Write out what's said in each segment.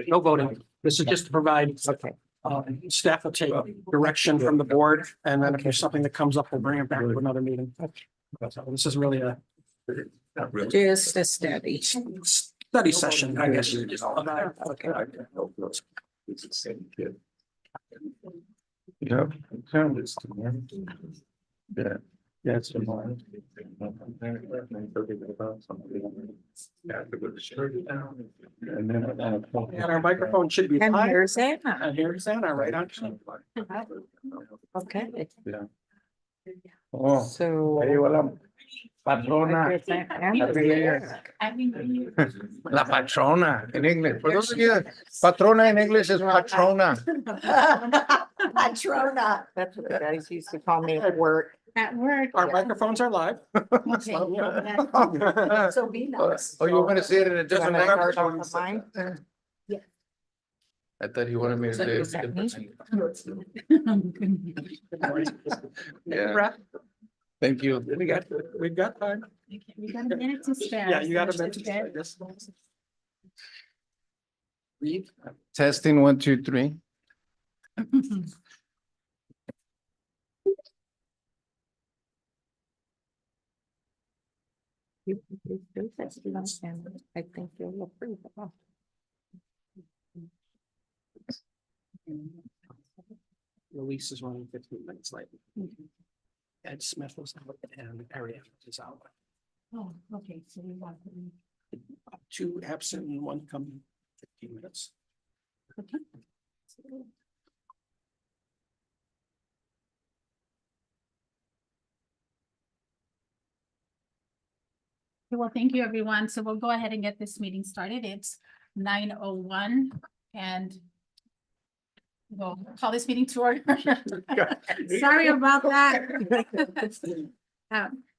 No voting. This is just to provide, Okay. staff will take direction from the board, and then if there's something that comes up, we'll bring it back to another meeting. So this is really a Just a study. study session, I guess. Okay. Yeah. Yeah. Yeah, it's And our microphone should be And live. here's Anna. And here's Anna, right on. Okay. Oh, So. ahí va la patrona. Here's Anna. La patrona in English. For those of you, patrona in English is patrona. Patrona. That's what the guys used to call me at work. At work. Our microphones are live. Okay. So be nice. Oh, you want to see it in a Do you want different to start off language? with mine? I thought you wanted me to say it Is that me? different. Yeah, thank you. We've got time. We got a minute to spare. Yeah, you got a so minute. okay. I guess. Read. Testing 1, 2, 3. I think you'll approve of. Release is running 15 minutes late. Ed Smith was out and Ariana is out. Oh, okay, so we want to. Two absent and one coming 15 minutes. Okay. Well, thank you, everyone. So we'll go ahead and get this meeting started. It's 9:01 and we'll call this meeting to order. Sorry about that.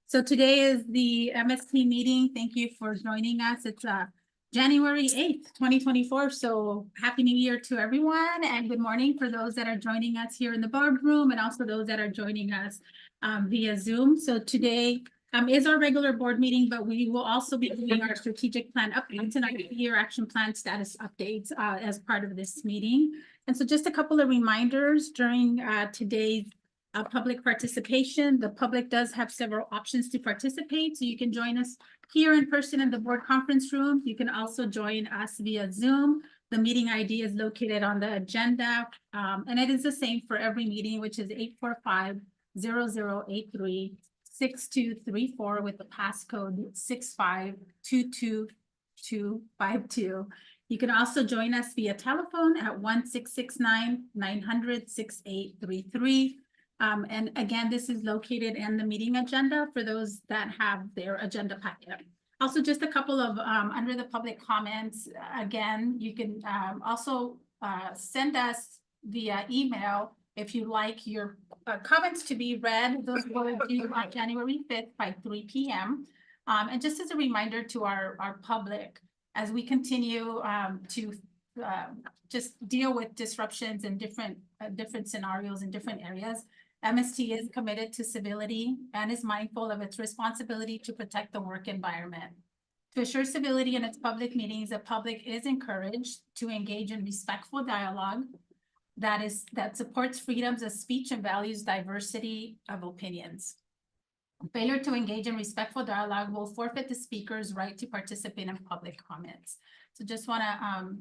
So today is the MST meeting. Thank you for joining us. It's January 8th, 2024. So happy New Year to everyone and good morning for those that are joining us here in the boardroom and also those that are joining us via Zoom. So today is our regular board meeting, but we will also be doing our strategic plan updates and our year action plan status updates as part of this meeting. And so just a couple of reminders during today's public participation. The public does have several options to participate. So you can join us here in person in the board conference room. You can also join us via Zoom. The meeting ID is located on the agenda. And it is the same for every meeting, which is 845-0083-6234 with the passcode 6522252. You can also join us via telephone at 1-669-900-6833. And again, this is located in the meeting agenda for those that have their agenda packet. Also, just a couple of under the public comments. Again, you can also send us via email if you like your comments to be read. Those will due on January 5th by 3 p.m. And just as a reminder to our public, as we continue to just deal with disruptions in different scenarios in different areas, MST is committed to civility and is mindful of its responsibility to protect the work environment. To assure civility in its public meetings, the public is encouraged to engage in respectful dialogue that supports freedoms of speech and values diversity of opinions. Failure to engage in respectful dialogue will forfeit the speaker's right to participate in public comments. So just want to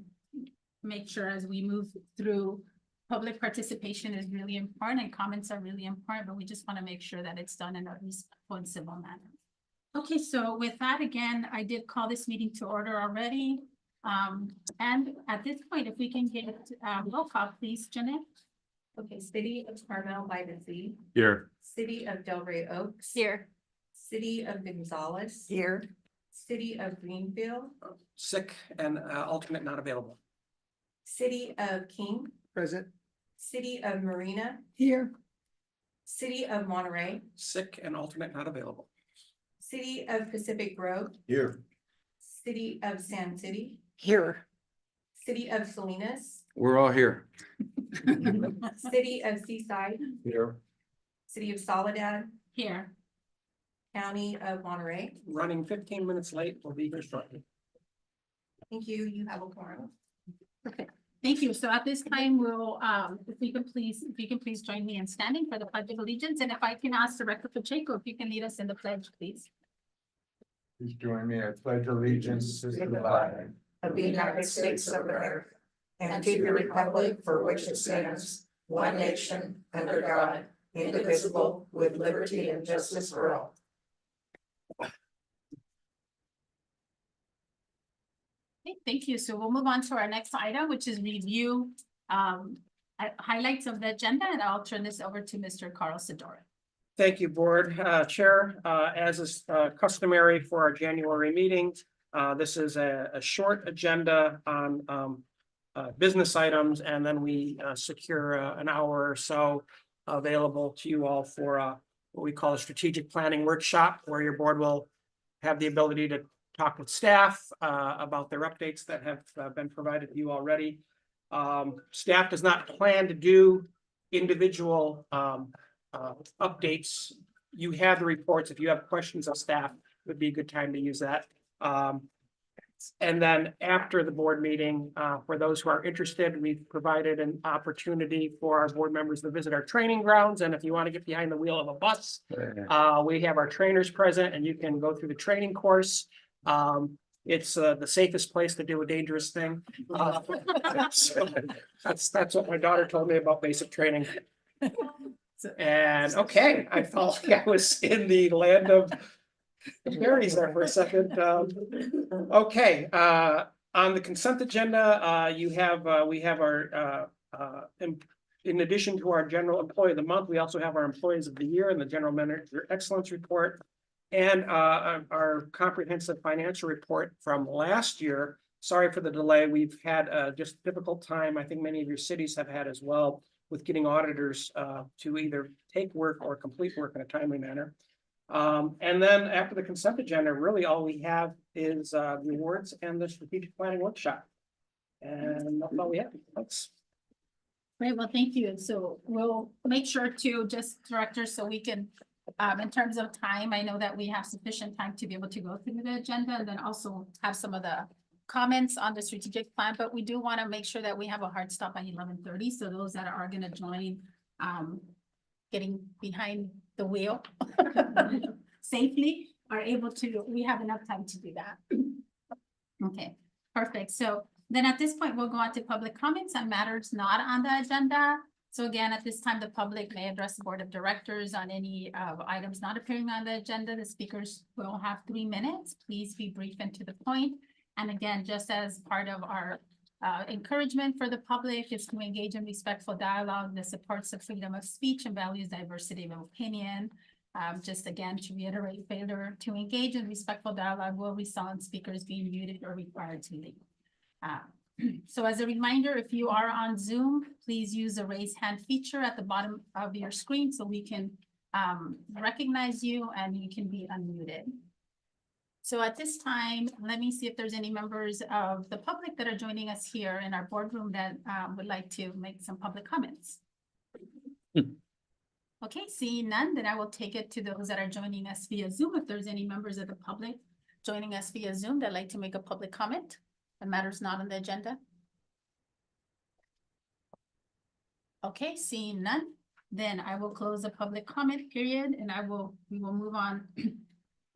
make sure as we move through, public participation is really important and comments are really important, but we just want to make sure that it's done in a respectful and civil manner. Okay, so with that, again, I did call this meeting to order already. And at this point, if we can get roll call, please, Jeanette. Okay, City of Carmel by the Sea. Here. City of Delray Oaks. Here. City of Gonzales. Here. City of Greenfield. Sick and alternate not available. City of King. Present. City of Marina. Here. City of Monterey. Sick and alternate not available. City of Pacific Grove. Here. City of Sand City. Here. City of Salinas. We're all here. City of Seaside. Here. City of Soledad. Here. County of Monterey. Running 15 minutes late, we'll be here shortly. Thank you. You have a quorum. Perfect. Thank you. So at this time, we'll, if you can please join me in standing for the Pledge of Allegiance. And if I can ask Director Pacheco, if you can lead us in the pledge, please. Please join me. I pledge allegiance to the flag Of the United States of America and to the republic for which it stands, one nation, under God, indivisible, with liberty and justice for all. Okay, thank you. So we'll move on to our next item, which is review highlights of the agenda, and I'll turn this over to Mr. Carl Sedora. Thank you, Board Chair. As is customary for our January meetings, this is a short agenda on business items, and then we secure an hour or so available to you all for what we call a strategic planning workshop, where your board will have the ability to talk with staff about their updates that have been provided to you already. Staff does not plan to do individual updates. You have the reports. If you have questions of staff, it would be a good time to use that. And then after the board meeting, for those who are interested, we've provided an opportunity for our board members to visit our training grounds. And if you want to get behind the wheel of a bus, we have our trainers present, and you can go through the training course. It's the safest place to do a dangerous thing. So that's what my daughter told me about basic training. And okay, I felt like I was in the land of fairies there for a second. Okay, on the consent agenda, we have our in addition to our general employee of the month, we also have our employees of the year and the general manager excellence report, and our comprehensive financial report from last year. Sorry for the delay. We've had just a difficult time. I think many of your cities have had as well, with getting auditors to either take work or complete work in a timely manner. And then after the consent agenda, really all we have is the awards and the strategic planning workshop. And that's all we have. Thanks. Great, well, thank you. And so we'll make sure to just, Director, so we can, in terms of time, I know that we have sufficient time to be able to go through the agenda and then also have some of the comments on the strategic plan, but we do want to make sure that we have a hard stop at 11:30. So those that are going to join, getting behind the wheel safely are able to, we have enough time to do that. Okay, perfect. So then at this point, we'll go on to public comments on matters not on the agenda. So again, at this time, the public may address the board of directors on any items not appearing on the agenda. The speakers will have 3 minutes. Please be brief and to the point. And again, just as part of our encouragement for the public is to engage in respectful dialogue that supports the freedom of speech and values diversity of opinion. Just again, to reiterate, failure to engage in respectful dialogue will result in speakers being muted or required to leave. So as a reminder, if you are on Zoom, please use the raise hand feature at the bottom of your screen so we can recognize you and you can be unmuted. So at this time, let me see if there's any members of the public that are joining us here in our boardroom that would like to make some public comments. Okay, seeing none, then I will take it to those that are joining us via Zoom. If there's any members of the public joining us via Zoom that'd like to make a public comment on matters not on the agenda. Okay, seeing none, then I will close the public comment period and we will move on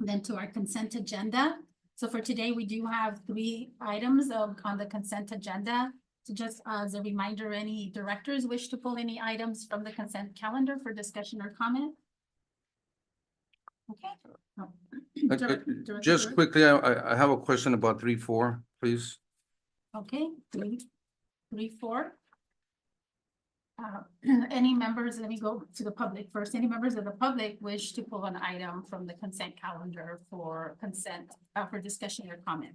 then to our consent agenda. So for today, we do have 3 items on the consent agenda. So just as a reminder, any directors wish to pull any items from the consent calendar for discussion or comment? Okay. Just quickly, I have a question about 3-4, please. Okay, 3-4. Any members, let me go to the public first. Any members of the public wish to pull an item from the consent calendar for consent, for discussion or comment?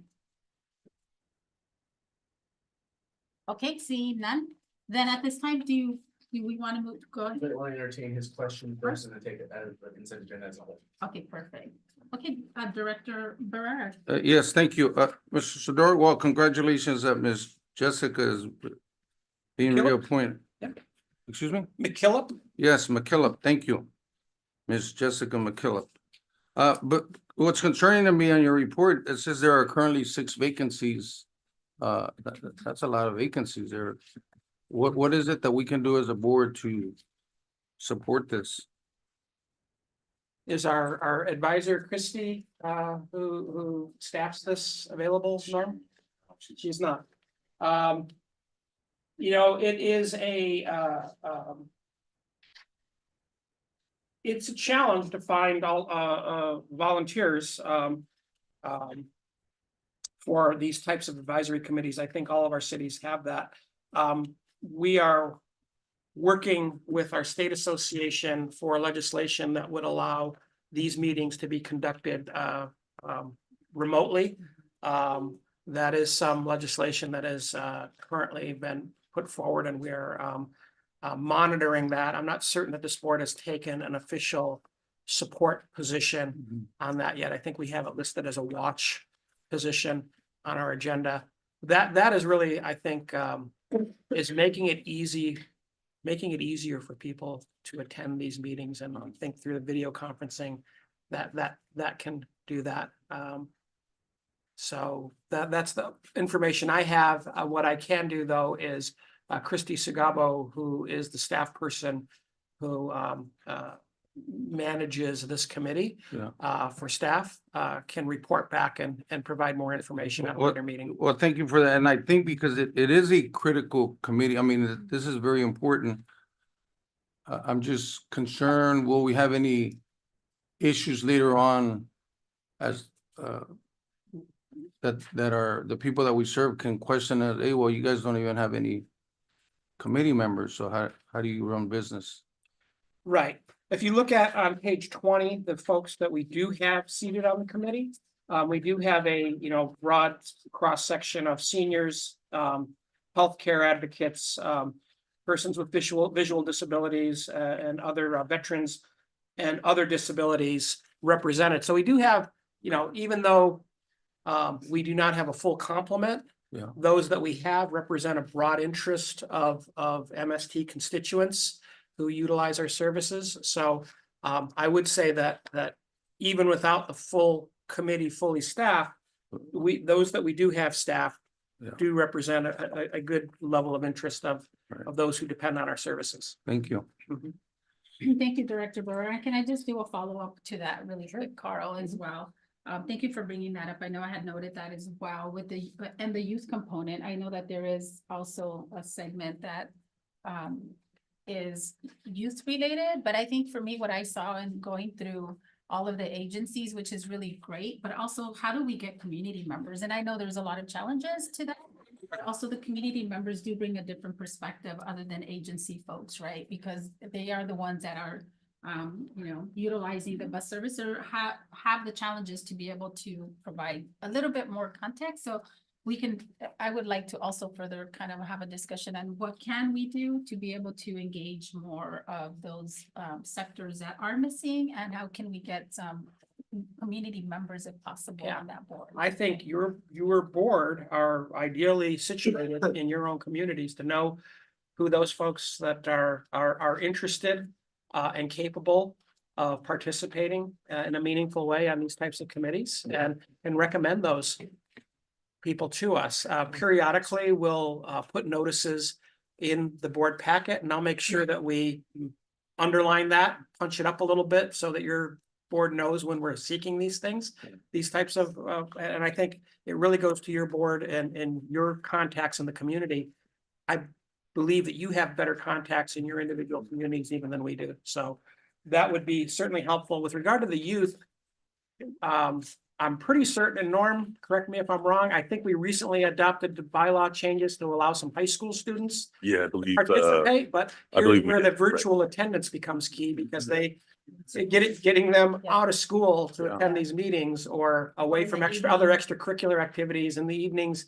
Okay, seeing none, then at this time, do we want to move, go ahead? I want to entertain his question first and then take it out of the consent agenda as a whole. Okay, perfect. Okay, Director Barrera. Yes, thank you. Mr. Sedor, well, congratulations that Ms. Jessica is being McKillop? reappointed. Yep. Excuse me? McKillop? Yes, McKillop, thank you. Ms. Jessica McKillop. But what's concerning to me on your report, it says there are currently 6 vacancies That's a lot of vacancies there. What is it that we can do as a board to support this? Is our advisor Christie, who staffs this available, Norm? She's not. You know, it is it's a challenge to find all volunteers for these types of advisory committees. I think all of our cities have that. We are working with our state association for legislation that would allow these meetings to be conducted remotely. That is some legislation that has currently been put forward, and we are monitoring that. I'm not certain that this board has taken an official support position on that yet. I think we have it listed as a watch position on our agenda. That is really, I think, is making it easier for people to attend these meetings, and I think through the video conferencing that can do that. So that's the information I have. What I can do though is Christy Sagabo, who is the staff person who manages this committee for staff, can report back and provide more information at a later meeting. Well, thank you for that. And I think because it is a critical committee, I mean, this is very important. I'm just concerned, will we have any issues later on as that are the people that we serve can question it, hey, well, you guys don't even have any committee members, so how do you run business? Right. If you look at on page 20, the folks that we do have seated on the committee, we do have a broad cross section of seniors, healthcare advocates, persons with visual disabilities, and other veterans and other disabilities represented. So we do have, even though we do not have a full complement, those that we have represent a broad interest of MST constituents who utilize our services. So I would say that even without the full committee fully staffed, those that we do have staffed do represent a good level of interest of those who depend on our services. Thank you. Thank you, Director Brewer. And can I just do a follow-up to that really quick, Carl, as well? Thank you for bringing that up. I know I had noted that as well with the youth component. I know that there is also a segment that is youth related, but I think for me, what I saw in going through all of the agencies, which is really great, but also how do we get community members? And I know there's a lot of challenges to that, but also the community members do bring a different perspective other than agency folks, right? Because they are the ones that are utilizing the bus service or have the challenges to be able to provide a little bit more context. So I would like to also further kind of have a discussion on what can we do to be able to engage more of those sectors that are missing, and how can we get some community members if possible on that board. I think your board are ideally situated in your own communities to know who those folks that are interested and capable of participating in a meaningful way on these types of committees, and recommend those people to us. Periodically, we'll put notices in the board packet, and I'll make sure that we underline that, punch it up a little bit so that your board knows when we're seeking these things, these types of, and I think it really goes to your board and your contacts in the community. I believe that you have better contacts in your individual communities even than we do. So that would be certainly helpful. With regard to the youth, I'm pretty certain, and Norm, correct me if I'm wrong, I think we recently adopted the bylaw changes to allow some high school students Yeah, I believe. participate, but I believe where we the did, virtual attendance becomes key, because getting them out of school to attend these meetings or away from other extracurricular activities in the evenings.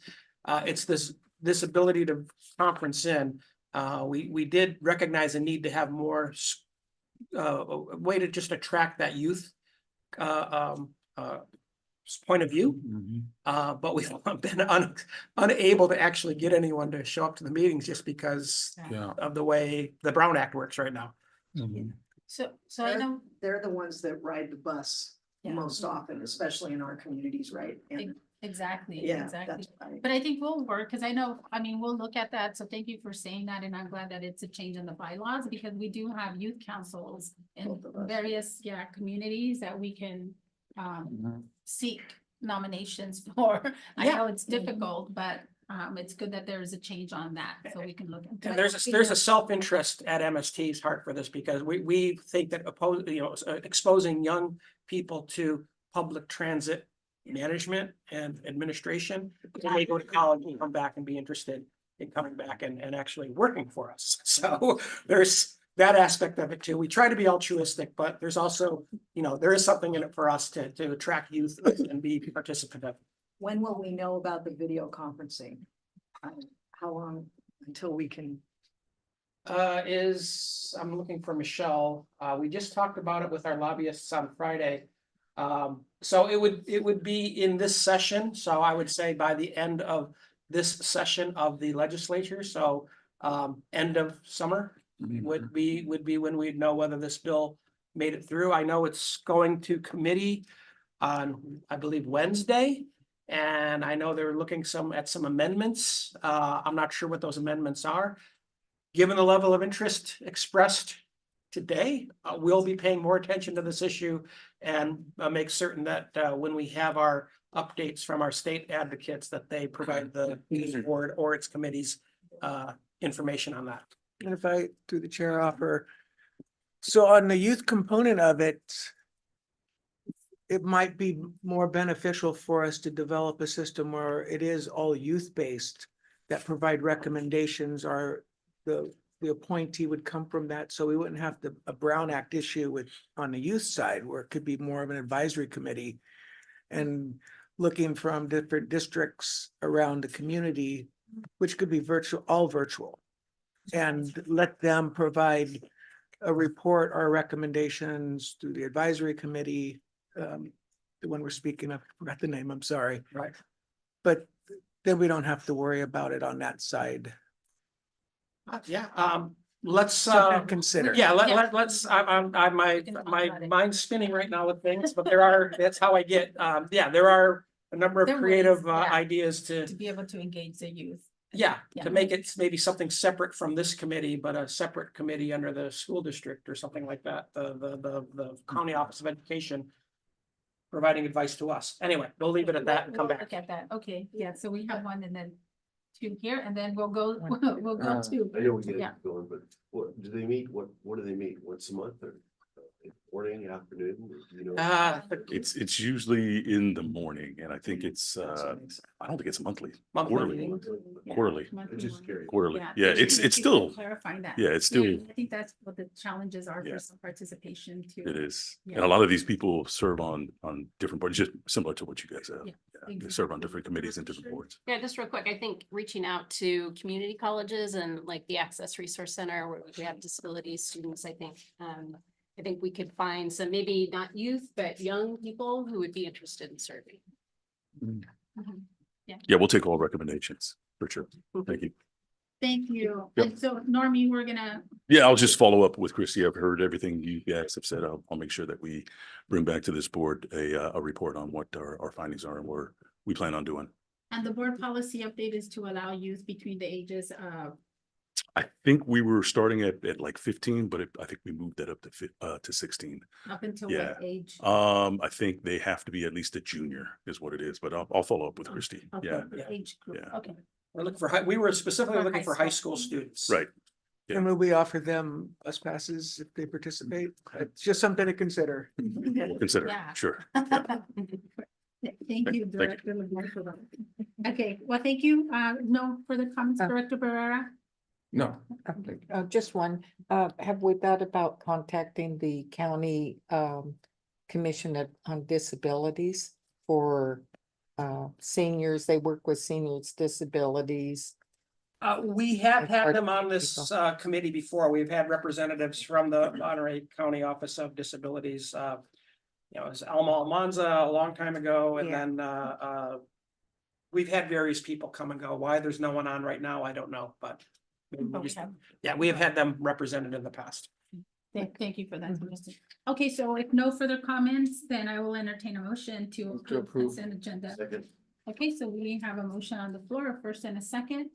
It's this ability to conference in. We did recognize a need to have more a way to just attract that youth point of view. But we've been unable to actually get anyone to show up to the meetings just because of the way the Brown Act works right now. So I know They're the ones that ride the bus most often, especially in our communities, right? And Exactly, Yeah, exactly. that's right. But I think we'll work, because I know, I mean, we'll look at that, so thank you for saying that, and I'm glad that it's a change in the bylaws, because we do have youth councils in Both of us. various, communities that we can Mhm. seek nominations for. I Yeah. know it's difficult, but it's good that there is a change on that, so we can look. And there's a self-interest at MST's heart for this, because we think that exposing young people to public transit management and administration, when they go to college and come back and be interested in coming back and actually working for us. So there's that aspect of it too. We try to be altruistic, but there's also, there is something in it for us to attract youth and be participative. When will we know about the video conferencing? How long until we can? I'm looking for Michelle. We just talked about it with our lobbyists on Friday. So it would be in this session, so I would say by the end of this session of the legislature, so end of summer would be when we'd know whether this bill made it through. I know it's going to committee on, I believe, Wednesday. And I know they're looking at some amendments. I'm not sure what those amendments are. Given the level of interest expressed today, we'll be paying more attention to this issue and make certain that when we have our updates from our state advocates, that they provide the board or its committees information on that. And if I, through the chair, offer, so on the youth component of it, it might be more beneficial for us to develop a system where it is all youth-based that provide recommendations, or the appointee would come from that, so we wouldn't have a Brown Act issue on the youth side, where it could be more of an advisory committee. And looking from different districts around the community, which could be all virtual. And let them provide a report or recommendations through the advisory committee. The one we're speaking of, I forgot the name, I'm sorry. Right. But then we don't have to worry about it on that side. Let's Something to consider. let's, my can talk about it. mind's spinning right now with things, but that's how I get, there are a number There of are creative ways, yeah. ideas to To be able to engage the youth. Yeah, Yeah. to make it maybe something separate from this committee, but a separate committee under the school district or something like that, the county office of education. Providing advice to us. Anyway, we'll leave it at that and come We'll back. Look at that, okay, yeah, so we have one and then two here, and then we'll go, we'll go to. I know we get Yeah. it going, but what do they meet? What do they meet? Once a month or morning, afternoon, you know? It's usually in the morning, and I think it's, I don't think it's monthly, quarterly, Yeah. quarterly, Monthly I'm just one. curious. quarterly. Yeah, Yeah, thank you, it's thank you for still, clarifying that. yeah, it's still, I think that's what the challenges are Yeah. for some participation too. it is. And Yeah. a lot of these people serve on different boards, just similar to what you guys have. Yeah, They exactly. serve on different committees and different boards. Yeah, just real quick, I think reaching out to community colleges and like the Access Resource Center where we have disability students, I think we could find some, maybe not youth, but young people who would be interested in serving. Mhm. Yeah, we'll take all recommendations for sure. Thank you. Thank you. Yep. And so Norm, you were gonna, Yeah, I'll just follow up with Christie. I've heard everything you guys have said. I'll make sure that we bring back to this board a report on what our findings are and where we plan on doing. and the board policy update is to allow youth between the ages of, I think we were starting at like 15, but I think we moved that up to 16. up until Yeah. what age? I think they have to be at least a junior is what it is, but I'll follow up with Christie. Okay, Yeah, the age group, Yeah. okay. We're looking for we were specifically For looking high for high school. school students. right. Yeah. And will we offer them bus passes if they participate? It's just something to consider. We'll consider, Yeah. sure. Thank you, Director LeBlanc. Okay, well, thank you. No further comments, Director Barrera? No, Just one, have we thought about contacting the county Commission on Disabilities for seniors? They work with seniors' disabilities. We have had Or them on this committee before. We've had representatives from the Monterey County Office of Disabilities. It was Alma Almanza a long time ago, and Yeah. then we've had various people come and go. Why there's no one on right now, I don't know, but maybe we just- yeah, we have had them represented in the past. Thank you for that. suggestion. Okay, so if no further comments, then I will entertain a motion to approve approve. consent agenda. Second. Okay, so we have a motion on the floor, a first and a second.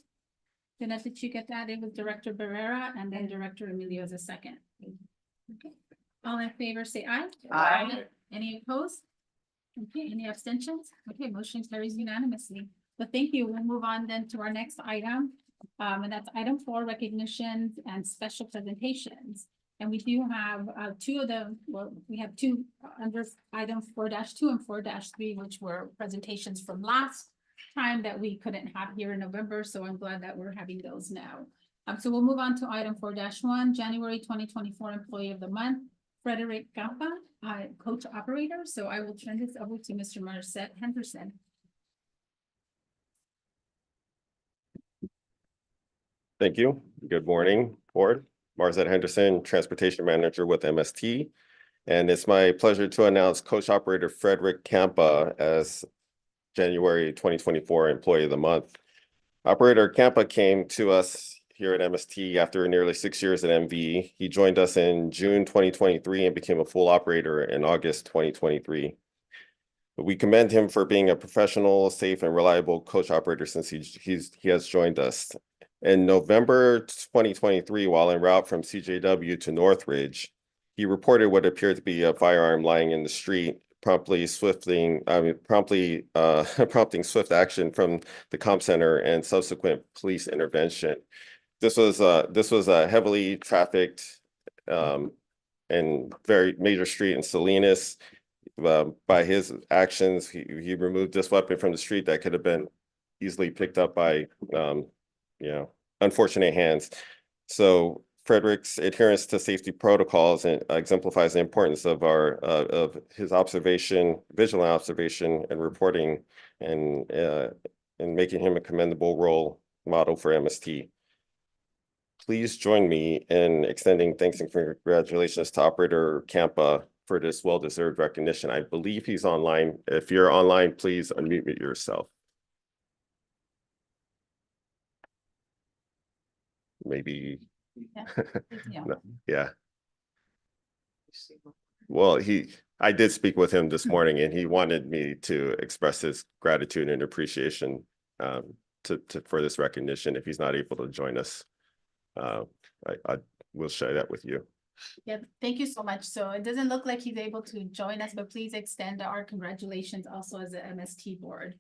Jeanette, did you get that? It was Director Barrera and then Director Emilio as a second. Okay. All in favor, say aye. Aye. Any opposed? Okay, any abstentions? Okay, motion carries unanimously. But thank you. We'll move on then to our next item. And that's item 4, recognitions and special presentations. And we do have two of them. Well, we have two under item 4-2 and 4-3, which were presentations from last time that we couldn't have here in November. So I'm glad that we're having those now. So we'll move on to item 4-1, January 2024 Employee of the Month, Frederick Gampa, coach operator. So I will turn this over to Mr. Marcet Henderson. Thank you. Good morning, board. Marzette Henderson, Transportation Manager with MST. And it's my pleasure to announce Coach Operator Frederick Campa as January 2024 Employee of the Month. Operator Campa came to us here at MST after nearly 6 years at MV. He joined us in June 2023 and became a full operator in August 2023. We commend him for being a professional, safe, and reliable coach operator since he has joined us. In November 2023, while en route from CJW to Northridge, he reported what appeared to be a firearm lying in the street, prompting swift action from the comm center and subsequent police intervention. This was a heavily trafficked and very major street in Salinas. By his actions, he removed this weapon from the street that could have been easily picked up by unfortunate hands. So Frederick's adherence to safety protocols and exemplifies the importance of his vigilant observation and reporting, and making him a commendable role model for MST. Please join me in extending thanks and congratulations to Operator Campa for this well-deserved recognition. I believe he's online. If you're online, please unmute yourself. Maybe. Yeah. No, yeah. Well, I did speak with him this morning and he wanted me to express his gratitude and appreciation for this recognition. If he's not able to join us, I will share that with you. Yeah, thank you so much. So it doesn't look like he's able to join us, but please extend our congratulations also as the MST board.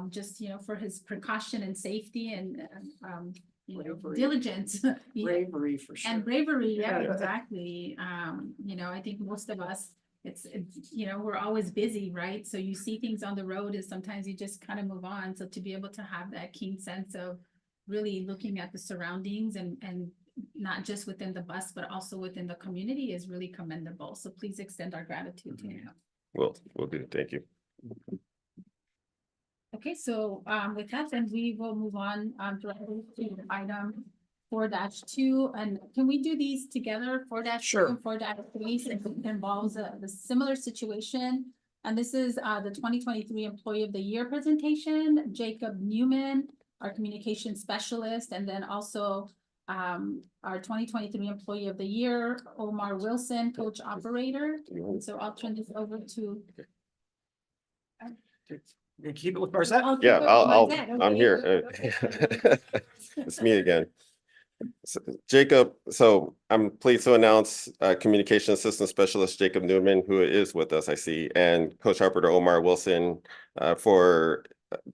Just, for his precaution and safety and diligence. Bravery for sure. And bravery, yeah, exactly. I think most of us, it's we're always busy, right? So you see things on the road and sometimes you just kind of move on. So to be able to have that keen sense of really looking at the surroundings and not just within the bus, but also within the community is really commendable. So please extend our gratitude to him. We'll do. Thank you. Okay, so with that, then we will move on directly to item 4-2. And can we do these together? 4-2 Sure. and 4-3, since it involves the similar situation. And this is the 2023 Employee of the Year presentation, Jacob Newman, our communication specialist, and then also our 2023 Employee of the Year, Omar Wilson, coach operator. And so I'll turn this over to. You keep it with Marcet? Yeah, Marcet, I'm okay. here. It's me again. Jacob, so I'm pleased to announce Communication Assistant Specialist Jacob Newman, who is with us, I see, and Coach Operator Omar Wilson for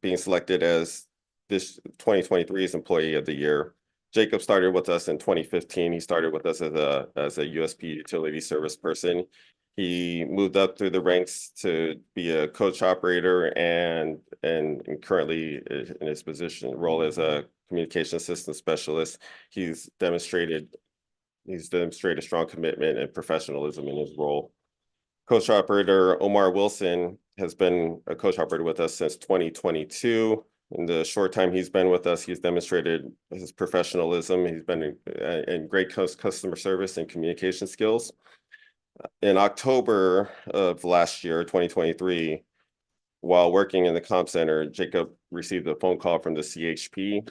being selected as this 2023's Employee of the Year. Jacob started with us in 2015. He started with us as a USP utility service person. He moved up through the ranks to be a coach operator and currently in his role as a communication assistant specialist. He's demonstrated strong commitment and professionalism in his role. Coach operator Omar Wilson has been a coach operator with us since 2022. In the short time he's been with us, he's demonstrated his professionalism. He's been in great customer service and communication skills. In October of last year, 2023, while working in the comm center, Jacob received a phone call from the CHP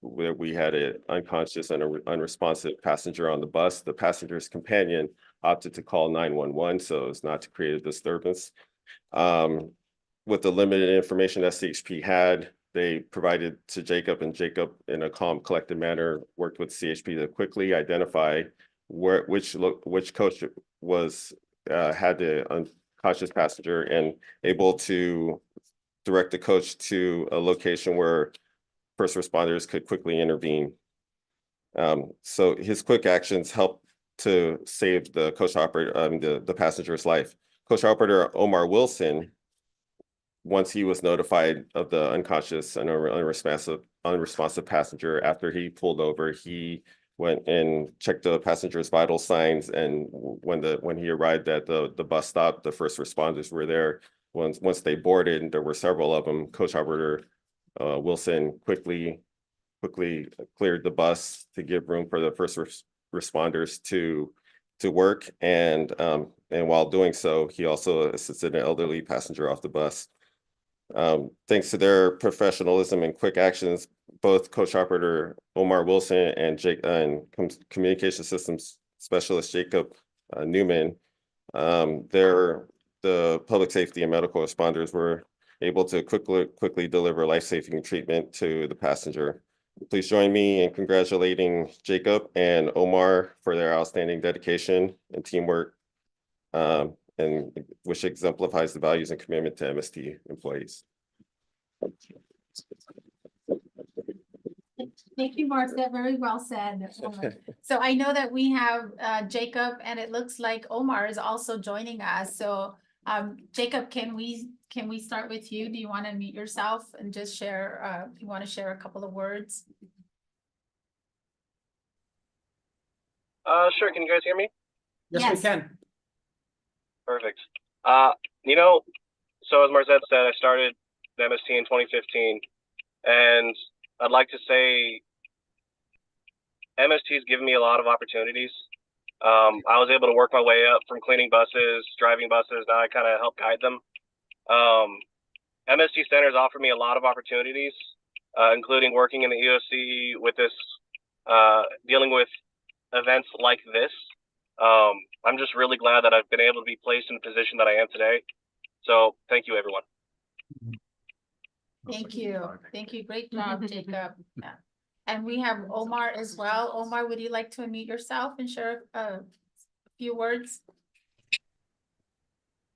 where we had an unconscious and unresponsive passenger on the bus. The passenger's companion opted to call 911 so as not to create a disturbance. with the limited information that CHP had, they provided to Jacob, and Jacob, in a calm, collected manner, worked with CHP to quickly identify which coach was had the unconscious passenger, and able to direct the coach to a location where first responders could quickly intervene. So his quick actions helped to save the coach operator, the passenger's life. Coach operator Omar Wilson, once he was notified of the unconscious and unresponsive passenger, after he pulled over, he went and checked the passenger's vital signs. And when he arrived at the bus stop, the first responders were there. Once they boarded, and there were several of them, coach operator Wilson quickly cleared the bus to give room for the first responders to work. And while doing so, he also assisted an elderly passenger off the bus. Thanks to their professionalism and quick actions, both coach operator Omar Wilson and communication systems specialist Jacob Newman, the public safety and medical responders were able to quickly deliver life-saving treatment to the passenger. Please join me in congratulating Jacob and Omar for their outstanding dedication and teamwork, and which exemplifies the values and commitment to MST employees. Thank you, Marcia. Very well said. So I know that we have Jacob, and it looks like Omar is also joining us. So Jacob, can we start with you? Do you want to mute yourself and just share, if you want to share a couple of words? Sure. Can you guys hear me? Yes, we can. Perfect. So as Marzette said, I started the MST in 2015, and I'd like to say MST has given me a lot of opportunities. I was able to work my way up from cleaning buses, driving buses. Now I kind of help guide them. MST centers offer me a lot of opportunities, including working in the EOC with this, dealing with events like this. I'm just really glad that I've been able to be placed in the position that I am today. So thank you, everyone. Thank you. Thank you. Great job, Jacob. Yeah. And we have Omar as well. Omar, would you like to unmute yourself and share a few words?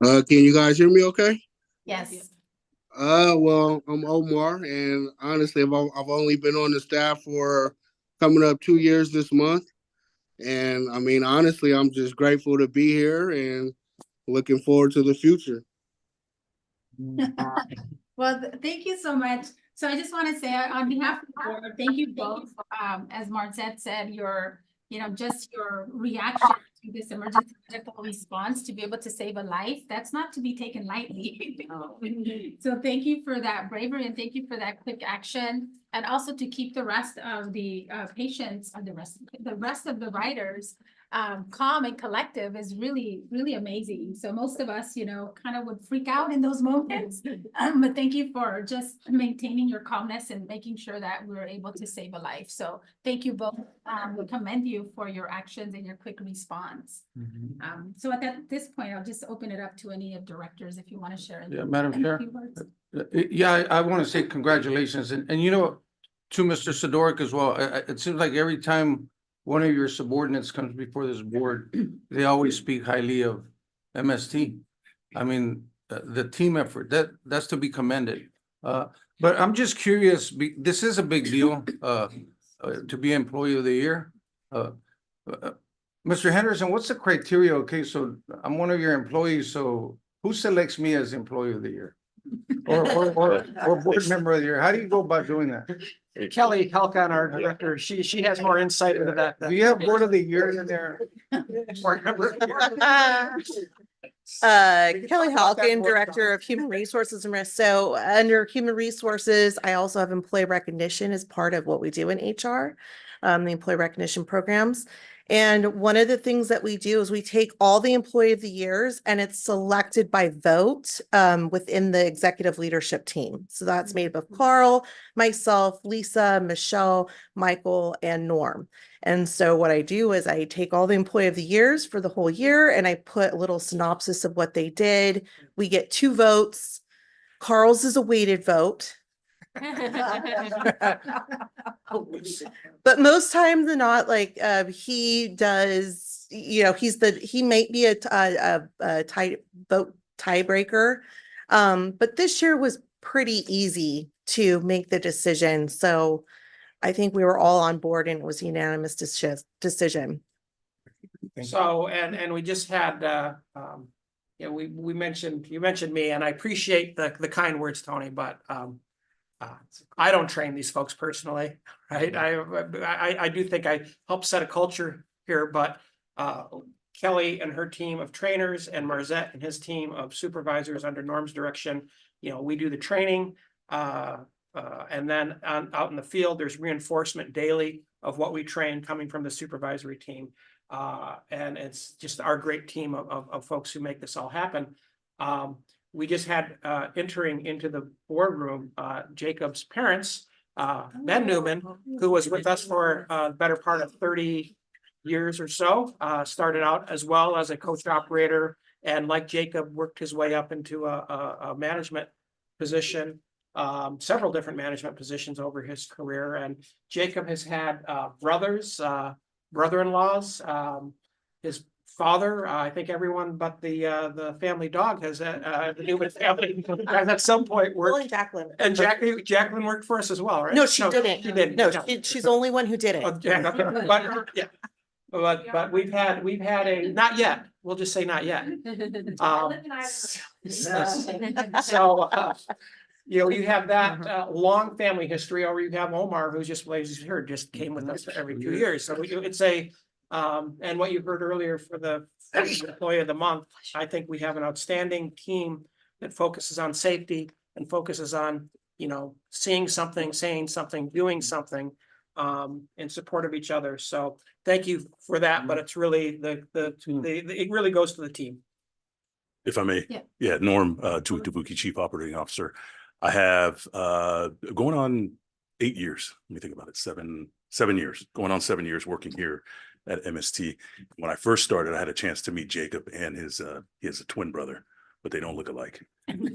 Can you guys hear me okay? Yes. Well, I'm Omar, and honestly, I've only been on the staff for coming up 2 years this month. And I mean, honestly, I'm just grateful to be here and looking forward to the future. Well, thank you so much. So I just want to say on behalf of the board, thank you both. As Marzette said, just your reaction to this emergency medical response to be able to save a life, that's not to be taken lightly. So thank you for that bravery, and thank you for that quick action, and also to keep the rest of the patients and the rest of the riders calm and collective is really, really amazing. So most of us, kind of would freak out in those moments, but thank you for just maintaining your calmness and making sure that we were able to save a life. So thank you both. We commend you for your actions and your quick response. So at this point, I'll just open it up to any of directors if you want to share. Yeah, Madam Chair. Words. Yeah, I want to say congratulations, and to Mr. Sidoric as well. It seems like every time one of your subordinates comes before this board, they always speak highly of MST. I mean, the team effort, that's to be commended. But I'm just curious, this is a big deal to be Employee of the Year. Mr. Henderson, what's the criteria? Okay, so I'm one of your employees, so who selects me as Employee of the Year? Or Board Member of the Year? How do you go about doing that? Kelly Halkan, our director, she has more insight into that. Do you have Board of the Year in there? Kelly Halkin, Director of Human Resources and Risk. So under Human Resources, I also have employee recognition as part of what we do in HR, the employee recognition programs. And one of the things that we do is we take all the Employee of the Years and it's selected by vote within the executive leadership team. So that's made up of Carl, myself, Lisa, Michelle, Michael, and Norm. And so what I do is I take all the Employee of the Years for the whole year and I put a little synopsis of what they did. We get 2 votes. Carl's is a weighted vote, but most times than not, like, he does, you know, he might be a tie vote tiebreaker. But this year was pretty easy to make the decision. So I think we were all on board and it was a unanimous decision. So, and we just had, you know, we mentioned, you mentioned me, and I appreciate the kind words, Tony, but, I don't train these folks personally, right? I do think I help set a culture here, but, Kelly and her team of trainers and Marzette and his team of supervisors under Norm's direction, you know, we do the training. And then out in the field, there's reinforcement daily of what we train coming from the supervisory team. And it's just our great team of folks who make this all happen. We just had entering into the boardroom, Jacob's parents, Ben Newman, who was with us for a better part of 30 years or so, started out as well as a coach operator, and like Jacob, worked his way up into a management position, several different management positions over his career. And Jacob has had brothers, brother-in-laws, his father, I think everyone but the family dog has the Newman family has at some point Well, worked. and Jacqueline. And Jacqueline worked for us as well, right? No, she didn't. She didn't. No, she's the only one who did Oh, it. yeah, but yeah, but we've had a, not yet, we'll just say not yet. So, you know, you have that long family history, or you have Omar, who's just, as you heard, just came with us every 2 years. So it's a, and what you heard earlier for the employee of the month, I think we have an outstanding team that focuses on safety and focuses on, you know, seeing something, saying something, doing something, in support of each other. So thank you for that, but it's really it really goes to the team. If I may. Yeah. Yeah, Norm, Tubuki, Chief Operating Officer. I have going on 8 years. Let me think about it. Seven years, going on 7 years working here at MST. When I first started, I had a chance to meet Jacob and he has a twin brother, but they don't look alike.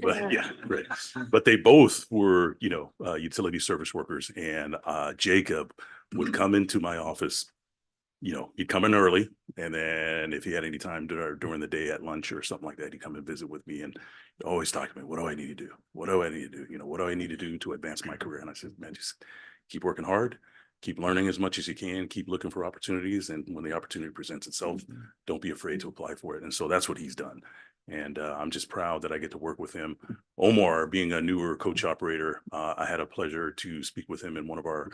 But yeah, right. But they both were, you know, utility service workers, and Jacob would come into my office. You know, he'd come in early, and then if he had any time during the day at lunch or something like that, he'd come and visit with me and always talk to me. What do I need to do? What do I need to do? You know, what do I need to do to advance my career? And I said, man, just keep working hard, keep learning as much as you can, keep looking for opportunities. And when the opportunity presents itself, don't be afraid to apply for it. And so that's what he's done. And I'm just proud that I get to work with him. Omar, being a newer coach operator, I had a pleasure to speak with him in one of our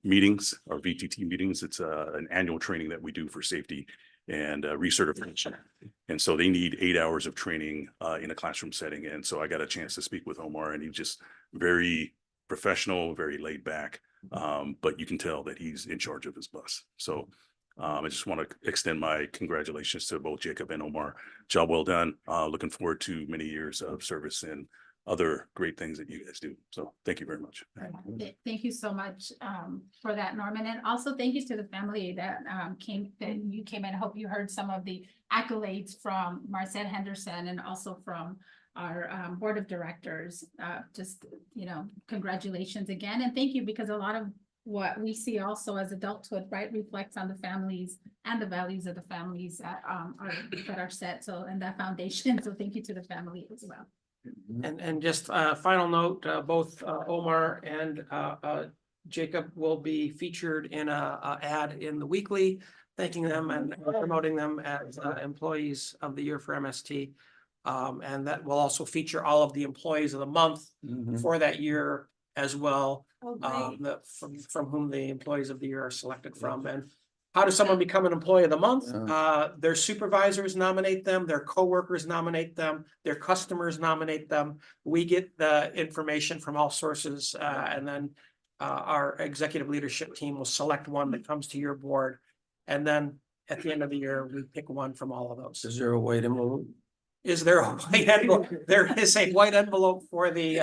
meetings, our VTT meetings. It's an annual training that we do for safety and recertification. And so they need 8 hours of training in a classroom setting. And so I got a chance to speak with Omar, and he's just very professional, very laid back. But you can tell that he's in charge of his bus. So I just want to extend my congratulations to both Jacob and Omar. Job well done. Looking forward to many years of service and other great things that you guys do. So thank you very much. Thank you so much for that, Norman. And also thank you to the family that you came in. I hope you heard some of the accolades from Marcette Henderson and also from our board of directors. Just, you know, congratulations again. And thank you, because a lot of what we see also as adulthood, right, reflects on the families and the values of the families that are set. So, and that foundation. So thank you to the family as well. And just a final note, both Omar and Jacob will be featured in a ad in the weekly, thanking them and promoting them as employees of the year for MST. And that will also feature all of the employees of the month for that year as well, from whom the employees of the year are selected from. And how does someone become an employee of the month? Their supervisors nominate them, their coworkers nominate them, their customers nominate them. We get the information from all sources, and then our executive leadership team will select one that comes to your board. And then at the end of the year, we pick one from all of those. Is there a way to move? Is there a white envelope? There is a white envelope for the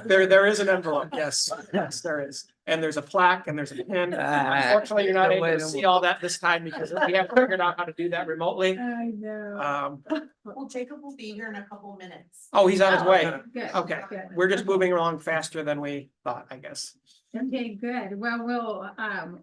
there is an envelope. Yes, there is. and there's a plaque and there's a pin. Unfortunately, you're not able to see all that this time because we haven't figured out how to do that remotely. I know. Well, Jacob will be here in a couple of minutes. Oh, he's on his way. Good. Okay, Good. we're just moving along faster than we thought, I guess. Okay, good. Well, we'll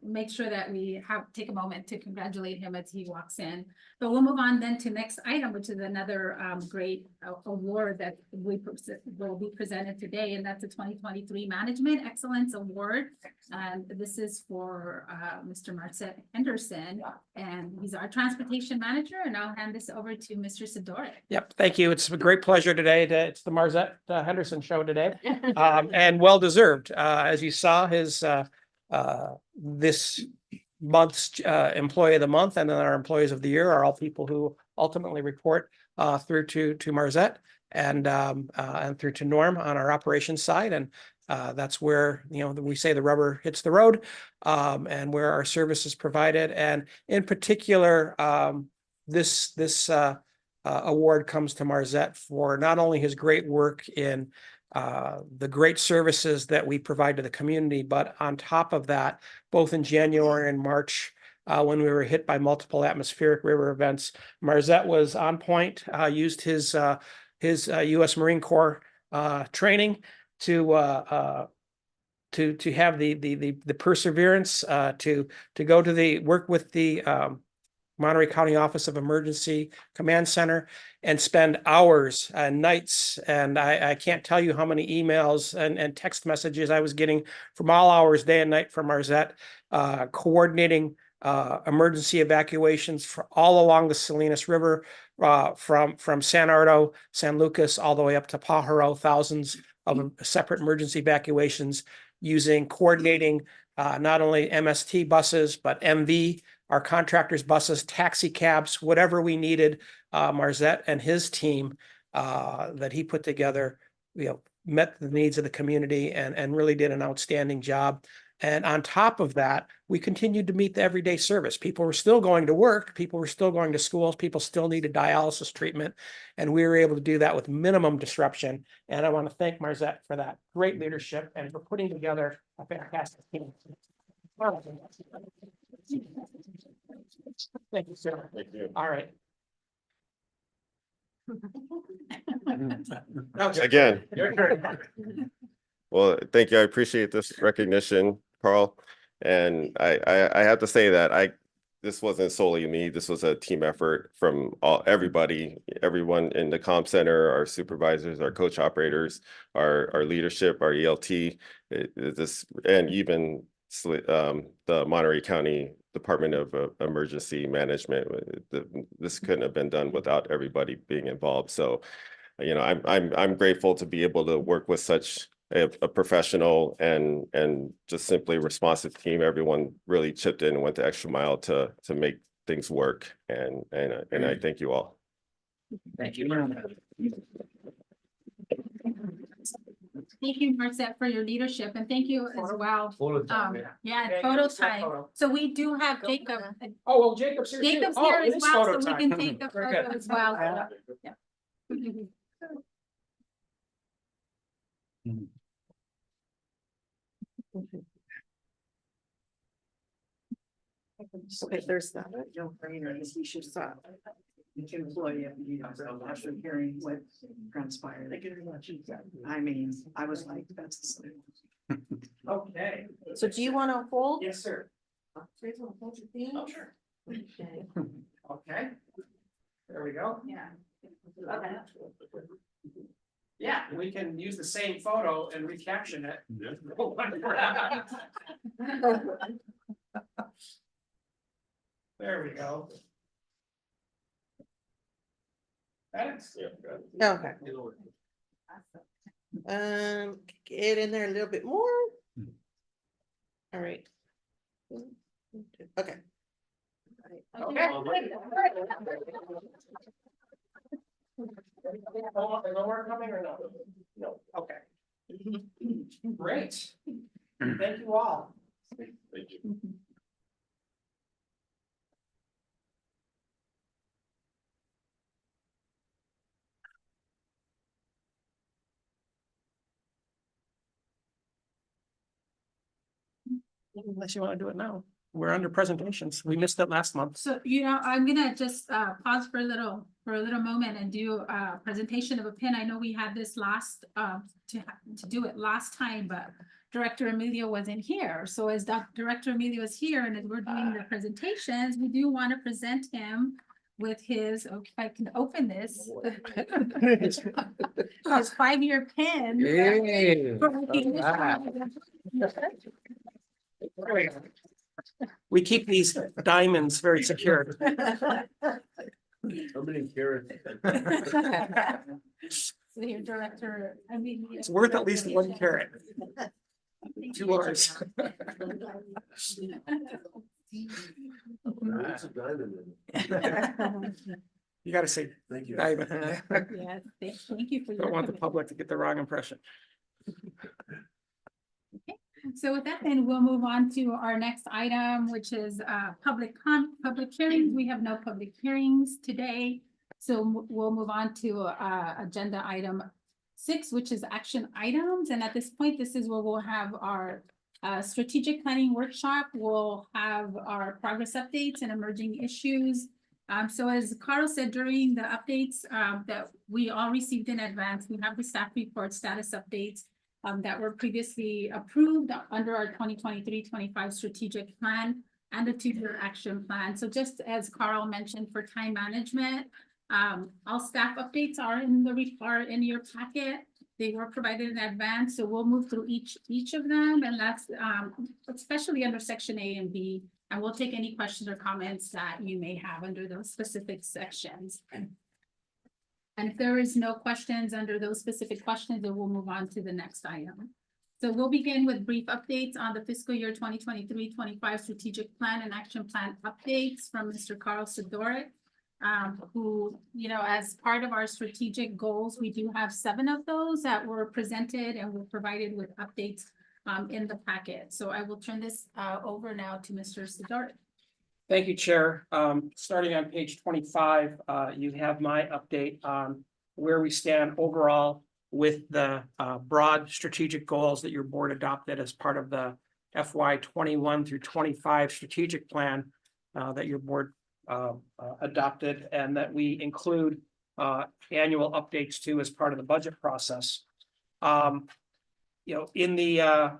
make sure that we take a moment to congratulate him as he walks in. But we'll move on then to next item, which is another great award that will be presented today, and that's the 2023 Management Excellence Award. And this is for Mr. Marcet Henderson, and he's our transportation manager. And I'll hand this over to Mr. Sidoric. Yep, thank you. It's a great pleasure today. It's the Marzette Henderson show today, and well deserved. As you saw, his this month's Employee of the Month and then our Employees of the Year are all people who ultimately report through to Marzette and through to Norm on our operations side, and that's where we say the rubber hits the road, and where our service is provided. And in particular, this award comes to Marzette for not only his great work in the great services that we provide to the community, but on top of that, both in January and March, when we were hit by multiple atmospheric river events, Marzette was on point, used his U.S. Marine Corps training to have the perseverance to go to work with the Monterey County Office of Emergency Command Center and spend hours and nights. And I can't tell you how many emails and text messages I was getting from all hours, day and night, from Marzette, coordinating emergency evacuations for all along the Salinas River, from San Ardo, San Lucas, all the way up to Pajaro, thousands of separate emergency evacuations coordinating not only MST buses, but MV, our contractors' buses, taxi cabs, whatever we needed. Marzette and his team that he put together, met the needs of the community and really did an outstanding job. And on top of that, we continued to meet the everyday service. People were still going to work, people were still going to schools, people still needed dialysis treatment, and we were able to do that with minimum disruption. And I want to thank Marzette for that great leadership and for putting together a fantastic team. Thank you, sir. Thank you. All right. Again. Your turn. Well, thank you. I appreciate this recognition, Carl. And I have to say that this wasn't solely me. This was a team effort from everybody, everyone in the comm center, our supervisors, our coach operators, our leadership, our ELT, and even the Monterey County Department of Emergency Management. This couldn't have been done without everybody being involved. So, I'm grateful to be able to work with such a professional and just simply responsive team. Everyone really chipped in and went the extra mile to make things work. And I thank you all. Thank you. Thank you, Marcette, for your leadership, and thank you as well. Photo time, Yeah, photo time. So we do have Jacob. Oh, well, Jacob's here too. Jacob's Oh, here it as is well, photo so we time. can take the Very photo good. as well. Yeah. Okay, there's that. No brainer, he should stop. Employee of the after hearing what transpired. Thank you very much. I mean, I was like, that's. Okay. So do you want to hold? Yes, sir. Oh, sure. Okay. Okay. There we go. Yeah. Okay. Yeah, we can use the same photo and recaption it. There we go. Thanks. Okay. Get in there a little bit more. All right. Okay. Okay. More coming or no? No, okay. Great. Thank you all. Thank you. Unless you want to do it now. We're under presentations. We missed it last month. So, I'm gonna just pause for a little moment and do a presentation of a pin. I know we had this last to do it last time, but Director Emilio wasn't here. So as Director Emilio is here and as we're doing the presentations, we do want to present him with his, if I can open this. His 5-year pin. Hey. for recognition. We keep these diamonds very secure. How many carrots? Senior Director, It's worth at least 1 carat. 2 R's. There's a diamond in it. You gotta say Thank you. diamond. Yes, thank you for your. Don't want the commitment. public to get the wrong impression. So with that, then we'll move on to our next item, which is public hearings. We have no public hearings today. So we'll move on to agenda item 6, which is action items. And at this point, this is where we'll have our strategic planning workshop. We'll have our progress updates and emerging issues. So as Carl said during the updates that we all received in advance, we have the staff report status updates that were previously approved under our 2023-25 strategic plan and the 2-year action plan. So just as Carl mentioned for time management, all staff updates are in your packet. They were provided in advance, so we'll move through each of them, and that's especially under section A and B, and we'll take any questions or comments that you may have under those specific sections. And if there is no questions under those specific questions, then we'll move on to the next item. So we'll begin with brief updates on the fiscal year 2023-25 strategic plan and action plan updates from Mr. Carl Sidoric, who, as part of our strategic goals, we do have 7 of those that were presented and were provided with updates in the packet. So I will turn this over now to Mr. Sidoric. Thank you, Chair. Starting on page 25, you have my update on where we stand overall with the broad strategic goals that your board adopted as part of the FY 21 through 25 strategic plan that your board adopted, and that we include annual updates to as part of the budget process. In the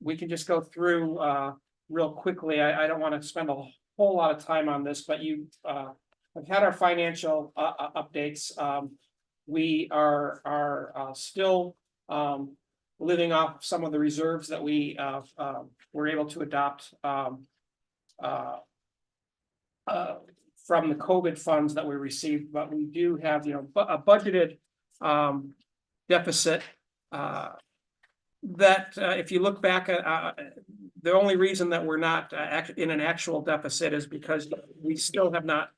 we can just go through real quickly. I don't want to spend a whole lot of time on this, but have had our financial updates. We are still living off some of the reserves that we were able to adopt from the COVID funds that we received, but we do have, a budgeted deficit that if you look back at the only reason that we're not in an actual deficit is because we still have not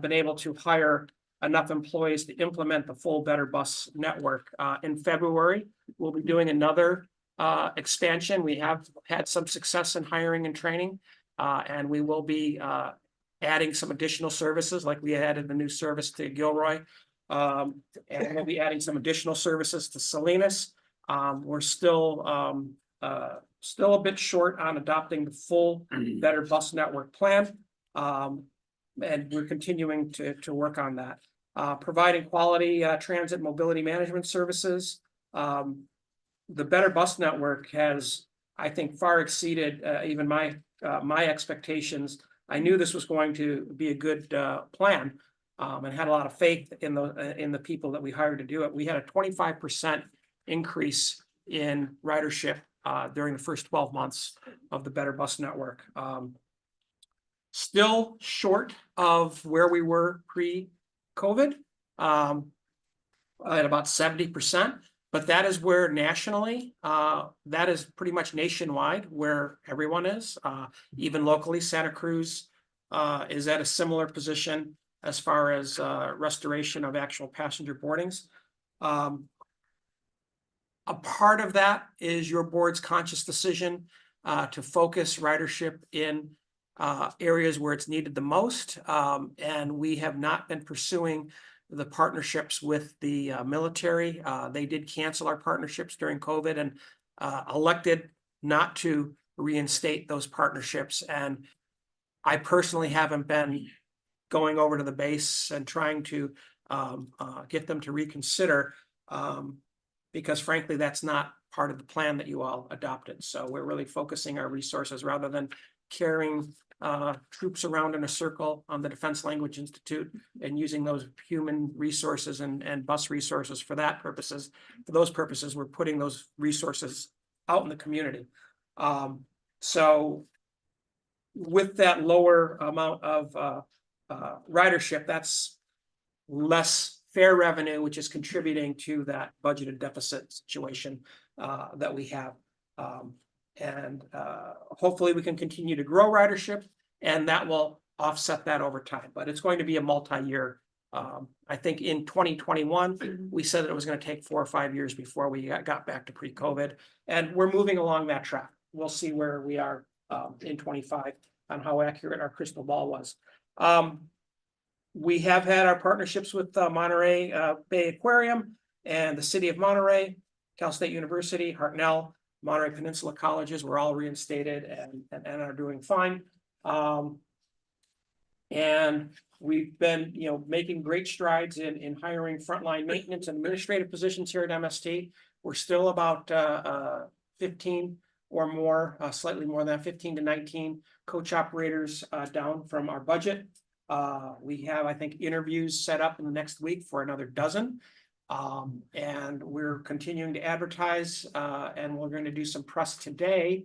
been able to hire enough employees to implement the full Better Bus network. In February, we'll be doing another expansion. We have had some success in hiring and training, and we will be adding some additional services, like we added the new service to Gilroy, and we'll be adding some additional services to Salinas. We're still a bit short on adopting the full Better Bus network plan, and we're continuing to work on that. Providing quality transit mobility management services. The Better Bus network has, I think, far exceeded even my expectations. I knew this was going to be a good plan, and had a lot of faith in the people that we hired to do it. We had a 25% increase in ridership during the first 12 months of the Better Bus network. Still short of where we were pre-COVID, at about 70%, but that is where nationally, that is pretty much nationwide where everyone is. Even locally, Santa Cruz is at a similar position as far as restoration of actual passenger boardings. A part of that is your board's conscious decision to focus ridership in areas where it's needed the most. And we have not been pursuing the partnerships with the military. They did cancel our partnerships during COVID and elected not to reinstate those partnerships. And I personally haven't been going over to the base and trying to get them to reconsider, because frankly, that's not part of the plan that you all adopted. So we're really focusing our resources rather than carrying troops around in a circle on the Defense Language Institute and using those human resources and bus resources for that purposes. For those purposes, we're putting those resources out in the community. So with that lower amount of ridership, that's less fare revenue, which is contributing to that budgeted deficit situation that we have. And hopefully we can continue to grow ridership, and that will offset that over time. But it's going to be a multi-year. I think in 2021, we said that it was going to take 4 or 5 years before we got back to pre-COVID, and we're moving along that track. We'll see where we are in 25 on how accurate our crystal ball was. We have had our partnerships with Monterey Bay Aquarium and the City of Monterey, Cal State University, Hartnell, Monterey Peninsula Colleges were all reinstated and are doing fine. And we've been, making great strides in hiring frontline maintenance and administrative positions here at MST. We're still about 15 or more, slightly more than that, 15 to 19 coach operators down from our budget. We have, I think, interviews set up in the next week for another dozen. And we're continuing to advertise, and we're going to do some press today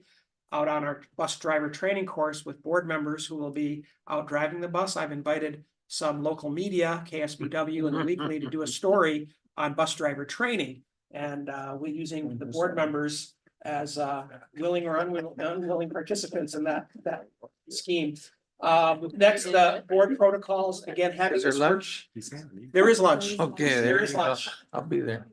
out on our bus driver training course with board members who will be out driving the bus. I've invited some local media, KSBW and the Weekly, to do a story on bus driver training. And we're using the board members as willing or unwilling participants in that scheme. Next, board protocols, again, having. Is there this lunch? There is lunch. Okay, There there is you go. lunch. I'll be there.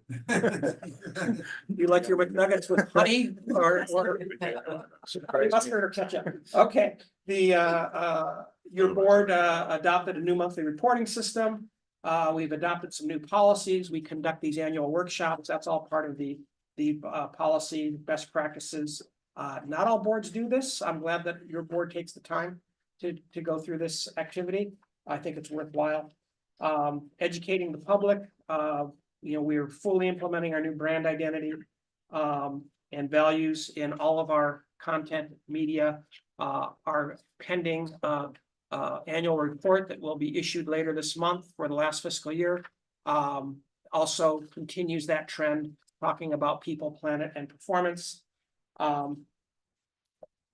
You like your McNuggets with honey or honey mustard or ketchup? Okay, your board adopted a new monthly reporting system. We've adopted some new policies. We conduct these annual workshops. That's all part of the policy best practices. Not all boards do this. I'm glad that your board takes the time to go through this activity. I think it's worthwhile. Educating the public, we're fully implementing our new brand identity and values in all of our content media. Our pending annual report that will be issued later this month for the last fiscal year also continues that trend, talking about people, planet, and performance.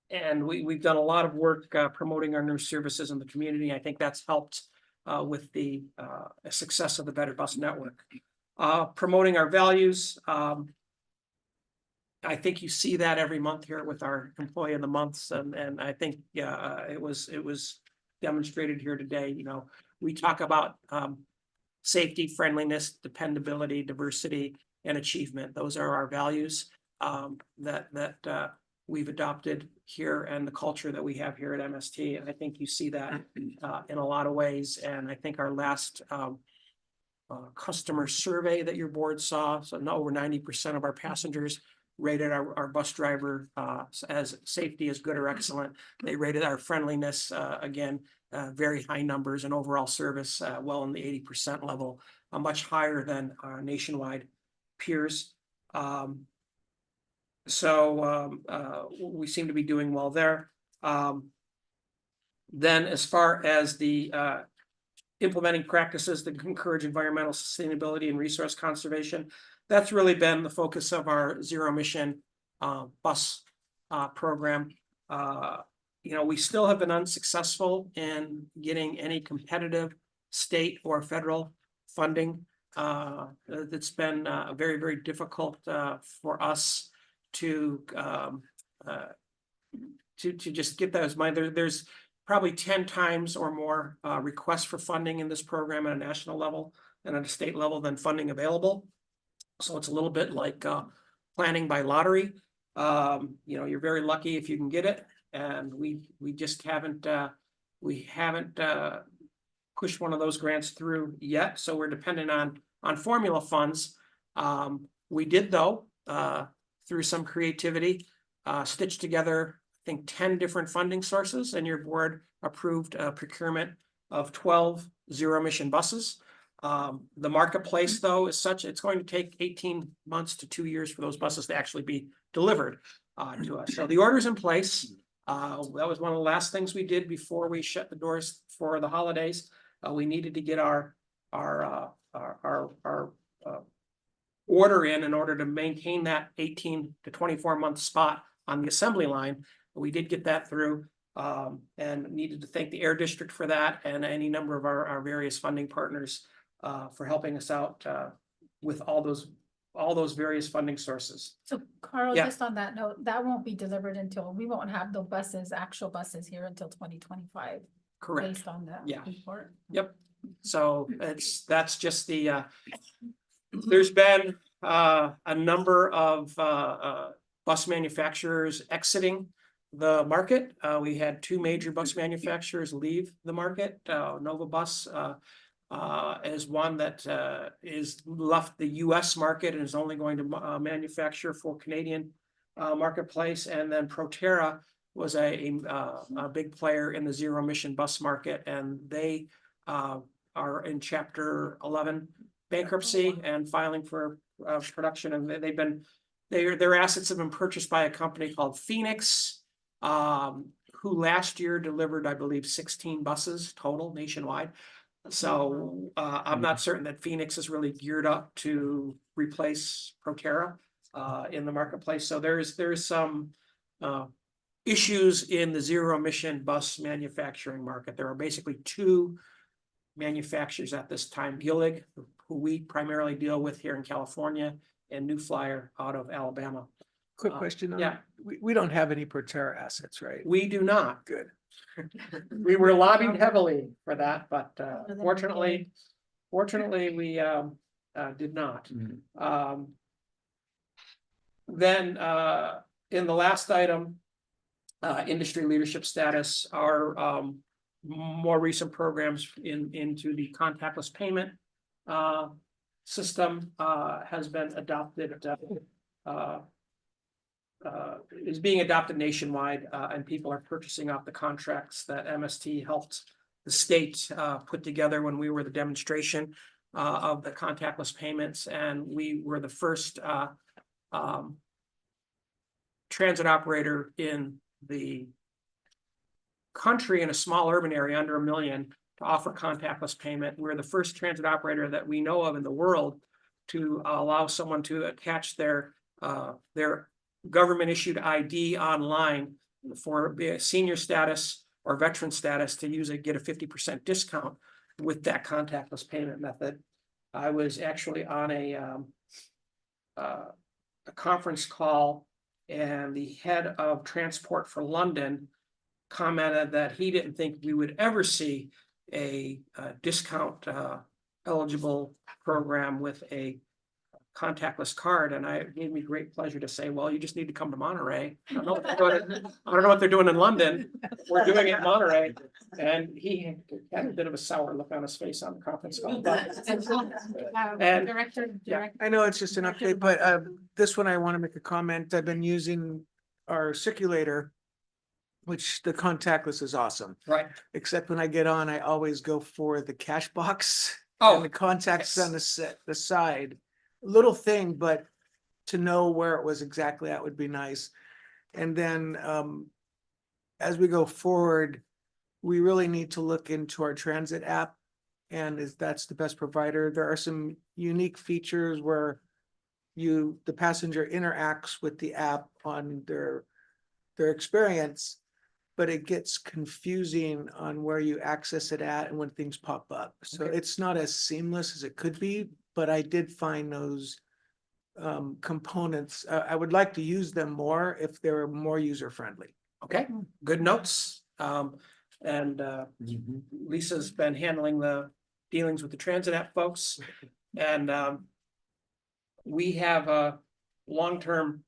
And we've done a lot of work promoting our new services in the community. I think that's helped with the success of the Better Bus Network. Promoting our values. I think you see that every month here with our Employee of the Months, and I think it was demonstrated here today. We talk about safety, friendliness, dependability, diversity, and achievement. Those are our values that we've adopted here, and the culture that we have here at MST. And I think you see that in a lot of ways. And I think our last customer survey that your board saw, so over 90% of our passengers rated our bus driver as safety as good or excellent. They rated our friendliness, again, very high numbers, and overall service well in the 80% level, much higher than our nationwide peers. So we seem to be doing well there. Then as far as the implementing practices that encourage environmental sustainability and resource conservation, that's really been the focus of our zero emission bus program. We still have been unsuccessful in getting any competitive state or federal funding. It's been very, very difficult for us to just get those money. There's probably 10 times or more requests for funding in this program at a national level and at a state level than funding available. So it's a little bit like planning by lottery. You're very lucky if you can get it, and we just haven't pushed one of those grants through yet. So we're dependent on formula funds. We did, though, through some creativity, stitched together, I think, 10 different funding sources, and your board approved a procurement of 12 zero-emission buses. The marketplace, though, is such, it's going to take 18 months to 2 years for those buses to actually be delivered to us. So the order's in place. That was one of the last things we did before we shut the doors for the holidays. We needed to get our order in order to maintain that 18 to 24-month spot on the assembly line. We did get that through, and needed to thank the Air District for that, and any number of our various funding partners for helping us out with all those various funding sources. So Carl, Yeah. just on that note, that won't be delivered until, we won't have the buses, actual buses here until 2025. Correct. Based on the Yeah. report. Yep. So that's just the, there's been a number of bus manufacturers exiting the market. We had 2 major bus manufacturers leave the market. Nova Bus is one that is left the US market and is only going to manufacture for Canadian marketplace. And then Proterra was a big player in the zero emission bus market, and they are in Chapter 11 bankruptcy and filing for production. And their assets have been purchased by a company called Phoenix, who last year delivered, I believe, 16 buses total nationwide. So I'm not certain that Phoenix is really geared up to replace Proterra in the marketplace. So there's some issues in the zero emission bus manufacturing market. There are basically 2 manufacturers at this time: Gillig, who we primarily deal with here in California, and New Flyer out of Alabama. Quick question on yeah. that. We don't have any Proterra assets, right? We do not. Good. We were lobbied heavily for that, but than we fortunately we did not. Then in the last item, industry leadership status, our more recent programs into the contactless payment system has been adopted, is being adopted nationwide, and people are purchasing off the contracts that MST helped the state put together when we were the demonstration of the contactless payments. And we were the first transit operator in the country, in a small urban area under 1 million, to offer contactless payment. We're the first transit operator that we know of in the world to allow someone to attach their government issued ID online for senior status or veteran status to use it, get a 50% discount with that contactless payment method. I was actually on a conference call, and the head of transport for London commented that he didn't think we would ever see a discount eligible program with a contactless card. And it gave me great pleasure to say, well, you just need to come to Monterey. I don't know what they're doing in London. We're doing it in Monterey. And he had a bit of a sour look on his face on the conference call. And Director. I know it's just an update, but this one I want to make a comment. I've been using our circulator, which the contactless is awesome. right. Except when I get on, I always go for the cash box. Oh, And the contacts yes. on the side. Little thing, but to know where it was exactly at would be nice. And then as we go forward, we really need to look into our transit app, and that's the best provider. There are some unique features where the passenger interacts with the app on their experience, but it gets confusing on where you access it at and when things pop up. So Okay. it's not as seamless as it could be, but I did find those components. I would like to use them more if they're more user-friendly. Okay, good notes. And Lisa's been handling the dealings with the transit app folks. And we have a long-term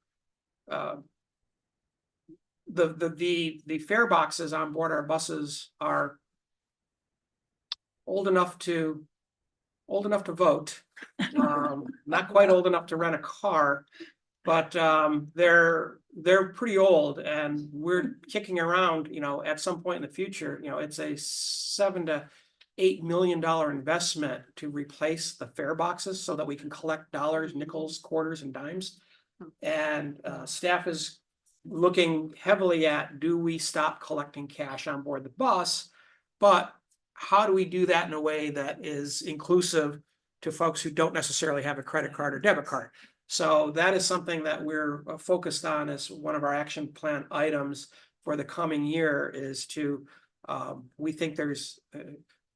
the fare boxes on board our buses are old enough to vote. Not quite old enough to rent a car, But they're pretty old and we're kicking around, at some point in the future, it's a $7 to $8 million investment to replace the fare boxes so that we can collect dollars, nickels, quarters, and dimes. And staff is looking heavily at, do we stop collecting cash on board the bus? But how do we do that in a way that is inclusive to folks who don't necessarily have a credit card or debit card? So that is something that we're focused on as one of our action plan items for the coming year is to, we think there's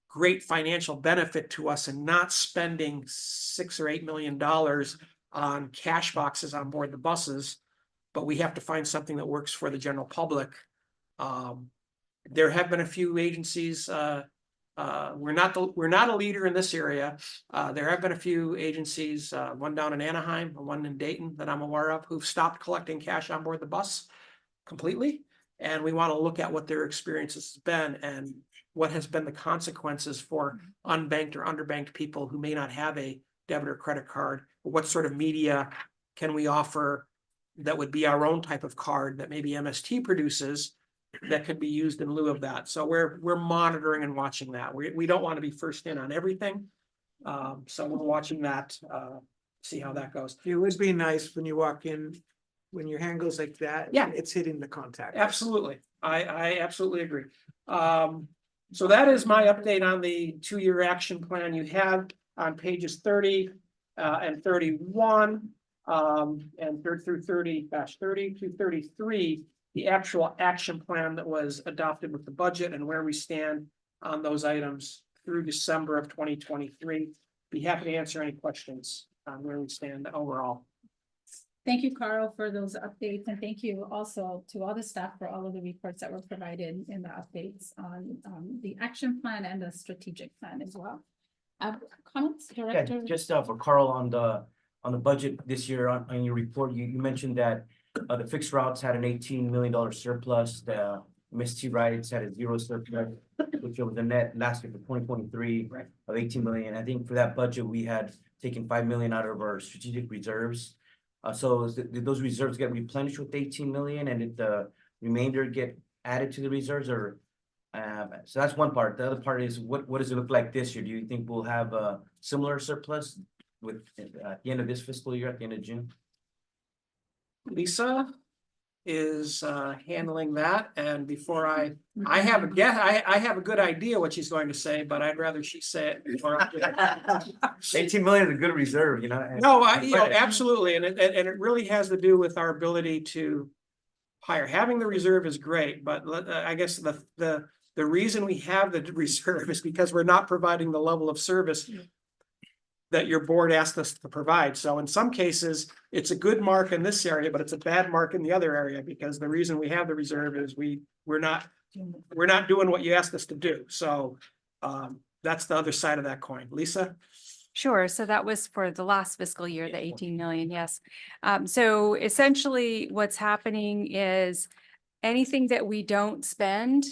great financial benefit to us in not spending $6 or $8 million on cash boxes on board the buses, but we have to find something that works for the general public. There have been a few agencies, we're not a leader in this area. There have been a few agencies, one down in Anaheim, one in Dayton that I'm aware of, who've stopped collecting cash on board the bus completely. And we want to look at what their experience has been and what has been the consequences for unbanked or underbanked people who may not have a debit or credit card. What sort of media can we offer that would be our own type of card that maybe MST produces that could be used in lieu of that? So we're monitoring and watching that. We don't want to be first in on everything. So we're watching that, see how that goes. It would be nice when you walk in, when your hand goes like that. Yeah. It's hitting the contact. Absolutely. I absolutely agree. So that is my update on the 2-year action plan. You have on pages 30 and 31 and 30 to 33, the actual action plan that was adopted with the budget and where we stand on those items through December of 2023. Be happy to answer any questions on where we stand overall. Thank you, Carl, for those updates, and thank you also to all the staff for all of the reports that were provided in the updates on the action plan and the strategic plan as well. Comments, Director? Yeah, just for Carl on the budget this year on your report, you mentioned that the fixed routes had an $18 million surplus. The MST rides had a 0 surplus, which was the net last year for 2023 of 18 million. I think for that budget, we had taken 5 million out of our strategic reserves. So did those reserves get replenished with 18 million, and did the remainder get added to the reserves, or so that's one part. The other part is what does it look like this year? Do you think we'll have a similar surplus with at the end of this fiscal year, at the end of June? Lisa is handling that, and before I have a guess, I have a good idea what she's going to say, but I'd rather she say it before I 18 million is a good reserve, you know. No, absolutely, and it really has to do with our ability to hire. Having the reserve is great, but I guess the reason we have the reserve is because we're not providing the level of service that your board asked us to provide. So in some cases, it's a good mark in this area, but it's a bad mark in the other area, because the reason we have the reserve is we're not doing what you asked us to do. So that's the other side of that coin. Lisa? Sure. So that was for the last fiscal year, the 18 million. Yes. So essentially what's happening is anything that we don't spend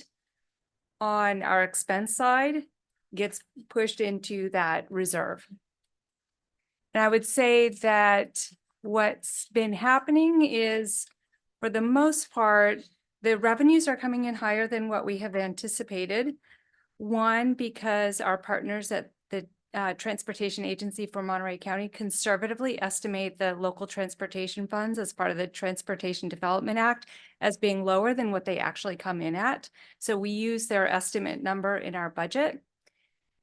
on our expense side gets pushed into that reserve. And I would say that what's been happening is, for the most part, the revenues are coming in higher than what we have anticipated. One, because our partners at the Transportation Agency for Monterey County conservatively estimate the local transportation funds as part of the Transportation Development Act as being lower than what they actually come in at. So we use their estimate number in our budget.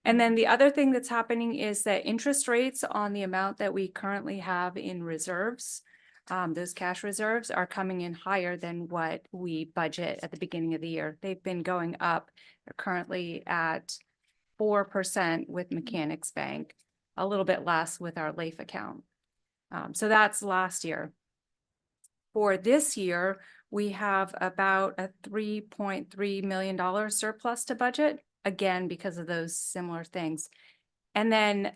And then the other thing that's happening is that interest rates on the amount that we currently have in reserves, those cash reserves, are coming in higher than what we budget at the beginning of the year. They've been going up. They're currently at 4% with Mechanics Bank, a little bit less with our LAIF account. So that's last year. For this year, we have about a $3.3 million surplus to budget, again, because of those similar things. And then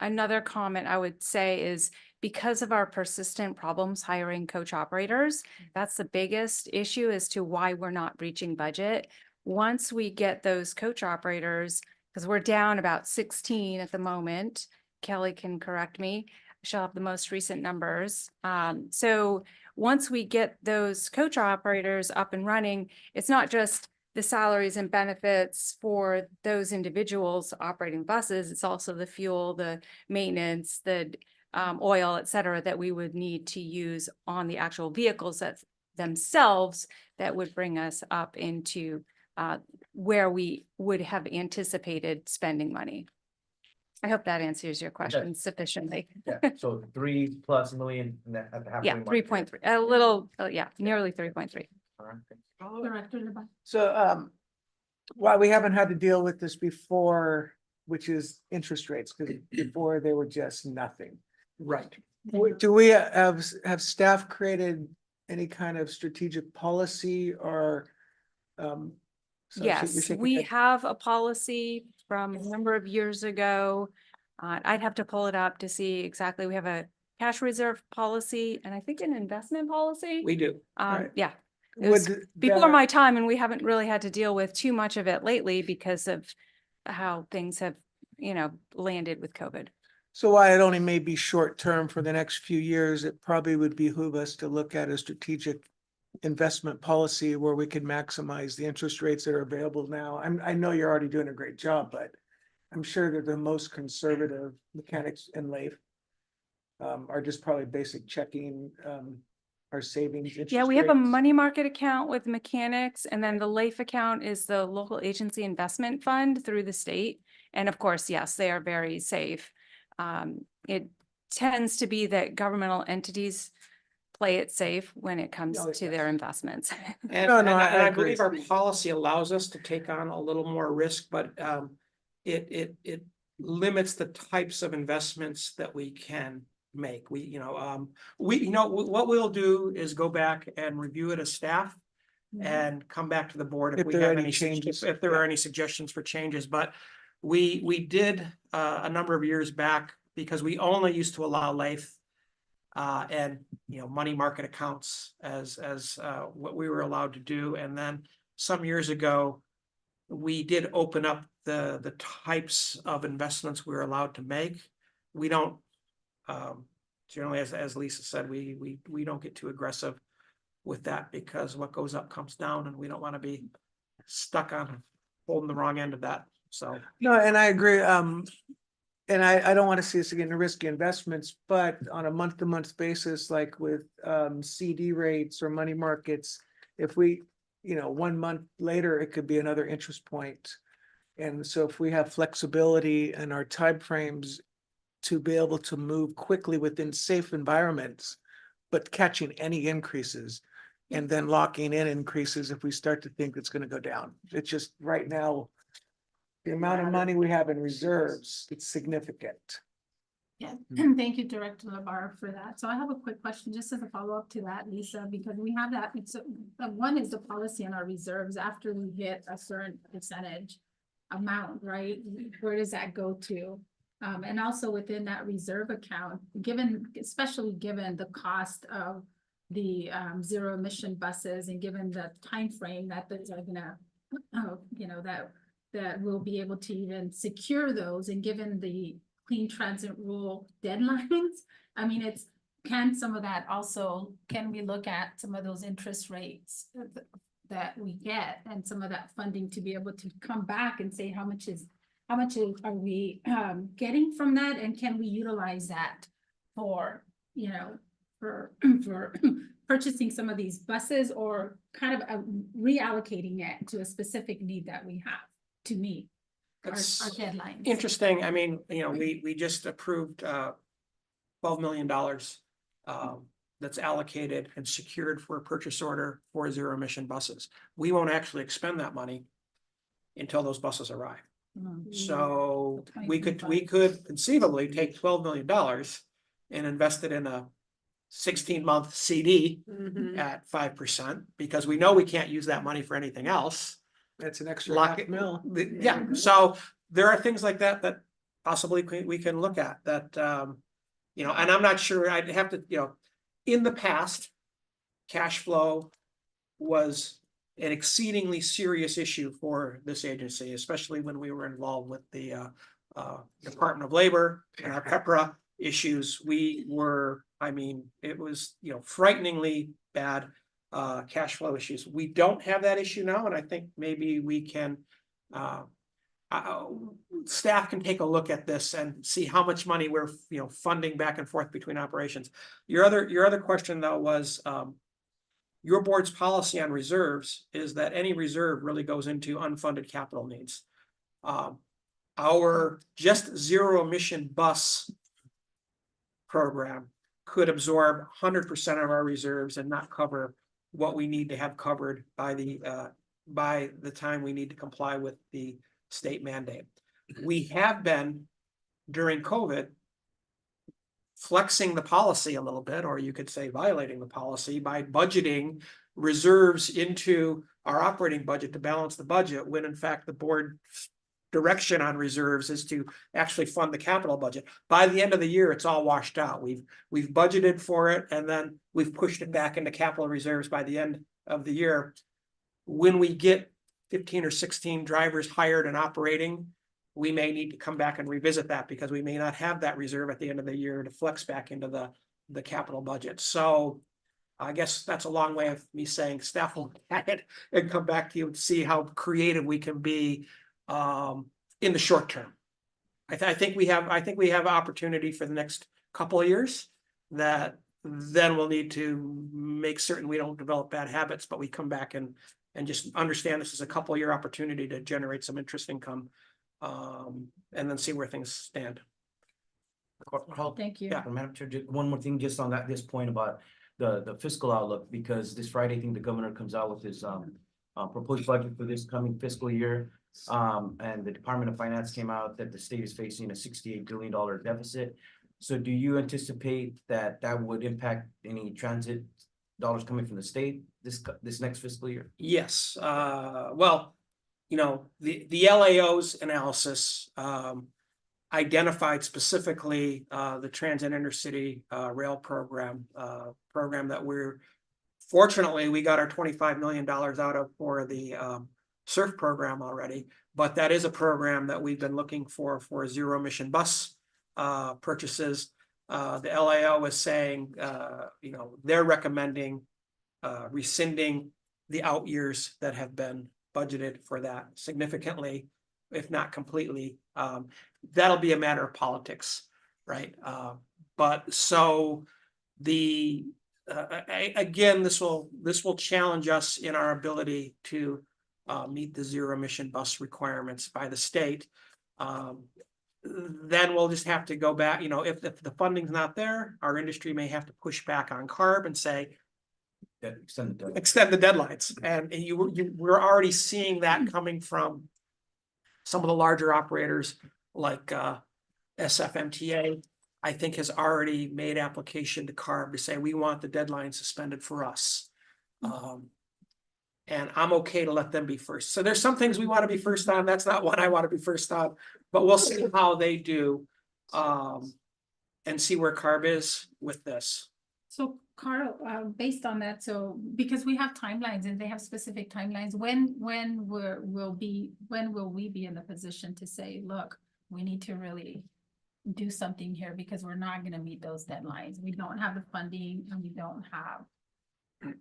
another comment I would say is, because of our persistent problems hiring coach operators, that's the biggest issue as to why we're not reaching budget. Once we get those coach operators, because we're down about 16 at the moment, Kelly can correct me, she'll have the most recent numbers. So once we get those coach operators up and running, it's not just the salaries and benefits for those individuals operating buses, it's also the fuel, the maintenance, the oil, et cetera, that we would need to use on the actual vehicles that themselves that would bring us up into where we would have anticipated spending money. I hope that answers your question sufficiently. Yeah, so 3+ million and that at the halfway Yeah, mark. 3.3, a little, yeah, nearly 3.3. All right, thanks. Director LeBar. So, while we haven't had to deal with this before, which is interest rates, because before they were just nothing. Right. Do we have staff created any kind of strategic policy or? So you're Yes, shaking we your head. have a policy from a number of years ago. I'd have to pull it up to see exactly. We have a cash reserve policy and I think an investment policy. We do. Right. Yeah. It was Would before that- my time and we haven't really had to deal with too much of it lately because of how things have, landed with COVID. So while it only may be short term for the next few years, it probably would behoove us to look at a strategic investment policy where we can maximize the interest rates that are available now. I know you're already doing a great job, but I'm sure that the most conservative mechanics in LAIF are just probably basic checking, our savings. Yeah, interest we have a rates. money market account with mechanics and then the LAIF account is the local agency investment fund through the state. And of course, yes, they are very safe. It tends to be that governmental entities play it safe when it comes Oh, to yes. their investments. And, No, and no, I I and I agree. believe our policy allows us to take on a little more risk, but it limits the types of investments that we can make. What we'll do is go back and review it as staff and come back to the board if we there are have any any changes, if there are any suggestions for changes, but we did a number of years back because we only used to allow LAIF and money market accounts as what we were allowed to do. And then some years ago, we did open up the types of investments we were allowed to make. We don't generally, as Lisa said, we don't get too aggressive with that because what goes up comes down, and we don't want to be stuck on holding the wrong end of that. So No, and I agree. And I don't want to see us get into risky investments, but on a month-to-month basis, like with CD rates or money markets, if we, 1 month later, it could be another interest point. And so if we have flexibility in our timeframes to be able to move quickly within safe environments, but catching any increases and then locking in increases if we start to think it's going to go down. It's just right now, the amount of money we have in reserves, it's significant. Yeah, thank you, Director LeBar, for that. So I have a quick question, just as a follow-up to that, Lisa, because we have that, one is the policy on our reserves after we hit a certain percentage amount, right? Where does that go to? And also within that reserve account, especially given the cost of the zero emission buses and given the time frame that those are gonna, that we'll be able to even secure those, and given the clean transit rule deadlines, I mean, can we look at some of those interest rates that we get and some of that funding to be able to come back and say how much are we getting from that, and can we utilize that for purchasing some of these buses, or kind of reallocating it to a specific need that we have to meet our deadlines. interesting. I mean, we just approved $12 million that's allocated and secured for a purchase order for zero emission buses. We won't actually expend that money until those buses arrive. So we could conceivably take $12 million and invest it in a 16-month CD at 5%, because we know we can't use that money for anything else. That's an extra Lock half it. mil. Yeah, so there are things like that possibly we can look at that, and I'm not sure. I'd have to, in the past, cash flow was an exceedingly serious issue for this agency, especially when we were involved with the Department of Labor and our PEPRA issues, we were, I mean, it was, frighteningly bad cash flow issues. We don't have that issue now, and I think maybe we can staff can take a look at this and see how much money we're, funding back and forth between operations. Your other question though was, your board's policy on reserves is that any reserve really goes into unfunded capital needs. Our just zero emission bus program could absorb 100% of our reserves and not cover what we need to have covered by the time we need to comply with the state mandate. We have been, during COVID, flexing the policy a little bit, or you could say violating the policy by budgeting reserves into our operating budget to balance the budget, when in fact the board direction on reserves is to actually fund the capital budget. By the end of the year, it's all washed out. We've budgeted for it, and then we've pushed it back into capital reserves by the end of the year. When we get 15 or 16 drivers hired and operating, we may need to come back and revisit that, because we may not have that reserve at the end of the year to flex back into the capital budget. So I guess that's a long way of me saying staff will look at it and come back to you and see how creative we can be in the short term. I think we have opportunity for the next couple of years, that then we'll need to make certain we don't develop bad habits, but we come back and just understand this is a couple of year opportunity to generate some interest income, and then see where things stand. Thank you. Yeah. Madam Chair, one more thing just on this point about the fiscal outlook, because this Friday, I think the governor comes out with his proposed budget for this coming fiscal year. And the Department of Finance came out that the state is facing a $68 billion deficit. So do you anticipate that would impact any transit dollars coming from the state this next fiscal year? Yes, well, the LAO's analysis identified specifically the transit intercity rail program that fortunately we got our $25 million out of for the SURF program already, but that is a program that we've been looking for zero emission bus purchases. The LAO is saying, they're recommending rescinding the out years that have been budgeted for that significantly, if not completely. That'll be a matter of politics, right? But so again, this will challenge us in our ability to meet the zero emission bus requirements by the state. Then we'll just have to go back, if the funding's not there, our industry may have to push back on CARB and say, extend the deadlines. And we're already seeing that coming from some of the larger operators like SFMTA, I think has already made application to CARB to say, we want the deadline suspended for us. And I'm okay to let them be first. So there's some things we want to be first on. That's not one I want to be first on, but we'll see how they do and see where CARB is with this. So Carl, based on that, so because we have timelines and they have specific timelines, when will we be in the position to say, look, we need to really do something here because we're not going to meet those deadlines. We don't have the funding and we don't have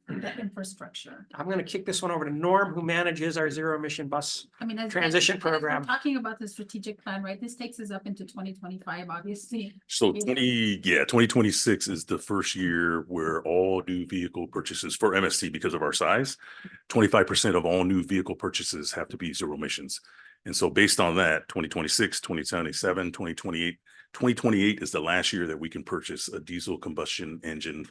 the infrastructure. I'm going to kick this one over to Norm, who manages our zero emission bus transition program. We're talking about the strategic plan, right? This takes us up into 2025, obviously. So 2026 is the first year where all new vehicle purchases for MST, because of our size, 25% of all new vehicle purchases have to be zero emissions. And so based on that, 2026, 2027, 2028 is the last year that we can purchase a diesel combustion engine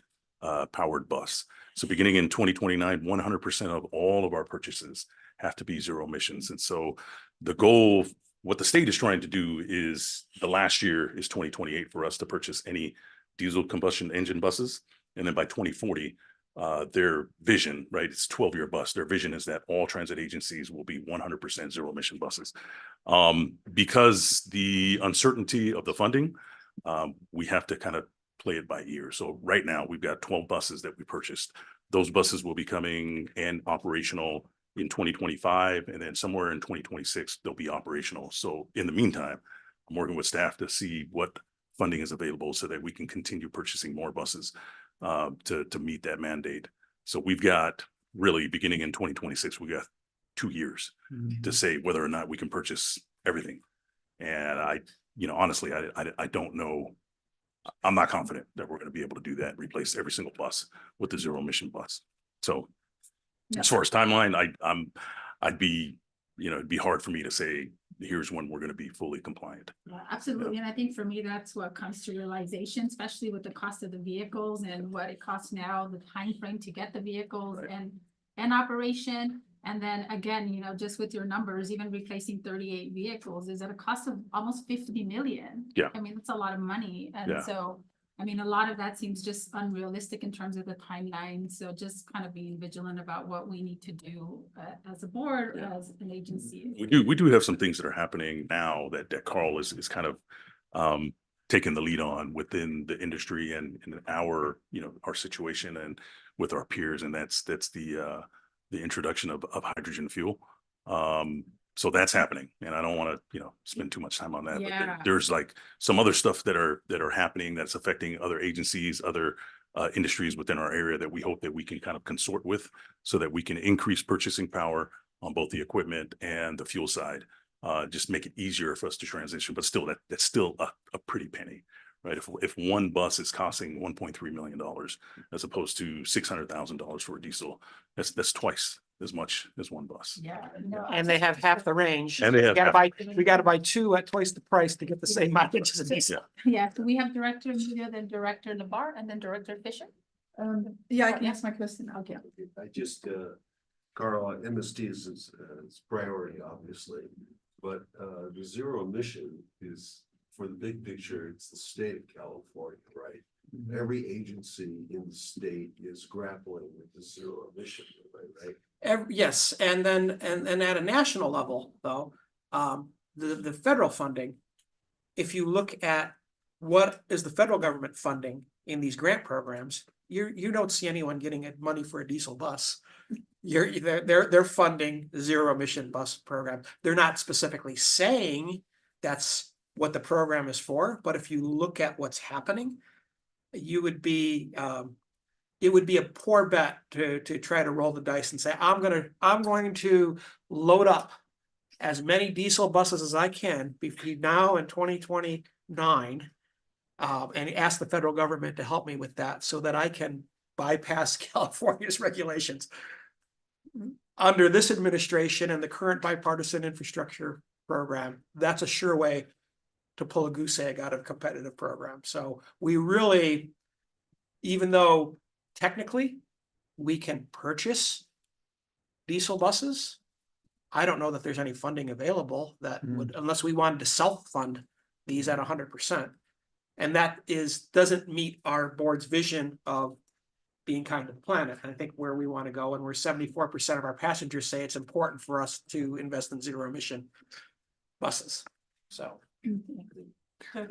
powered bus. So beginning in 2029, 100% of all of our purchases have to be zero emissions. And so the goal, what the state is trying to do is the last year is 2028 for us to purchase any diesel combustion engine buses. And then by 2040, their vision, right, it's 12-year bus. Their vision is that all transit agencies will be 100% zero emission buses. Because the uncertainty of the funding, we have to kind of play it by ear. So right now we've got 12 buses that we purchased. Those buses will be coming and operational in 2025, and then somewhere in 2026 they'll be operational. So in the meantime, I'm working with staff to see what funding is available so that we can continue purchasing more buses to meet that mandate. So we've got really beginning in 2026, we got 2 years to say whether or not we can purchase everything. And honestly, I don't know. I'm not confident that we're going to be able to do that, replace every single bus with the zero emission bus. So as far as timeline, it'd be hard for me to say, here's when we're going to be fully compliant. Yeah, absolutely. And I think for me, that's what comes to realization, especially with the cost of the vehicles and what it costs now, the time frame to get the vehicles and operation. And then again, just with your numbers, even replacing 38 vehicles is at a cost of almost 50 million. Yeah. I mean, that's a lot of money. And Yeah. so, I mean, a lot of that seems just unrealistic in terms of the timeline. So just kind of being vigilant about what we need to do as a board, as an agency. We do have some things that are happening now that Carl is kind of taking the lead on within the industry and in our situation and with our peers, and that's the introduction of hydrogen fuel. So that's happening, and I don't want to spend too much time on that. Yeah. But there's like some other stuff that are happening that's affecting other agencies, other industries within our area that we hope that we can kind of consort with, so that we can increase purchasing power on both the equipment and the fuel side. Just make it easier for us to transition, but still that's still a pretty penny, right? If one bus is costing $1.3 million as opposed to $600,000 for a diesel, that's twice as much as one bus. Yeah. And they have half the range. And they have We gotta buy two at twice the price to get the same mileage as a diesel. Yeah, so we have Director Muda, then Director Nabar, and then Director Fisher. Yeah, I can ask my question. Okay. I just, Carl, MST is priority, obviously, but the zero emission is, for the big picture, it's the state of California, right? Every agency in the state is grappling with the zero emission, right? Yes, and then, and at a national level, though, the federal funding, if you look at what is the federal government funding in these grant programs, you don't see anyone getting money for a diesel bus. They're funding zero emission bus program. They're not specifically saying that's what the program is for, but if you look at what's happening, it would be a poor bet to try to roll the dice and say, I'm going to load up as many diesel buses as I can between now and 2029, and ask the federal government to help me with that so that I can bypass California's regulations. Under this administration and the current bipartisan infrastructure program, that's a sure way to pull a goose egg out of a competitive program. So we really, even though technically we can purchase diesel buses, I don't know that there's any funding available that would, unless we wanted to self-fund these at 100%. And that doesn't meet our board's vision of being kind to the planet. And I think where we want to go, and where 74% of our passengers say it's important for us to invest in zero emission buses. So.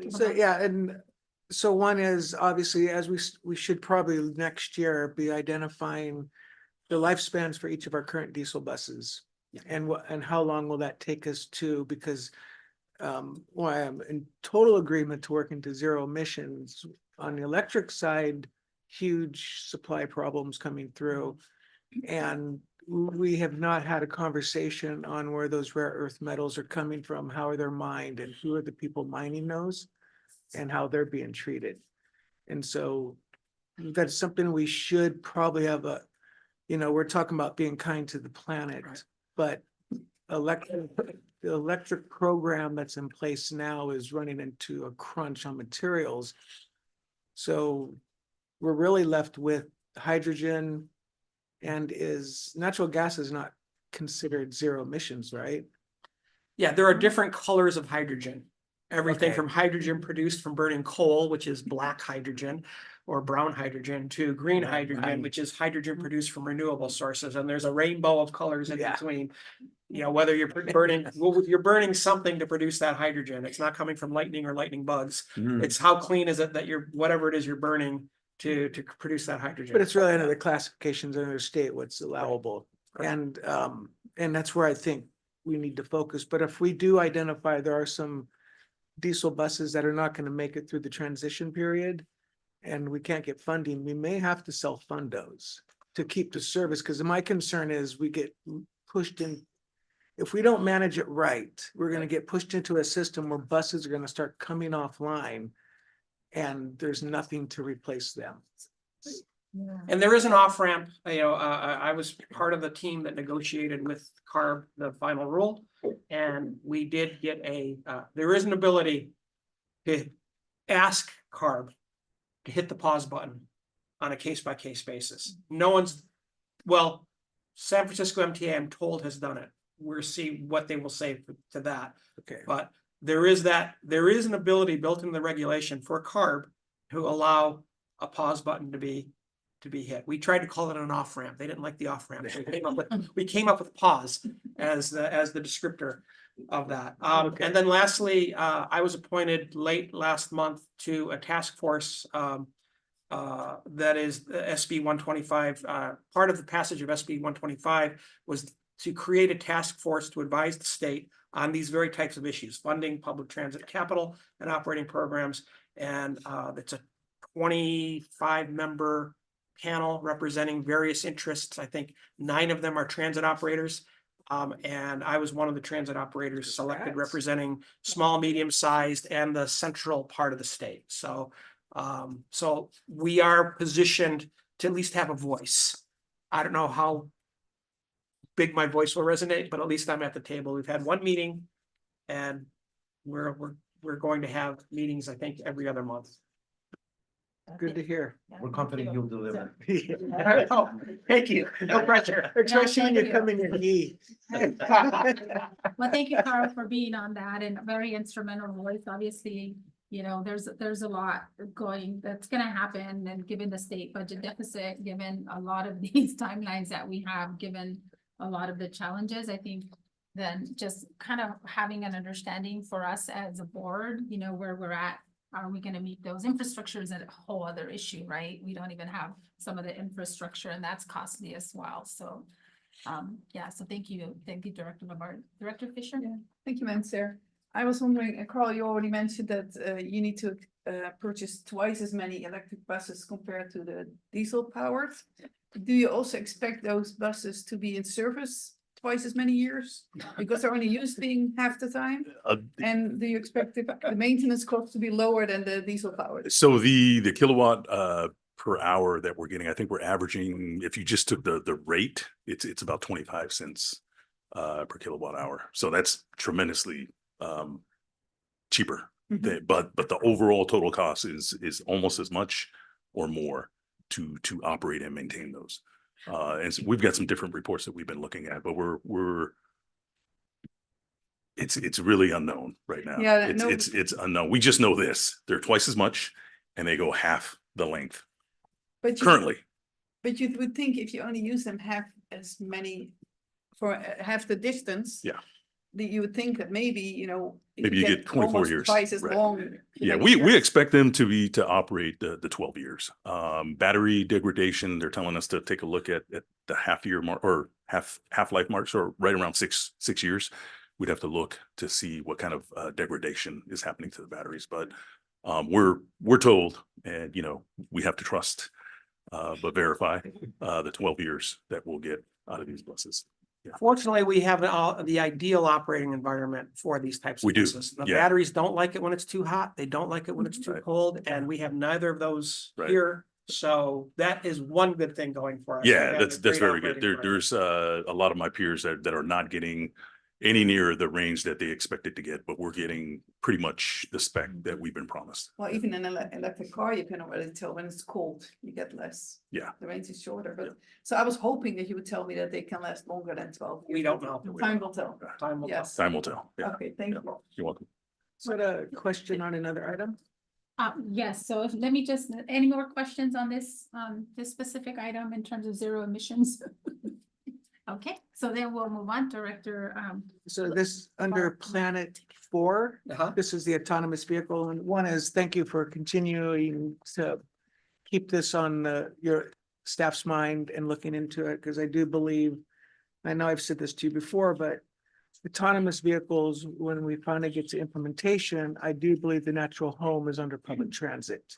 So, yeah, and so one is obviously, as we should probably next year be identifying the lifespans for each of our current diesel buses. And how long will that take us to, because I am in total agreement to working to zero emissions. On the electric side, huge supply problems coming through. And we have not had a conversation on where those rare earth metals are coming from, how are they mined, and who are the people mining those, and how they're being treated. And so that's something we should probably have we're talking about being kind to the planet, but the electric program that's in place now is running into a crunch on materials. So we're really left with hydrogen, and natural gas is not considered zero emissions, right? Yeah, there are different colors of hydrogen. Everything Okay. from hydrogen produced from burning coal, which is black hydrogen or brown hydrogen, to green hydrogen, which is hydrogen produced from renewable sources. And there's a rainbow of colors in between. Whether you're burning something to produce that hydrogen, it's not coming from lightning or lightning bugs. It's how clean is it that whatever it is you're burning to produce that hydrogen. But it's really under the classifications under the state, what's allowable. And that's where I think we need to focus. But if we do identify there are some diesel buses that are not gonna make it through the transition period and we can't get funding, we may have to self-fund those to keep the service, because my concern is we get pushed in. If we don't manage it right, we're gonna get pushed into a system where buses are gonna start coming offline and there's nothing to replace them. And there is an off-ramp, I was part of the team that negotiated with CARB the final rule. And we did get there is an ability to ask CARB to hit the pause button on a case-by-case basis. No one's, well, San Francisco MTA, I'm told, has done it. We'll see what they will say to that. Okay. But there is an ability built into the regulation for CARB to allow a pause button to be hit. We tried to call it an off ramp. They didn't like the off ramp. So we came up with pause as the descriptor of that. And then lastly, I was appointed late last month to a task force that is SB 125. Part of the passage of SB 125 was to create a task force to advise the state on these very types of issues: funding public transit capital and operating programs. And it's a 25-member panel representing various interests. I think 9 of them are transit operators. And I was one of the transit operators selected, representing small, medium-sized, and the central part of the state. So we are positioned to at least have a voice. I don't know how big my voice will resonate, but at least I'm at the table. We've had one meeting, and we're going to have meetings, I think, every other month. Good to hear. We're confident you'll deliver. Oh, thank you. No pressure. Especially when thank you come in your knee. Well, thank you, Carl, for being on that, and a very instrumental voice. Obviously, there's a lot that's gonna happen, and given the state budget deficit, given a lot of these timelines that we have, given a lot of the challenges, I think then just kind of having an understanding for us as a board, where we're at. Are we gonna meet those? Infrastructure is a whole other issue, right? We don't even have some of the infrastructure, and that's costly as well. So, so thank you, Director Labarge. Director Fisher? Yeah, thank you, Madam Chair. I was wondering, Carl, you already mentioned that you need to purchase twice as many electric buses compared to the diesel powered. Do you also expect those buses to be in service twice as many years? Because they're only used being half the time? And do you expect the maintenance cost to be lower than the diesel powered? So the kilowatt per hour that we're getting, I think we're averaging, if you just took the rate, it's about 25 cents per kilowatt hour. So that's tremendously cheaper. But the overall total cost is almost as much or more to operate and maintain those. And so we've got some different reports that we've been looking at, but it's really unknown right now. Yeah, it's unknown. We just know this: they're twice as much, and they go half the length currently. But you would think if you only use them half as many for half the distance. Yeah. You would think that maybe, Maybe you get 24 almost years. twice as Right. long. Yeah, we expect them to operate the 12 years. Battery degradation, they're telling us to take a look at the half-year mark or half-life marks, or right around six years. We'd have to look to see what kind of degradation is happening to the batteries. But we're told, and we have to trust, but verify the 12 years that we'll get out of these buses. Yeah. Fortunately, we have the ideal operating environment for these types of We do, buses. The yeah. batteries don't like it when it's too hot. They don't like it when it's too Right. cold, and we have neither of those Right. here. So that is one good thing going for us. Yeah, We have that's a great very good. operating environment. There's a lot of my peers that are not getting any near the range that they expected to get, but we're getting pretty much the spec that we've been promised. Well, even in an electric car, you can already tell when it's cold, you get less. Yeah. The range is shorter, but, so I was hoping that you would tell me that they can last longer than 12 years. We don't know. Time will tell. Time will tell. Yes. Time will tell. Yeah. Okay, thank you. You're welcome. What a question on another item? Yes, so let me just, any more questions on this specific item in terms of zero emissions? Okay, so then we'll move on, Director. So this under Planet 4, this is the autonomous vehicle, and one is thank you for continuing to keep this on your staff's mind and looking into it, because I do believe, I know I've said this to you before, but autonomous vehicles, when we finally get to implementation, I do believe the natural home is under public transit.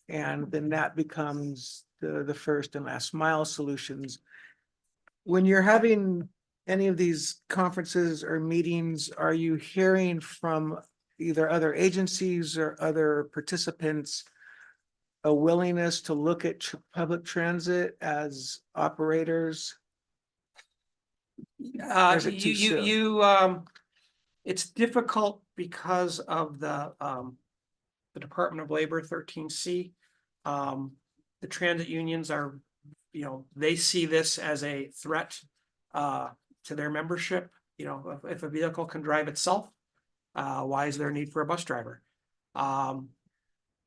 And then that becomes the first and last mile solutions. When you're having any of these conferences or meetings, are you hearing from either other agencies or other participants a willingness to look at public transit as operators? Or is it too soon? It's difficult because of the Department of Labor 13C. The transit unions are, they see this as a threat to their membership. If a vehicle can drive itself, why is there a need for a bus driver? I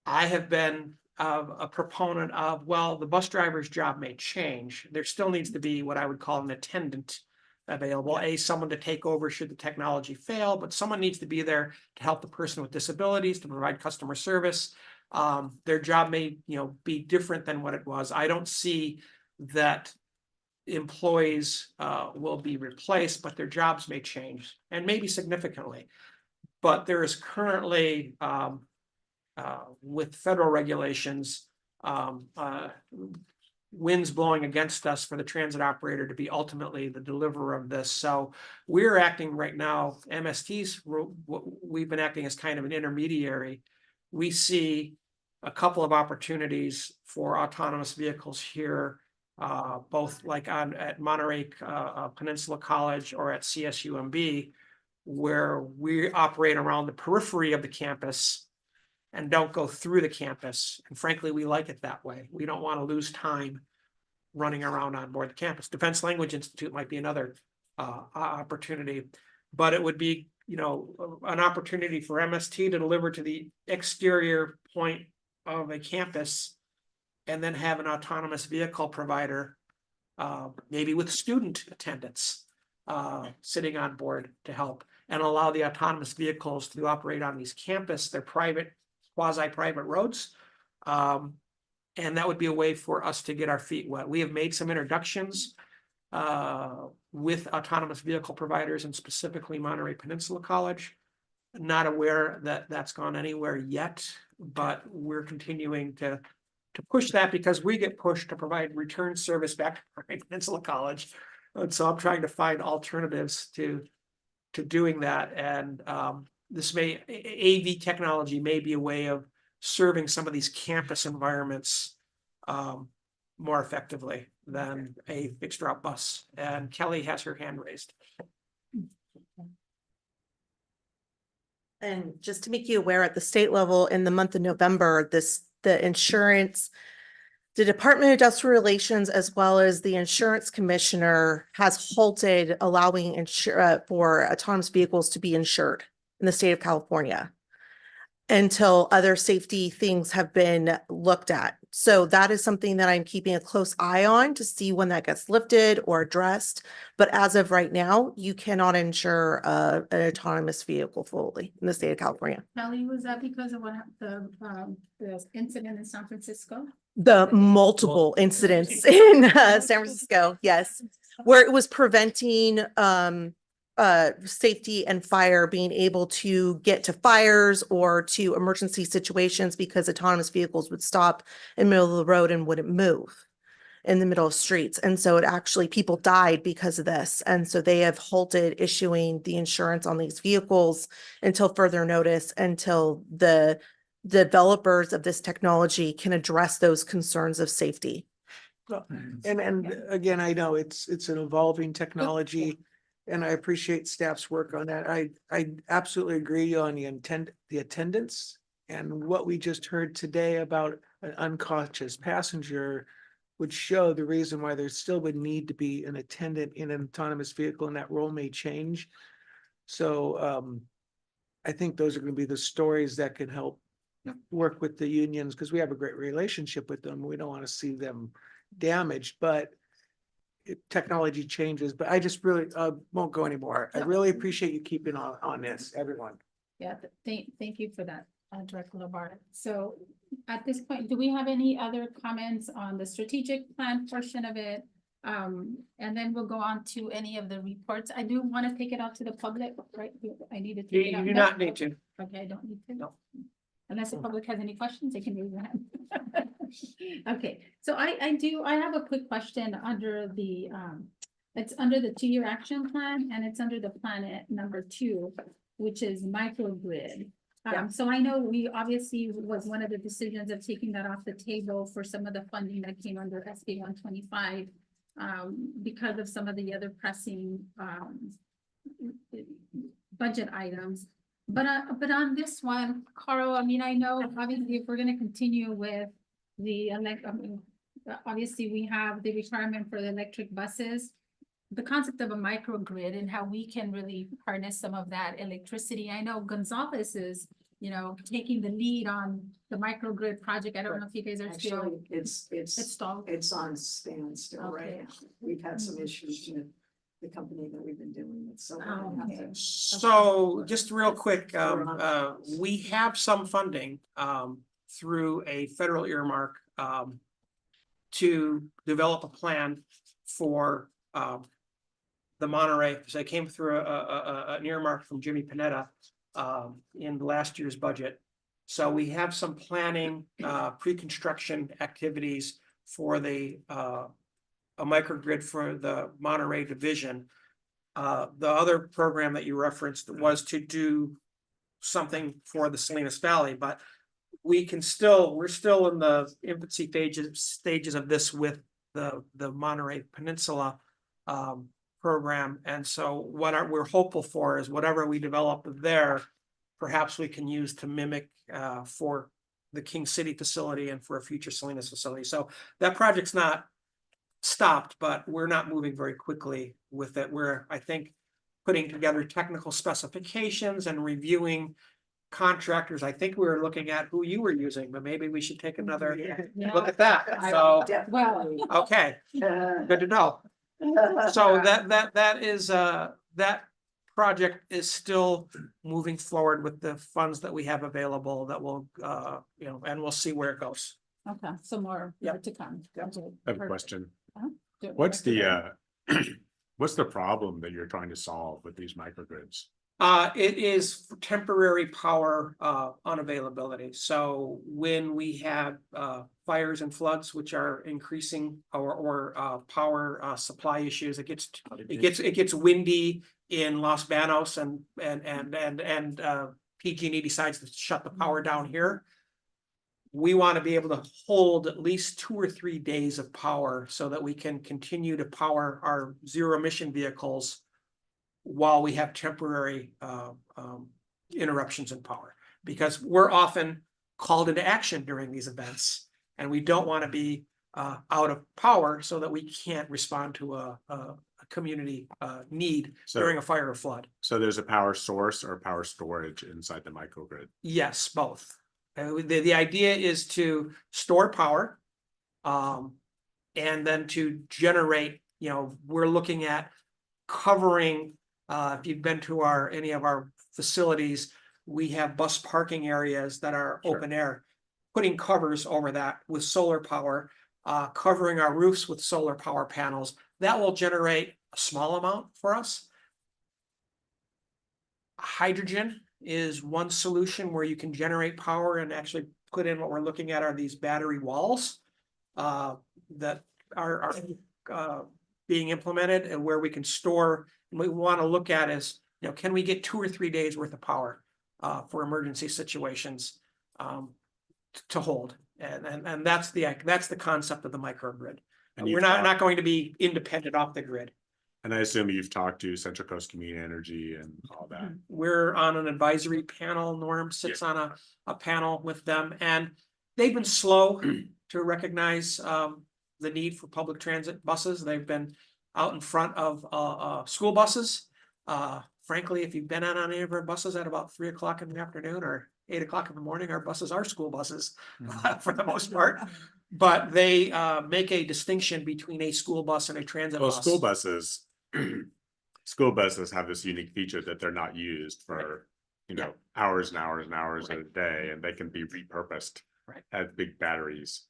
have been a proponent of, well, the bus driver's job may change. There still needs to be what I would call an attendant available, someone to take over should the technology fail, but someone needs to be there to help the person with disabilities, to provide customer service. Their job may, be different than what it was. I don't see that employees will be replaced, but their jobs may change, and maybe significantly. But there is currently, with federal regulations, winds blowing against us for the transit operator to be ultimately the deliverer of this. So we're acting right now, MST's, we've been acting as kind of an intermediary. We see a couple of opportunities for autonomous vehicles here, both like at Monterey Peninsula College or at CSUMB, where we operate around the periphery of the campus and don't go through the campus. And frankly, we like it that way. We don't want to lose time running around on board the campus. Defense Language Institute might be another opportunity, but it would be, an opportunity for MST to deliver to the exterior point of a campus and then have an autonomous vehicle provider, maybe with student attendants, sitting on board to help, and allow the autonomous vehicles to operate on these campus, their private, quasi-private roads. And that would be a way for us to get our feet wet. We have made some introductions with autonomous vehicle providers, and specifically Monterey Peninsula College. Not aware that that's gone anywhere yet, but we're continuing to push that, because we get pushed to provide return service back to Monterey Peninsula College. And so I'm trying to find alternatives to doing that. And AV technology may be a way of serving some of these campus environments more effectively than a fixed route bus. And Kelly has her hand raised. And just to make you aware, at the state level, in the month of November, the Department of Industrial Relations, as well as the insurance commissioner, has halted allowing for autonomous vehicles to be insured in the state of California until other safety things have been looked at. So that is something that I'm keeping a close eye on to see when that gets lifted or addressed. But as of right now, you cannot insure an autonomous vehicle fully in the state of California. Kelly, was that because of what the incident in San Francisco? The multiple incidents in San Francisco, yes, where it was preventing safety and fire, being able to get to fires or to emergency situations, because autonomous vehicles would stop in the middle of the road and wouldn't move in the middle of streets. And so people died because of this. And so they have halted issuing the insurance on these vehicles until further notice, until the developers of this technology can address those concerns of safety. And again, I know it's an evolving technology, and I appreciate staff's work on that. I absolutely agree on the attendance, and what we just heard today about an unconscious passenger would show the reason why there still would need to be an attendant in an autonomous vehicle, and that role may change. So I think those are going to be the stories that can help work with the unions, because we have a great relationship with them. We don't want to see them damaged, but technology changes. But I just really won't go anymore. I really appreciate you keeping on this, everyone. Yeah, thank you for that, Director Labarta. So at this point, do we have any other comments on the strategic plan portion of it? And then we'll go on to any of the reports. I do want to take it out to the public, right? I need to take it You out. do No? not need to. Okay, I don't need to. No. Unless the public has any questions, they can raise their hand. Okay, so I have a quick question under the, it's under the 2-year action plan and it's under the planet number 2, which is microgrid. So I know we obviously was one of the decisions of taking that off the table for some of the funding that came under SB 125 because of some of the other pressing budget items. But on this one, Carl, I mean, I know obviously if we're gonna continue with the obviously we have the requirement for the electric buses. The concept of a microgrid and how we can really harness some of that electricity. I know Gonzalez is, you know, taking the lead on the microgrid project. I don't know if you guys are still. Actually, it's stalled. it's on standstill right Okay. now. We've had some issues with the company that we've been dealing with, so. we're gonna have Okay. to- So just real quick, we have some funding through a federal earmark to develop a plan for the Monterey. So I came through an earmark from Jimmy Panetta in last year's budget. So we have some planning, pre-construction activities for a microgrid for the Monterey division. The other program that you referenced was to do something for the Salinas Valley, but we're still in the infancy stages of this with the Monterey Peninsula program. And so what we're hopeful for is whatever we develop there, perhaps we can use to mimic for the King City facility and for a future Salinas facility. So that project's not stopped, but we're not moving very quickly with it. We're, I think, putting together technical specifications and reviewing contractors. I think we were looking at who you were using, but maybe we should take another look at that. So, Definitely. okay, good to know. So that is that project is still moving forward with the funds that we have available that will you know, and we'll see where it goes. Okay, so more to come. I have a question. Uh-huh. What's the problem that you're trying to solve with these microgrids? It is temporary power unavailability. So when we have fires and floods, which are increasing or power supply issues, it gets windy in Los Banos and PG&E decides to shut the power down here. We want to be able to hold at least 2 or 3 days of power so that we can continue to power our zero emission vehicles while we have temporary interruptions in power, because we're often called into action during these events and we don't want to be out of power so that we can't respond to a community need during a fire or flood. So there's a power source or power storage inside the microgrid? Yes, both. The idea is to store power and then to generate, you know, we're looking at covering, if you've been to any of our facilities, we have bus parking areas that are open air, putting covers over that with solar power, covering our roofs with solar power panels. That will generate a small amount for us. Hydrogen is one solution where you can generate power and actually put in what we're looking at are these battery walls that are being implemented and where we can store. And we want to look at is, you know, can we get 2 or 3 days worth of power for emergency situations to hold? And that's the concept of the microgrid. And we're not going to be independent off the grid. And I assume you've talked to Central Coast Community Energy and all that. We're on an advisory panel. Norm sits on a panel with them, and they've been slow to recognize the need for public transit buses. They've been out in front of school buses. Frankly, if you've been on any of our buses at about 3 o'clock in the afternoon or 8 o'clock in the morning, our buses are school buses for the most part. But they make a distinction between a school bus and a transit bus. School buses have this unique feature that they're not used for, you know, hours and hours and hours a day, and they can be repurposed as big batteries,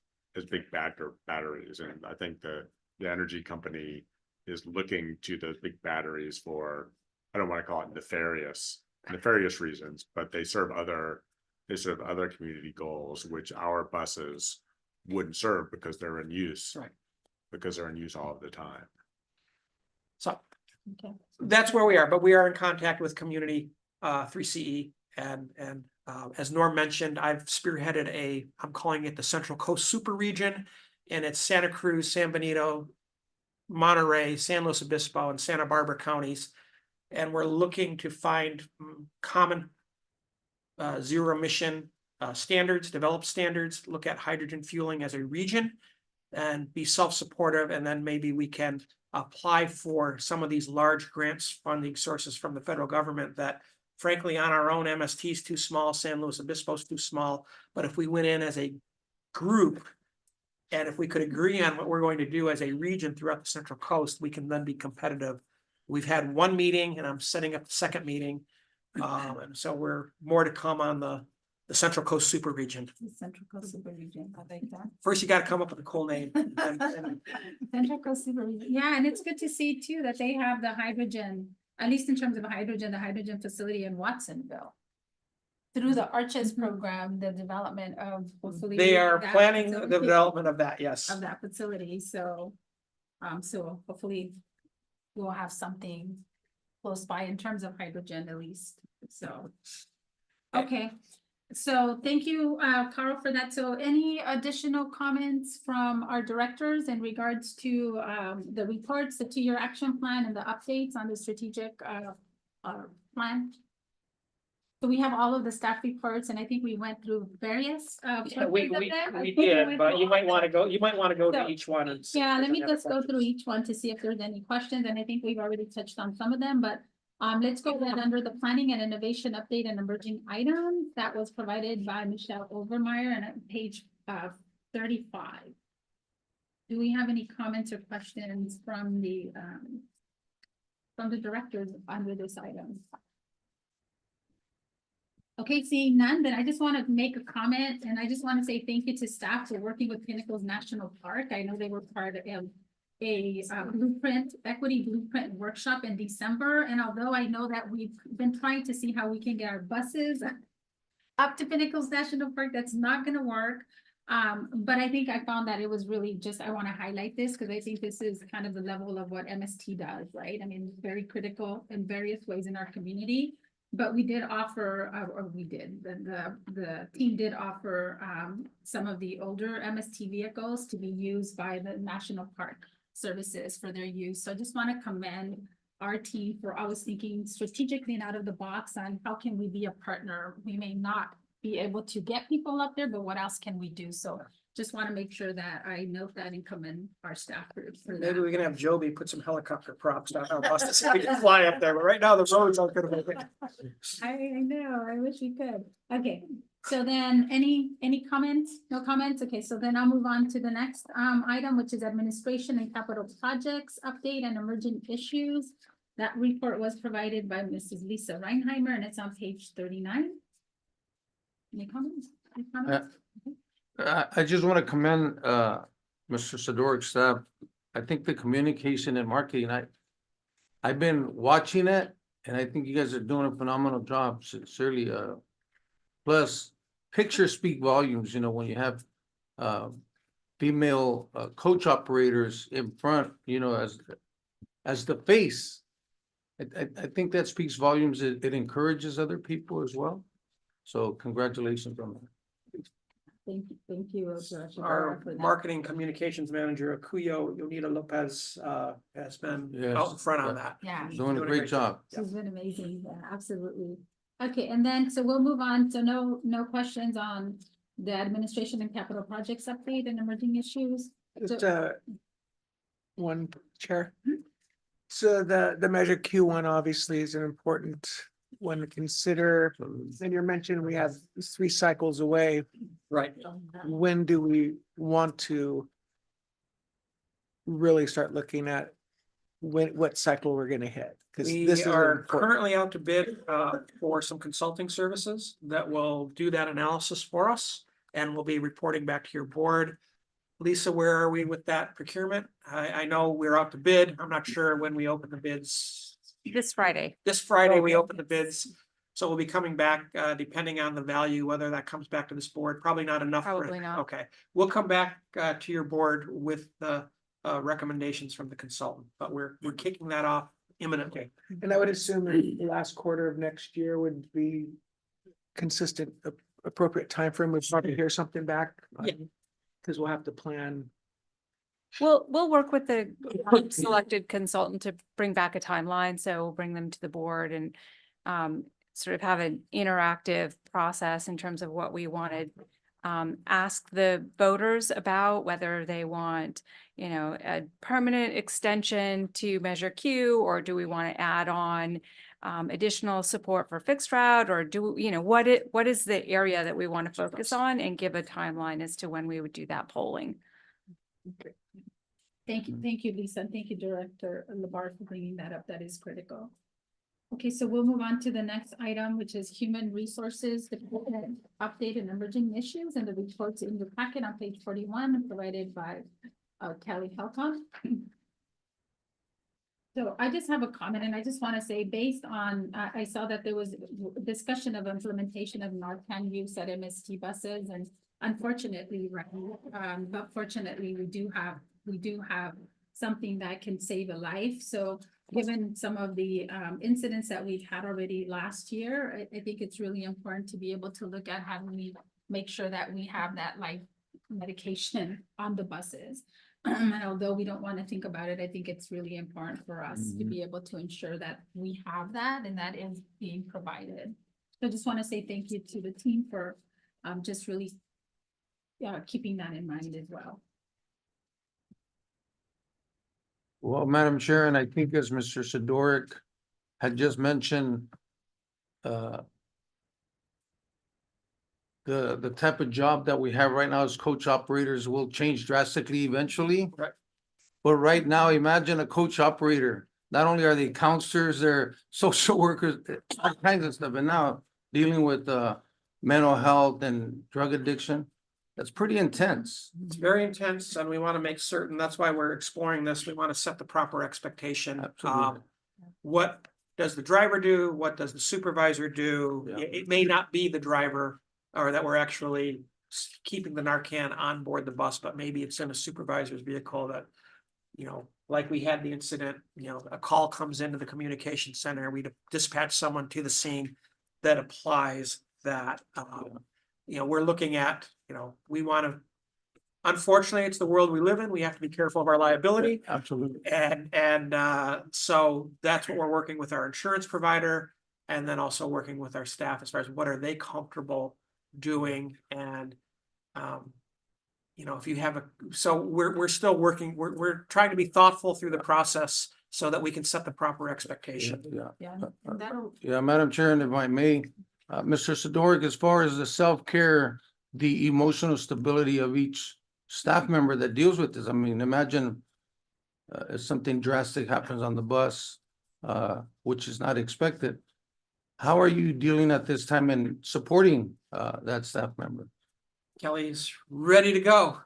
batteries. And I think the the energy company is looking to those big batteries for, I don't want to call it nefarious reasons, but they serve other community goals, which our buses wouldn't serve because they're in use. Right. Because they're in use all of the time. So Okay. that's where we are, but we are in contact with community 3CE and as Norm mentioned, I've spearheaded I'm calling it the Central Coast Super Region, and it's Santa Cruz, San Benito, Monterey, San Luis Obispo, and Santa Barbara counties. And we're looking to find common zero emission standards, develop standards, look at hydrogen fueling as a region and be self-supportive. And then maybe we can apply for some of these large grants funding sources from the federal government that frankly on our own MST is too small, San Luis Obispo is too small. But if we went in as a group and if we could agree on what we're going to do as a region throughout the Central Coast, we can then be competitive. We've had one meeting and I'm setting up the second meeting. And so we're more to come on the Central Coast Super Region. The Central Coast Super Region, I like that. First, you got to come up with a cool name. Central Coast Super Region, yeah, and it's good to see too that they have the hydrogen, at least in terms of hydrogen, the hydrogen facility in Watsonville. Through the Arches program, the development of hopefully. They are that planning the facility- development of that, yes. Of that facility, so hopefully we'll have something close by in terms of hydrogen at least, so. Okay, so thank you, Carl, for that. So any additional comments from our directors in regards to the reports, the 2-year action plan and the updates on the strategic plan? So we have all of the staff reports and I think we went through various. Yeah, we portions of them. I we think we did, went but through you all might of want to them. go, you might want to go to So, each one and. see Yeah, if let me there's any just go other through each one to see if there's any questions, and I think we've already touched on some of them, but let's go ahead under the planning and innovation update and emerging items that was provided by Michelle Overmeyer and at page 35. Do we have any comments or questions from the directors under this item? Okay, seeing none, then I just want to make a comment and I just want to say thank you to staff for working with Pinnacles National Park. I know they were part of a equity blueprint workshop in December. And although I know that we've been trying to see how we can get our buses up to Pinnacles National Park, that's not going to work. But I think I found that it was really just, I want to highlight this because I think this is kind of the level of what MST does, right? I mean, very critical in various ways in our community. But we did offer, the team did offer some of the older MST vehicles to be used by the National Park Services for their use. So I just want to commend our team for always thinking strategically and out of the box on how can we be a partner. We may not be able to get people up there, but what else can we do? So just want to make sure that I note that and commend our staff for Maybe that. we can have Joby put some helicopter props on our buses so we can fly up there, but right now the roads aren't gonna make it. I know, I wish we could. Okay, so then any comments? No comments? Okay, so then I'll move on to the next item, which is administration and capital projects update and emerging issues. That report was provided by Mrs. Lisa Reinheimer and it's on page 39. Any comments? Any comments? I just want to commend Mr. Sadorik's staff. I think the communication and marketing, I've been watching it and I think you guys are doing a phenomenal job, sincerely. Plus, pictures speak volumes, you know, when you have female coach operators in front, you know, as the face. I think that speaks volumes. It encourages other people as well. So congratulations on that. Thank you. Our marketing communications manager, Akuyo Yonita Lopez, has been Yes, out in front on yeah. that. Yeah. Doing a great job. She's been amazing, yeah, absolutely. Okay, and then, so we'll move on, so no questions on the administration and capital projects update and emerging issues? Just one, Chair. So the measure Q1 obviously is an important one to consider. And you mentioned we have 3 cycles away. Right. When do we want to really start looking at what cycle we're gonna hit? Because We this is are important. currently out to bid for some consulting services that will do that analysis for us. And we'll be reporting back to your board Lisa, where are we with that procurement? I know we're out to bid. I'm not sure when we open the bids. This Friday. This Friday, we open the bids. So we'll be coming back, depending on the value, whether that comes back to this board, probably not enough. Probably not. Okay, we'll come back, to your board with the, recommendations from the consultant, but we're kicking that off imminently. And I would assume that the last quarter of next year would be consistent, appropriate timeframe. We'd probably hear something back. Yeah. Because we'll have to plan. We'll work with the selected consultant to bring back a timeline, so we'll bring them to the board and sort of have an interactive process in terms of what we wanted. Ask the voters about whether they want, a permanent extension to Measure Q, or do we want to add on additional support for fixed route, or what is the area that we want to focus on, and give a timeline as to when we would do that polling. Thank you, Lisa, and thank you, Director Labar, for bringing that up. That is critical. Okay, so we'll move on to the next item, which is human resources, the update and emerging issues, and the reports in your packet on page 41, provided by Kelly Helcom. So I just have a comment, and I just want to say, based on, I saw that there was discussion of implementation of Narcan use at MST buses, and unfortunately, but fortunately, we do have something that can save a life. So given some of the incidents that we've had already last year, I think it's really important to be able to look at how we make sure that we have that life medication on the buses. And although we don't want to think about it, I think it's really important for us to be able to ensure that we have that and that is being provided. So I just want to say thank you to the team for just really keeping that in mind as well. Well, Madam Chair, and I think as Mr. Sidorik had just mentioned, the type of job that we have right now as coach operators will change drastically eventually. Right. But right now, imagine a coach operator. Not only are they counselors, they're social workers, all kinds of stuff. And now dealing with mental health and drug addiction, that's pretty intense. It's very intense, and we want to make certain, that's why we're exploring this. We want to set the proper expectation. Absolutely. What does the driver do? What does the supervisor do? Yeah. It may not be the driver, or that we're actually keeping the Narcan on board the bus, but maybe it's in a supervisor's vehicle that, like we had the incident, a call comes into the communication center, we dispatch someone to the scene that applies that. We're looking at, we want to, unfortunately, it's the world we live in. We have to be careful of our liability. Absolutely. And so that's what we're working with our insurance provider, and then also working with our staff as far as what are they comfortable doing. And if you have so we're still working, we're trying to be thoughtful through the process so that we can set the proper expectation. Yeah, Madam Chair, and if I may, Mr. Sidorik, as far as the self-care, the emotional stability of each staff member that deals with this, I mean, imagine if something drastic happens on the bus, which is not expected. How are you dealing at this time and supporting that staff member? Kelly's ready to go.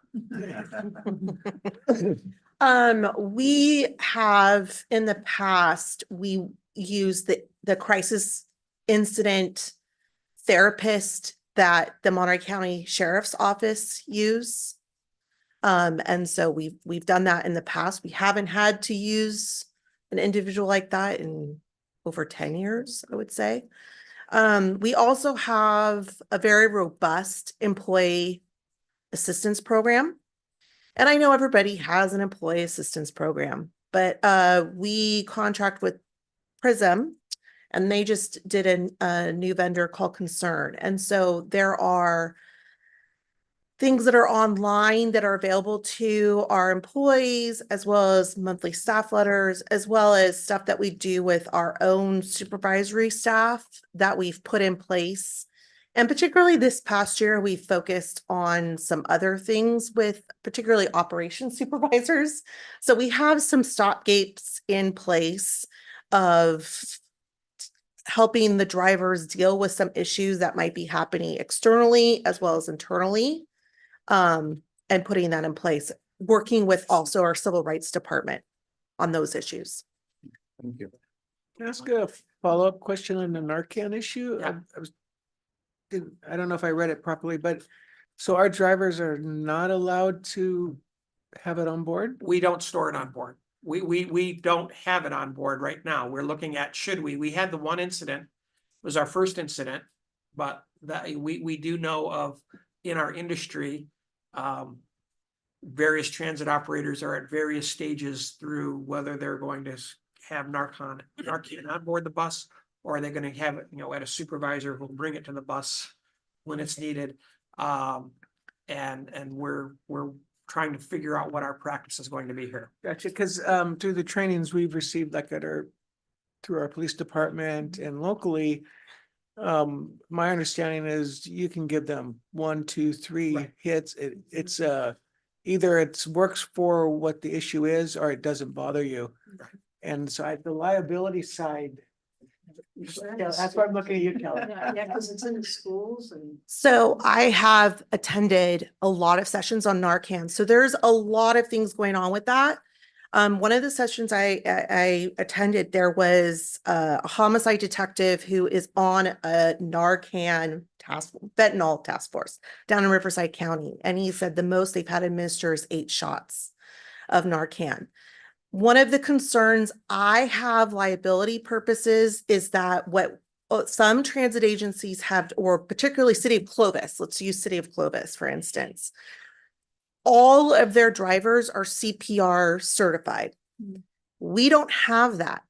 We have in the past, we used the crisis incident therapist that the Monterey County Sheriff's Office use. And so we've done that in the past. We haven't had to use an individual like that in over 10 years, I would say. We also have a very robust employee assistance program. And I know everybody has an employee assistance program, but we contract with Prism, and they just did a new vendor called Concern. And so there are things that are online that are available to our employees, as well as monthly staff letters, as well as stuff that we do with our own supervisory staff that we've put in place. And particularly this past year, we focused on some other things with particularly operations supervisors. So we have some stopgates in place of helping the drivers deal with some issues that might be happening externally as well as internally. and putting that in place, working with also our civil rights department on those issues. Thank you. Can I ask a follow-up question on the Narcan issue? Yeah. I don't know if I read it properly, but so our drivers are not allowed to have it on board? We don't store it on board. We don't have it on board right now. We're looking at, should we? We had the one incident, it was our first incident, but that we do know of in our industry, various transit operators are at various stages through whether they're going to have Narcan on board the bus, or are they going to have it, at a supervisor who'll bring it to the bus when it's needed. And we're trying to figure out what our practice is going to be here. Gotcha, because through the trainings we've received, like through our police department and locally, my understanding is you can give them 1, 2, 3 Right. hits. It's either it works for what the issue is or it doesn't bother you. Right. And so the liability side. Yeah, that's why I'm looking at you, Kelly. Yeah, because it's in the schools and. So I have attended a lot of sessions on Narcan. So there's a lot of things going on with that. One of the sessions I attended, there was a homicide detective who is on a Narcan fentanyl task force down in Riverside County. And he said the most they've had administered is 8 shots of Narcan. One of the concerns I have liability purposes is that what some transit agencies have, or particularly City of Clovis, let's use City of Clovis, for instance. All of their drivers are CPR certified. We don't have that.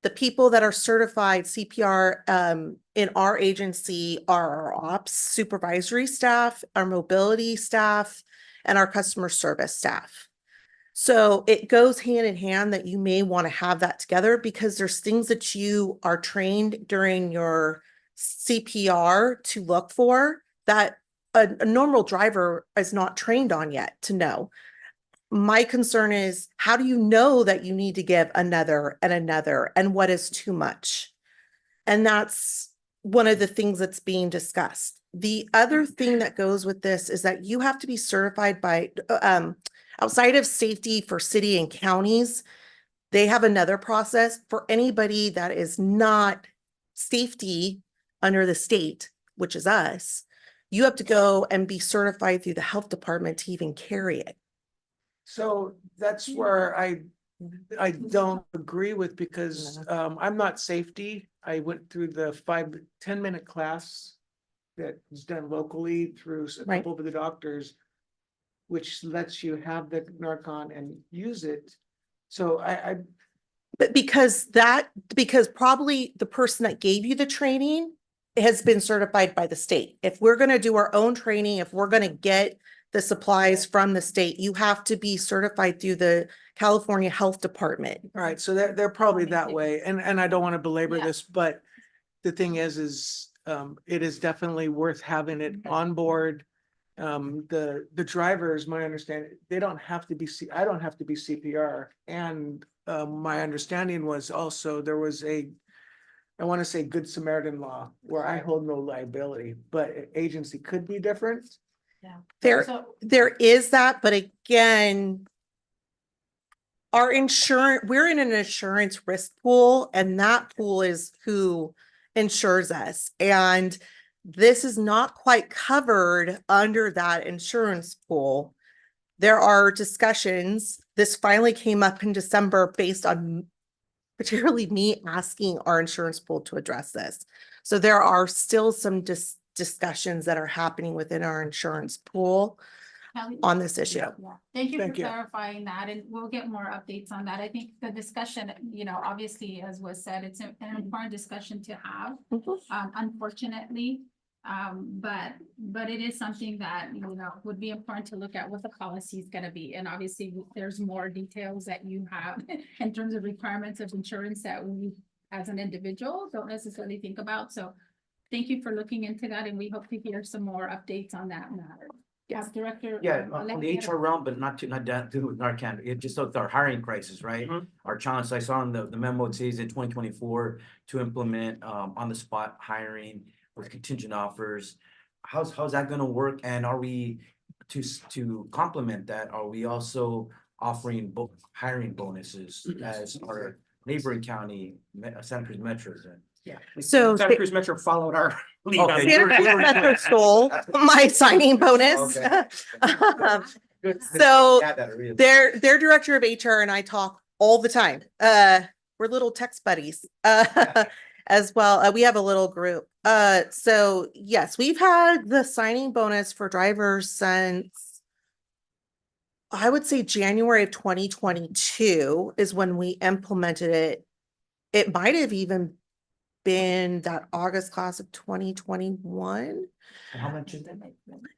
The people that are certified CPR in our agency are our ops supervisory staff, our mobility staff, and our customer service staff. So it goes hand in hand that you may want to have that together because there's things that you are trained during your CPR to look for that a normal driver is not trained on yet to know. My concern is, how do you know that you need to give another and what is too much? And that's one of the things that's being discussed. The other thing that goes with this is that you have to be certified by outside of safety for city and counties. They have another process for anybody that is not safety under the state, which is us. You have to go and be certified through the health department to even carry it. So that's where I don't agree with, because I'm not safety. I went through the 5-10 minute class that was done locally through a Right. couple of the doctors, which lets you have the Narcan and use it. So But because probably the person that gave you the training has been certified by the state. If we're going to do our own training, if we're going to get the supplies from the state, you have to be certified through the California Health Department. all right, so they're probably that way, and I don't want to belabor Yeah. this, but the thing is it is definitely worth having it on board. The drivers, my understanding, they don't have to be I don't have to be CPR, and my understanding was also there was I want to say Good Samaritan law where I hold no liability, but agency could be different. There is that, but again, our insurance, we're in an insurance risk pool, and that pool is who insures us. And this is not quite covered under that insurance pool. There are discussions. This finally came up in December based on particularly me asking our insurance pool to address this. So there are still some discussions that are happening within our insurance pool Kelly? on this issue. Yeah, thank you for Thank you. clarifying that, and we'll get more updates on that. I think the discussion, obviously, as was said, it's an important discussion to have. Unfortunately, but it is something that, would be important to look at what the policy is gonna be. And obviously, there's more details that you have in terms of requirements of insurance that we, as an individual, don't necessarily think about. So thank you for looking into that, and we hope to hear some more updates on that matter. Yes, Director. Yeah, on Alexi the had a- HR realm, but not down to with Narcan, it just with our hiring crisis, right? Our challenge, I saw in the memo, it says in 2024 to implement on the spot hiring with contingent offers. How's that gonna work? And are we to complement that, are we also offering hiring bonuses as our neighboring county, Santa Cruz Metro? So Santa Cruz Metro followed our lead on Okay, that. Santa Cruz Metro stole my signing bonus. Okay. Good. So Add that, really. their director of HR and I talk all the time. We're little text buddies, as well. We have a little group. So yes, we've had the signing bonus for drivers since I would say January of 2022 is when we implemented it. It might have even been that August class of 2021. And how much is that?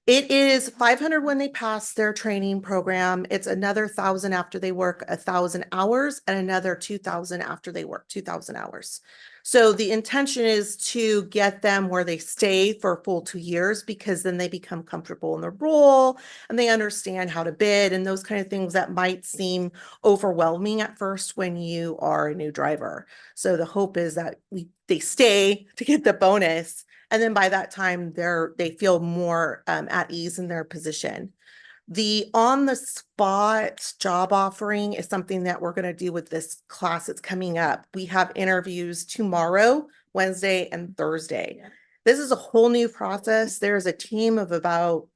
It is 500 when they pass their training program. It's another 1,000 after they work 1,000 hours and another 2,000 after they work 2,000 hours. So the intention is to get them where they stay for a full 2 years, because then they become comfortable in their role and they understand how to bid and those kind of things that might seem overwhelming at first when you are a new driver. So the hope is that they stay to get the bonus. And then by that time, they feel more at ease in their position. The on-the-spot job offering is something that we're going to do with this class that's coming up. We have interviews tomorrow, Wednesday, and Thursday. This is a whole new process. There's a team of about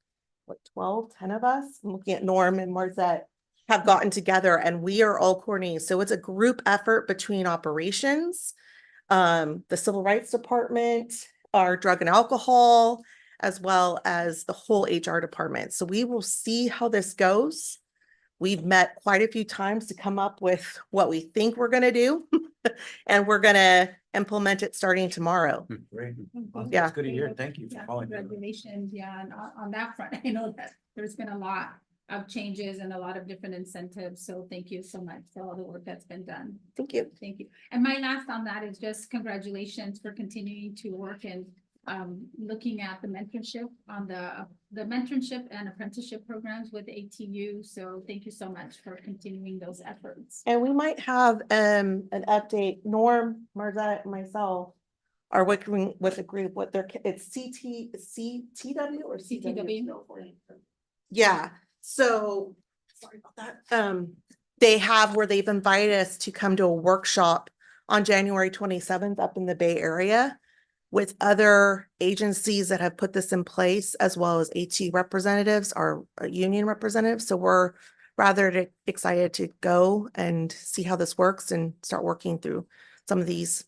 10 of us. I'm looking at Norm and Marzette have gotten together, and we are all coordinating. So it's a group effort between operations, the Civil Rights Department, our drug and alcohol, as well as the whole HR department. So we will see how this goes. We've met quite a few times to come up with what we think we're going to do, and we're going to implement it starting tomorrow. Great. Yeah. That's good to hear. Thank you for Yeah, calling. congratulations, yeah, and on that front, I know that there's been a lot of changes and a lot of different incentives, so thank you so much for all the work that's been done. Thank you. Thank you. And my last on that is just congratulations for continuing to work and looking at the mentorship on the mentorship and apprenticeship programs with ATU. So thank you so much for continuing those efforts. And we might have an update. Norm, Marzette, and myself are working with a group. It's CTW or CTW? Yeah. So sorry about that. They have where they've invited us to come to a workshop on January 27th up in the Bay Area with other agencies that have put this in place, as well as AT representatives, our union representatives. So we're rather excited to go and see how this works and start working through some of these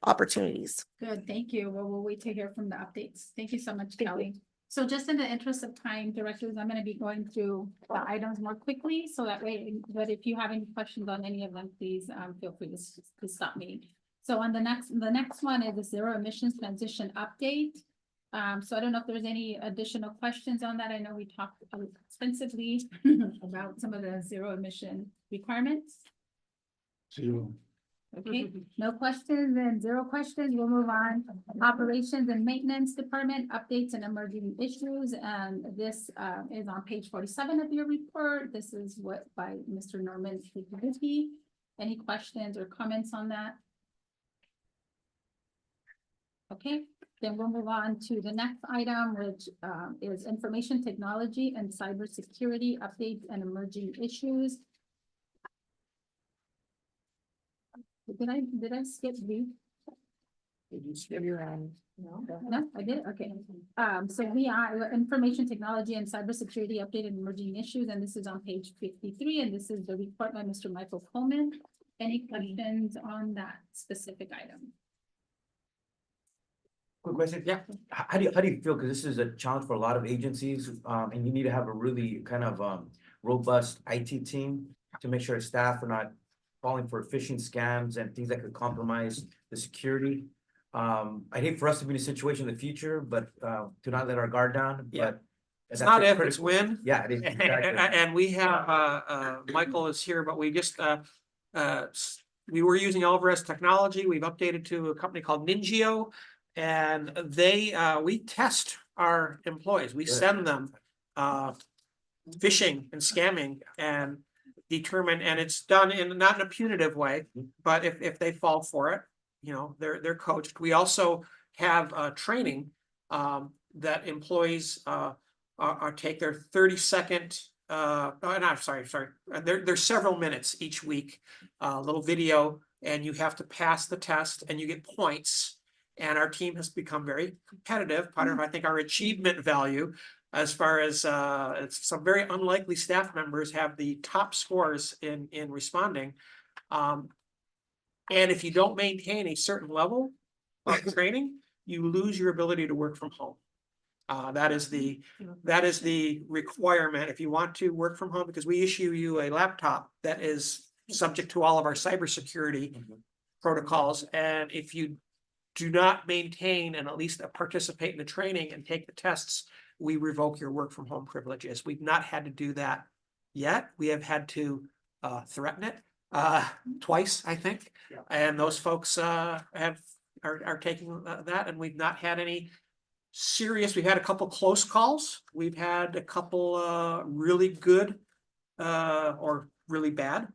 opportunities. Good, thank you. Well, we'll wait to hear from the updates. Thank you so much, Kelly. So just in the interest of time, directors, I'm going to be going through the items more quickly, so that way, but if you have any questions on any of them, please feel free to stop me. So on the next one is the zero emissions transition update. So I don't know if there's any additional questions on that. I know we talked extensively about some of the zero emission requirements. Zero. Okay, no questions and zero questions. We'll move on. Operations and Maintenance Department updates and emerging issues. And this is on page 47 of your report. This is what by Mr. Norman. Any questions or comments on that? Okay, then we'll move on to the next item, which is information technology and cybersecurity updates and emerging issues. Did I skip B? Did you skip your own? No, I did, okay. So we are information technology and cybersecurity updated emerging issues, and this is on page 53, and this is the report by Mr. Michael Coleman. Any questions on that specific item? Quick question. Yeah. How do you feel? Because this is a challenge for a lot of agencies, and you need to have a really kind of robust IT team to make sure staff are not falling for phishing scams and things that could compromise the security. I hate for us to be in a situation in the future, but to not let our guard down. Yeah. But It's not if, it's when. Yeah, it is. Exactly. And we have, Michael is here, but we just, we were using Alvarez technology. We've updated to a company called Ningio. And we test our employees. We send them phishing and scamming and determine, and it's done in not in a punitive way, but if they fall for it, you know, they're coached. We also have training that employees take their 30-second, no, sorry. There's several minutes each week, little video, and you have to pass the test and you get points. And our team has become very competitive, part of, I think, our achievement value, as far as some very unlikely staff members have the top scores in responding. And if you don't maintain a certain level of training, you lose your ability to work from home. That is the requirement if you want to work from home, because we issue you a laptop that is subject to all of our cybersecurity protocols. And if you do not maintain and at least participate in the training and take the tests, we revoke your work from home privileges. We've not had to do that yet. We have had to threaten it twice, I think. Yeah. And those folks are taking that, and we've not had any serious. We've had a couple close calls. We've had a couple really good or really bad,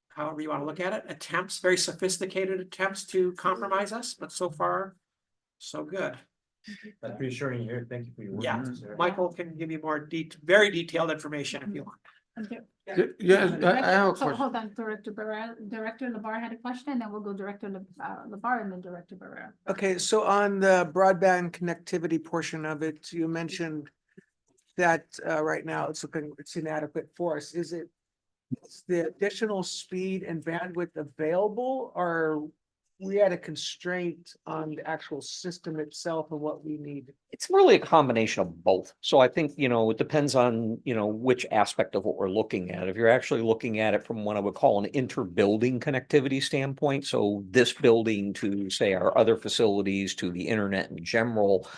however you want to look at it, attempts, very sophisticated attempts to compromise us, but so far, so good. That's reassuring here. Thank you for your work. Yeah, Mr. Michael can give you more very detailed information if you want. Yes, I have a question. Hold on, Director Barrera, Director LeBar had a question, and then we'll go Director LeBar and then Director Barrera. Okay, so on the broadband connectivity portion of it, you mentioned that right now it's inadequate for us. Is the additional speed and bandwidth available, or are we at a constraint on the actual system itself and what we need? It's really a combination of both. So I think, it depends on, which aspect of what we're looking at. If you're actually looking at it from what I would call an inter-building connectivity standpoint, so this building to, say, our other facilities, to the internet in general,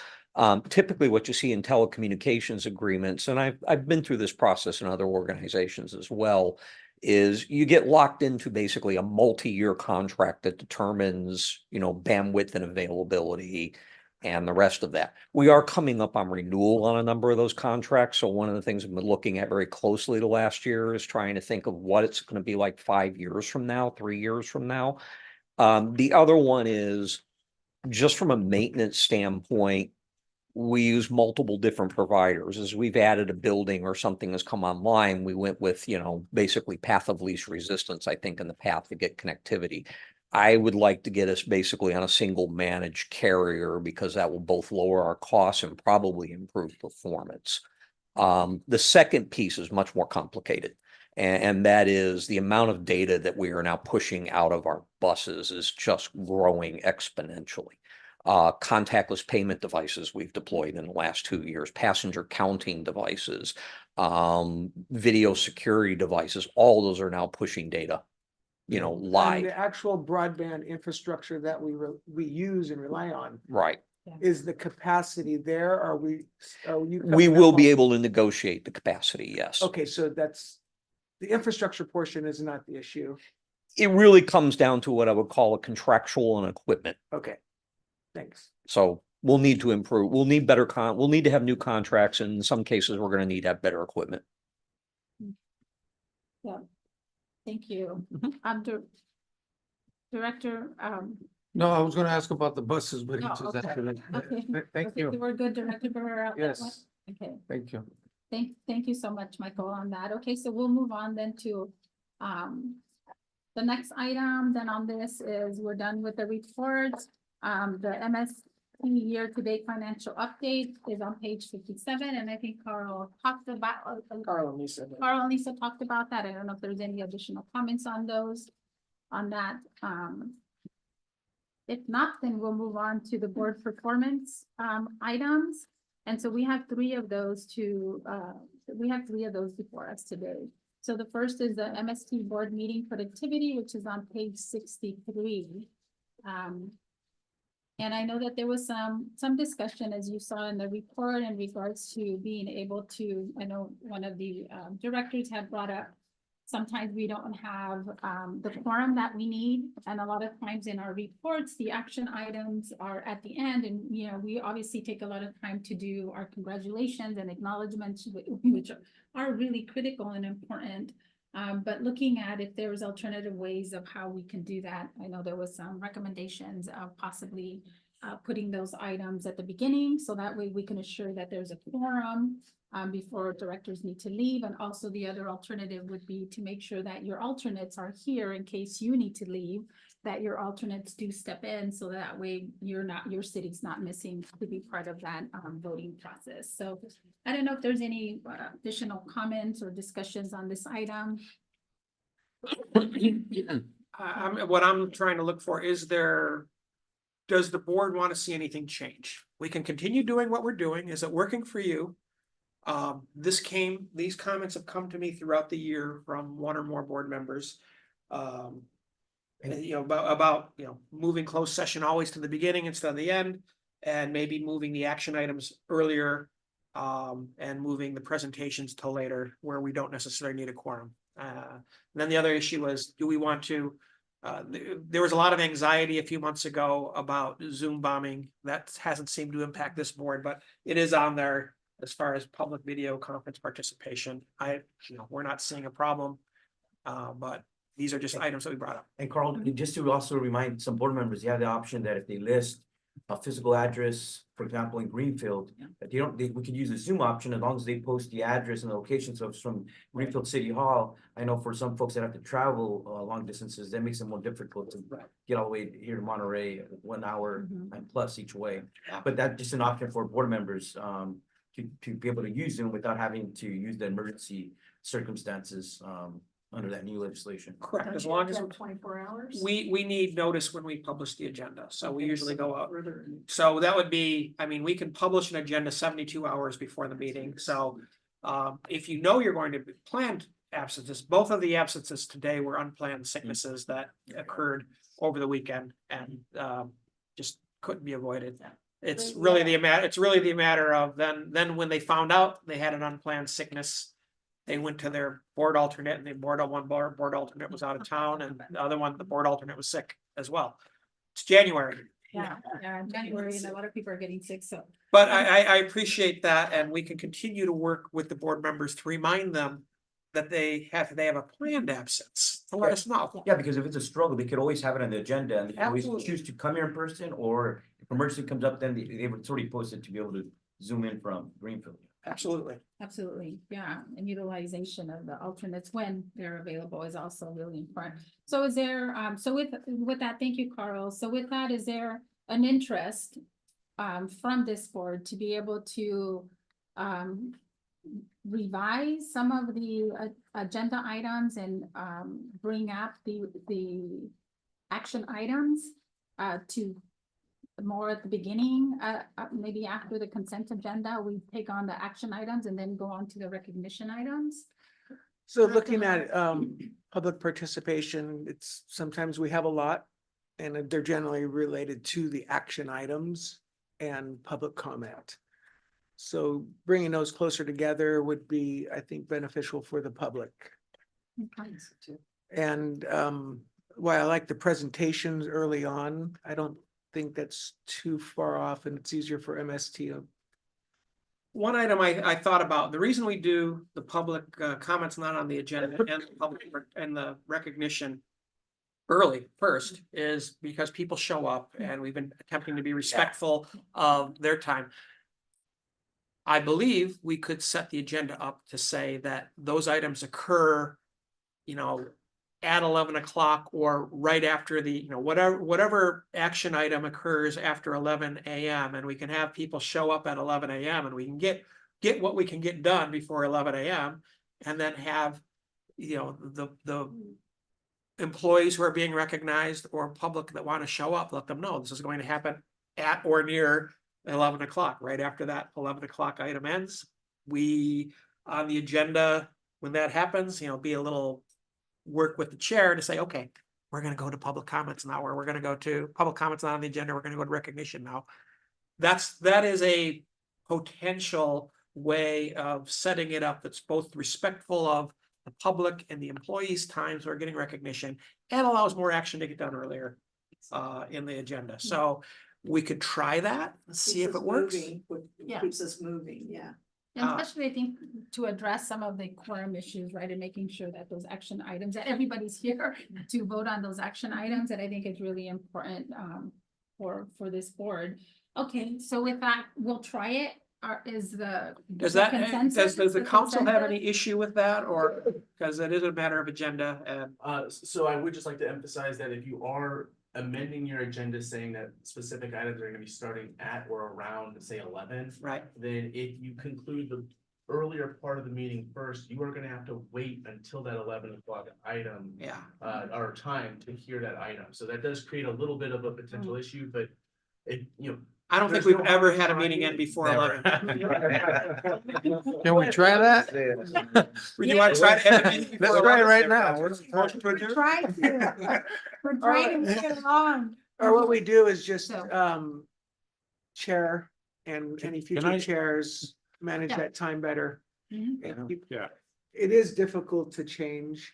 typically what you see in telecommunications agreements, and I've been through this process in other organizations as well, is you get locked into basically a multi-year contract that determines, bandwidth and availability and the rest of that. We are coming up on renewal on a number of those contracts. So one of the things we've been looking at very closely the last year is trying to think of what it's going to be like 5 years from now, 3 years from now. The other one is just from a maintenance standpoint, we use multiple different providers. As we've added a building or something has come online, we went with, basically path of least resistance, I think, in the path to get connectivity. I would like to get us basically on a single managed carrier, because that will both lower our costs and probably improve performance. The second piece is much more complicated, and that is the amount of data that we are now pushing out of our buses is just growing exponentially. Contactless payment devices we've deployed in the last 2 years, passenger counting devices, video security devices, all those are now pushing data, And live. the actual broadband infrastructure that we use and rely on, Right. is the capacity there? Are you We coming will up be on- able to negotiate the capacity, yes. Okay, so that's, the infrastructure portion is not the issue. It really comes down to what I would call a contractual and equipment. Okay, thanks. So we'll need to improve, we'll need we'll need to have new contracts, and in some cases, we're gonna need to have better equipment. Yeah, thank you. Mhm. Director, No, I was gonna ask about the buses, but he Oh, just okay. answered it. Okay. Thank okay, you. we're good, Director Barrera. Yes. Okay, Thank you. thank you so much, Michael, on that. Okay, so we'll move on then to, the next item then on this is we're done with the reports. The MST year-to-date financial update is on page 57, and I think Carl talked about. Carl and Lisa. Carl and Lisa talked about that. I don't know if there's any additional comments on that. If not, then we'll move on to the board performance items. And so we have three of those before us today. So the first is the MST board meeting productivity, which is on page 63. And I know that there was some discussion, as you saw in the report, in regards to being able to, I know one of the directors had brought up, sometimes we don't have the quorum that we need. And a lot of times in our reports, the action items are at the end. And, we obviously take a lot of time to do our congratulations and acknowledgements, which are really critical and important. But looking at if there was alternative ways of how we can do that, I know there was some recommendations of possibly putting those items at the beginning, so that way we can assure that there's a quorum before directors need to leave. And also the other alternative would be to make sure that your alternates are here in case you need to leave, that your alternates do step in, so that way your city's not missing to be part of that voting process. So I don't know if there's any additional comments or discussions on this item. What I'm trying to look for is does the board want to see anything change? We can continue doing what we're doing. Is it working for you? These comments have come to me throughout the year from one or more board members. About moving closed session always to the beginning instead of the end, and maybe moving the action items earlier. And moving the presentations to later where we don't necessarily need a quorum. Then the other issue was, do we want to, there was a lot of anxiety a few months ago about Zoom bombing. That hasn't seemed to impact this board, but it is on there as far as public video conference participation. We're not seeing a problem, but these are just items that we brought up. And Carl, just to also remind some board members, you have the option that if they list a physical address, for example, in Greenfield, that we could use the Zoom option as long as they post the address and the location. So if it's from Greenfield City Hall, I know for some folks that have to travel long distances, that makes it more difficult to get all the way here to Monterey, 1 hour and plus each way. But that's just an option for board members to be able to use Zoom without having to use the emergency circumstances under that new legislation. Correct, as long as 24 hours. we need notice when we publish the agenda, so we usually go out. So that would be, we can publish an agenda 72 hours before the meeting, so if you're going to be planned absences, both of the absences today were unplanned sicknesses that occurred over the weekend and just couldn't be avoided. It's really the matter of then when they found out they had an unplanned sickness, they went to their board alternate, and the board alternate was out of town, and the board alternate was sick as well. It's January. Yeah, January, and a lot of people are getting sick, so. But I appreciate that, and we can continue to work with the board members to remind them that they have a planned absence, to let us know. Yeah, because if it's a struggle, they could always have it on the agenda, and they can always Absolutely. choose to come here in person, or if emergency comes up, then they would already posted to be able to Zoom in from Greenfield. Absolutely. Absolutely, yeah, and utilization of the alternates when they're available is also really important. So is there, so with that, thank you, Carl. So with that, is there an interest from this board to be able to revise some of the agenda items and bring up the action items to more at the beginning, maybe after the consent agenda, we take on the action items and then go on to the recognition items? So looking at public participation, it's sometimes we have a lot and they're generally related to the action items and public comment. So bringing those closer together would be, I think, beneficial for the public. And while I like the presentations early on, I don't think that's too far off, and it's easier for MST. One item I thought about, the reason we do the public comments not on the agenda and the public and the recognition early first is because people show up, and we've been attempting to be respectful of their time. I believe we could set the agenda up to say that those items occur, at 11 o'clock or right after the, whatever action item occurs after 11 a.m. and we can have people show up at 11 a.m. and we can get what we can get done before 11 a.m. and then have, the employees who are being recognized or public that want to show up, let them know this is going to happen at or near 11 o'clock. Right after that 11 o'clock item ends, we on the agenda, when that happens, be a little work with the chair to say, okay, we're going to go to public comments now, or we're going to go to public comments not on the agenda, we're going to go to recognition now. That is a potential way of setting it up that's both respectful of the public and the employees' times who are getting recognition and allows more action to get done earlier in the agenda. So we could try that and see if it works. Keeps us moving, yeah. And especially, I think, to address some of the quorum issues, right, and making sure that those action items, that everybody's here to vote on those action items, that I think is really important for this board. Okay, so with that, we'll try it. Is the. Does the that, consensus- does the council have consensus? any issue with that, or, because it is a matter of agenda and, So I would just like to emphasize that if you are amending your agenda saying that specific items are gonna be starting at or around, say, 11, right? then if you conclude the earlier part of the meeting first, you are gonna have to wait until that 11 o'clock item, Yeah. or time to hear that item. So that does create a little bit of a potential issue, but it, you know. I don't think there's we've no ever harm had a in meeting trying. end before Never. 11. Can we try that? Would you want to try to end the meeting before Let's try it 11? right now. Motion to adjourn? Try to. We're trying to move it along. Or what we do is just, So- chair and any I- future chairs manage Yeah. that time better. Mhm. And keep- Yeah. It is difficult to change.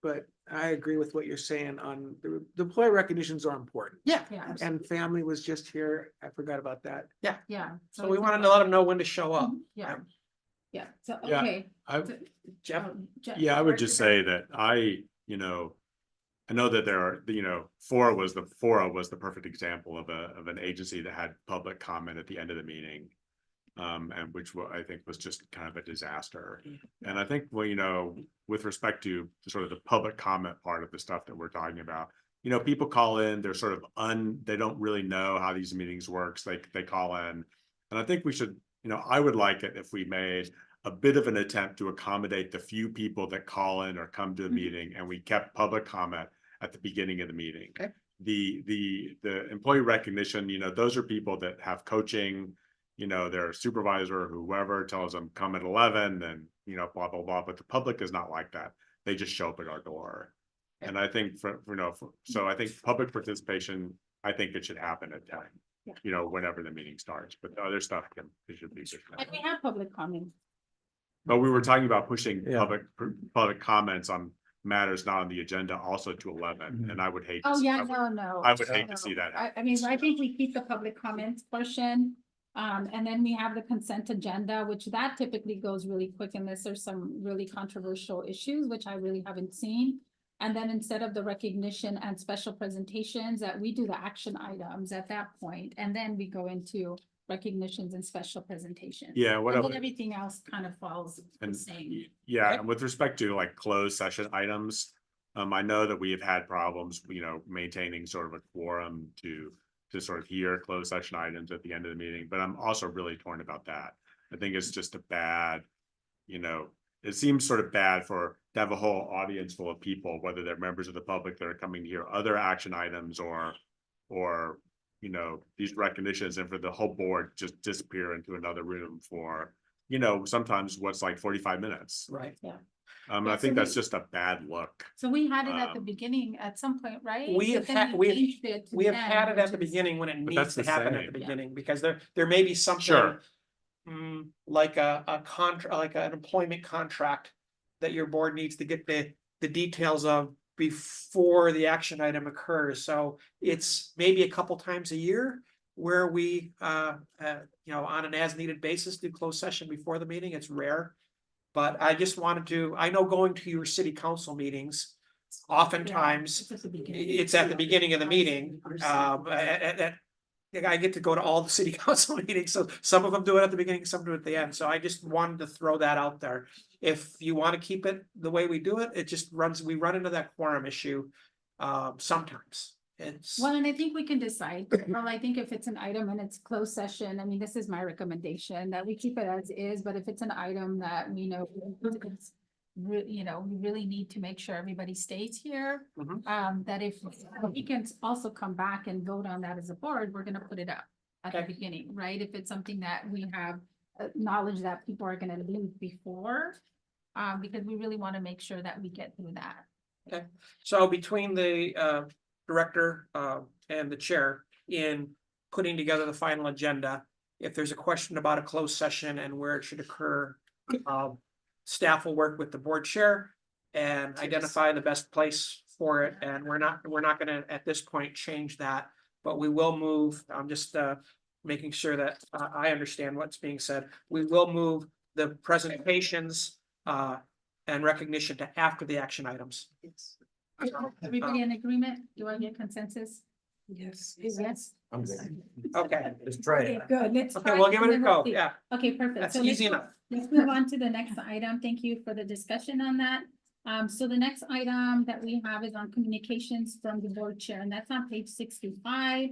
But I agree with what you're saying on the employee recognitions are important. Yeah. Yeah, And family was just here. I forgot about that. yeah. So we wanted to let them know when to show up. Yeah. Yeah, so, Yeah, okay. I, So, Jeff? Jeff, yeah, I would Director just say that I know that there are, Fora was the perfect example of an agency that had public comment at the end of the meeting. And which I think was just kind of a disaster. And I think, well, with respect to sort of the public comment part of the stuff that we're talking about, people call in, they're sort of they don't really know how these meetings works. They call in. And I think we should, I would like it if we made a bit of an attempt to accommodate the few people that call in or come to a meeting, and we kept public comment at the beginning of the meeting. Okay. The employee recognition, those are people that have coaching, their supervisor or whoever tells them come at 11 and, blah, blah, blah, but the public is not like that. They just show up at our door. And I think so I think public participation, I think it should happen at 10, Yeah. whenever the meeting starts, but the other stuff it should be. And we have public comment. But we were talking about pushing Yeah. public comments on matters not on the agenda also to 11, and I would hate. to Oh, see- yeah, I would- no. I would hate to see that happen. I mean, I think we keep the public comments portion. And then we have the consent agenda, which that typically goes really quick unless there's some really controversial issues, which I really haven't seen. And then instead of the recognition and special presentations, that we do the action items at that point, and then we go into recognitions and special presentations. Yeah, And whatever. then everything else kind of falls the And same. yeah, and with respect to like closed session items, I know that we have had problems, maintaining sort of a quorum to sort of hear closed session items at the end of the meeting, but I'm also really torn about that. I think it's just a bad, it seems sort of bad to have a whole audience full of people, whether they're members of the public that are coming to hear other action items or these recognitions, and for the whole board just disappear into another room for, sometimes what's like 45 minutes. Right. Yeah. And Yeah, I think so that's just a bad look. So we had it at the Um, beginning at some point, right? We But have then had, we changed it to have then, had it at which the is- beginning when it But needs that's to the happen at same. the Yeah. beginning, because there may be something. Sure. Like a contract, like an employment contract that your board needs to get the details of before the action item occurs. So it's maybe a couple times a year where we, on an as-needed basis, do closed session before the meeting. It's rare. But I just wanted to, I know going to your city council meetings, oftentimes It's at the beginning. it's at the beginning of the meeting. I get to go to all the city council meetings, so some of them do it at the beginning, some do it at the end. So I just wanted to throw that out there. If you want to keep it the way we do it, we run into that quorum issue sometimes. It's, Well, and I think we can decide, well, I think if it's an item and it's closed session, I mean, this is my recommendation, that we keep it as is, but if it's an item that we know it's we really need to make sure everybody stays here. Mhm. That if we can also come back and vote on that as a board, we're gonna put it up at the Okay. beginning, right? If it's something that we have knowledge that people are gonna leave before, because we really wanna make sure that we get through that. so between the director and the chair in putting together the final agenda, if there's a question about a closed session and where it should occur, staff will work with the board chair and identify the best place for it. And we're not gonna, at this point, change that, but we will move, I'm just making sure that I understand what's being said. We will move the presentations and recognition to after the action items. Everybody in agreement? Do I get consensus? Yes. Yes. I'm good. Okay, Let's try Okay, it. good. Let's okay, try we'll give it a and then we'll go, see. yeah, Okay, perfect. that's So let's easy move- enough. Let's move on to the next item. Thank you for the discussion on that. So the next item that we have is on communications from the board chair, and that's on page 65.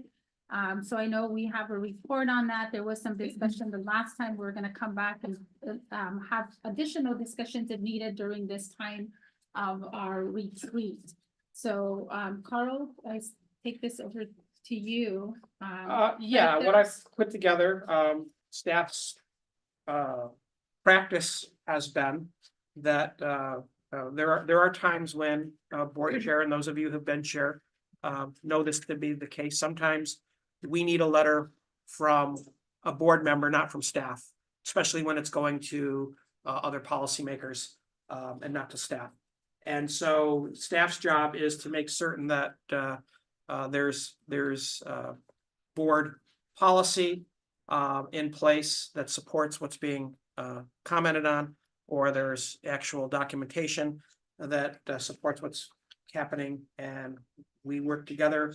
So I know we have a report on that. There was some discussion the last time. We're gonna come back and have additional discussions if needed during this time of our retreat. So Carl, I take this over to you. Yeah, what I've put together, staff's practice has been that there are times when board chair, and those of you who've been chair know this to be the case. Sometimes we need a letter from a board member, not from staff, especially when it's going to other policymakers and not to staff. And so staff's job is to make certain that there's board policy in place that supports what's being commented on, or there's actual documentation that supports what's happening, and we work together,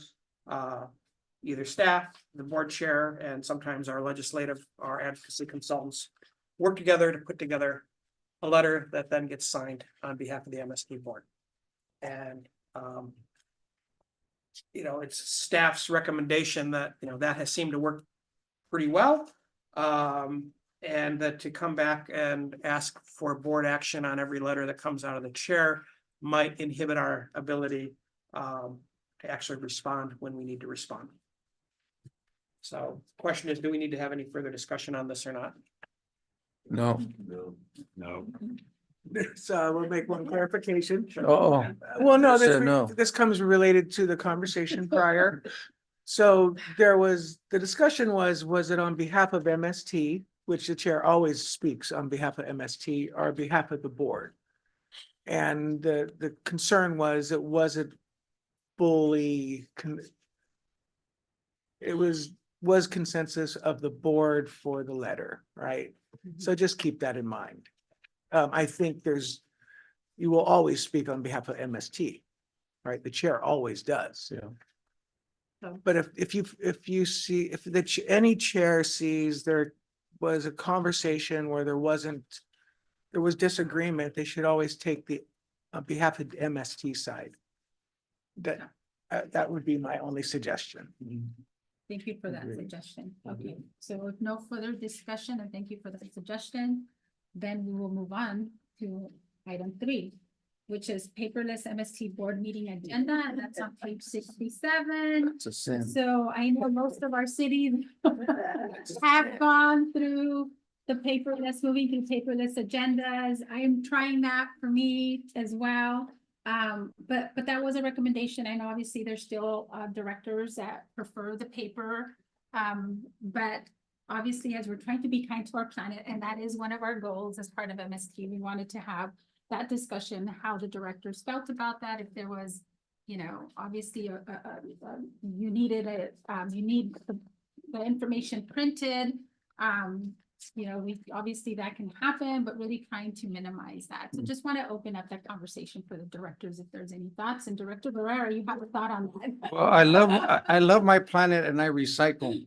either staff, the board chair, and sometimes our legislative, our advocacy consultants work together to put together a letter that then gets signed on behalf of the MST board. And you know, it's staff's recommendation that, you know, that has seemed to work pretty well. And that to come back and ask for board action on every letter that comes out of the chair might inhibit our ability to actually respond when we need to respond. So the question is, do we need to have any further discussion on this or not? No. No. So we'll make one clarification. Oh, Well, no, Said no. this comes related to the conversation prior. So the discussion was it on behalf of MST, which the chair always speaks on behalf of MST, or on behalf of the board? And the concern was it wasn't fully, it was consensus of the board for the letter, right? So just keep that in mind. I think you will always speak on behalf of MST, right? The chair always does. Yeah. But if you see, if any chair sees there was a conversation where there was disagreement, they should always take the, on behalf of the MST side. That would be my only suggestion. Thank you for that suggestion. Okay, so if no further discussion, and thank you for that suggestion, then we will move on to item 3, which is paperless MST board meeting agenda, and that's on page 67. It's a sin. So I know most of our cities have gone through the paperless, moving through paperless agendas. I am trying that for me as well. But that was a recommendation. I know obviously there's still directors that prefer the paper. But obviously, as we're trying to be kind to our planet, and that is one of our goals as part of MST, we wanted to have that discussion, how the directors felt about that, if there was, you know, obviously you needed you need the information printed. You know, obviously that can happen, but really trying to minimize that. So just want to open up that conversation for the directors if there's any thoughts. And Director Barrera, you have a thought on that? Well, I love my planet and I recycle.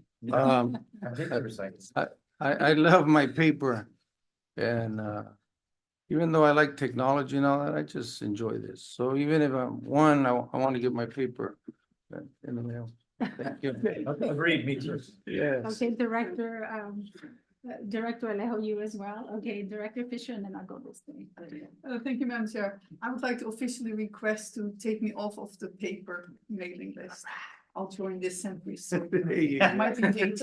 I love my paper. And even though I like technology and all that, I just enjoy this. So even if I want to get my paper in the mail. Thank you. Agreed, me too. Yes. Okay, Director Alejo, you as well. Okay, Director Fisher, and then I'll go this way. Thank you, Madam Chair. I would like to officially request to take me off of the paper mailing list. I'll join this century soon. Might be dated.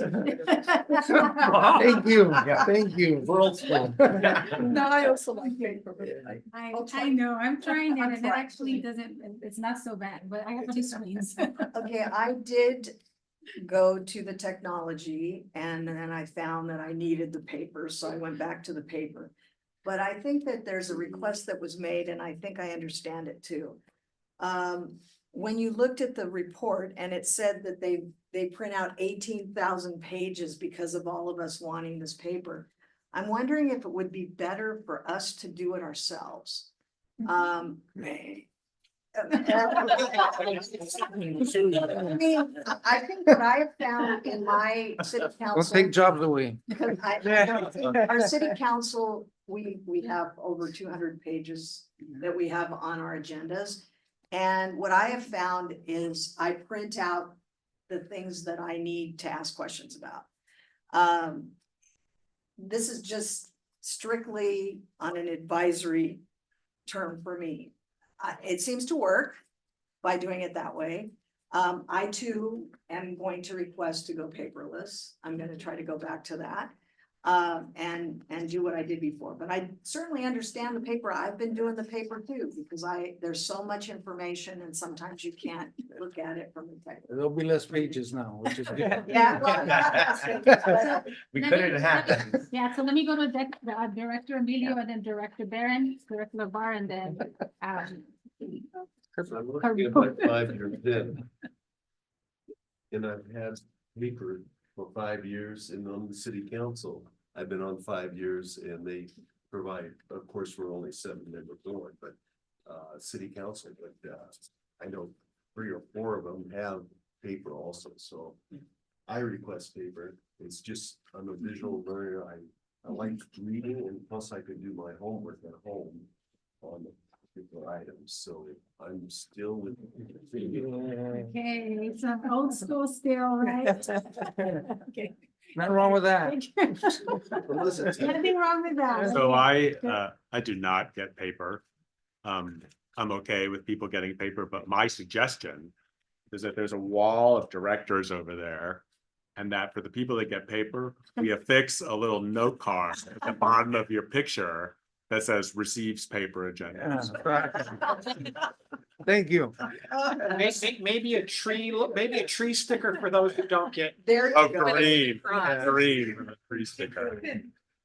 Thank you. Thank you. World school. No, I also like paper. But I know, I'm trying it, and it actually doesn't, it's not so bad, but I have 2 screens. Okay, I did go to the technology and then I found that I needed the paper, so I went back to the paper. But I think that there's a request that was made and I think I understand it too. When you looked at the report and it said that they print out 18,000 pages because of all of us wanting this paper, I'm wondering if it would be better for us to do it ourselves. I mean, I think what I have found in my city Don't council. take jobs away. Because our city council, we have over 200 pages that we have on our agendas. And what I have found is I print out the things that I need to ask questions about. This is just strictly on an advisory term for me. It seems to work by doing it that way. I too am going to request to go paperless. I'm gonna try to go back to that. And do what I did before, but I certainly understand the paper. I've been doing the paper too, because there's so much information and sometimes you can't look at it from the paper. There'll be less pages now, which is good. Yeah. Well, We Let cut me- it in half. Yeah, so let me go to Director Emilio and then Director Barron, Director LeVar, and then, I'm looking at my 5-year bid. And I've had paper for 5 years and on the city council, I've been on 5 years and they provide, of course, we're only 7-member board, but city council, but I know 3 or 4 of them have paper also, so I request paper. It's just, I'm a visual learner. I like reading and plus I can do my homework at home on the particular items, so I'm still with. okay, so old school still, right? Okay. Nothing wrong with that. Nothing wrong with that. So okay. I do not get paper. I'm okay with people getting paper, but my suggestion is that there's a wall of directors over there. And that for the people that get paper, we affix a little note card at the bottom of your picture that says receives paper agenda. Thank you. Maybe a tree sticker for those who don't get. There you Oh, go. green, green sticker.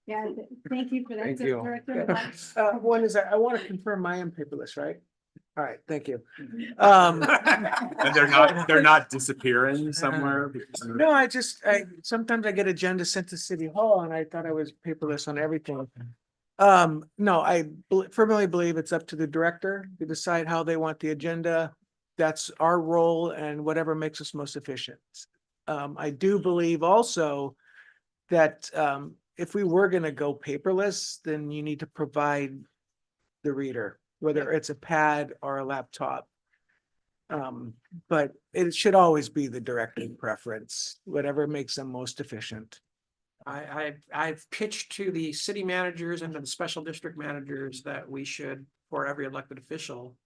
Yeah, thank you for that. Thank So you. Director LeVar. One is, I want to confirm I am paperless, right? All right, thank you. And they're not disappearing somewhere. because- No, sometimes I get agendas sent to City Hall and I thought I was paperless on everything. No, I firmly believe it's up to the director to decide how they want the agenda. That's our role and whatever makes us most efficient. I do believe also that if we were gonna go paperless, then you need to provide the reader, whether it's a pad or a laptop. But it should always be the director's preference, whatever makes them most efficient. I've pitched to the city managers and to the special district managers that we should, for every elected official,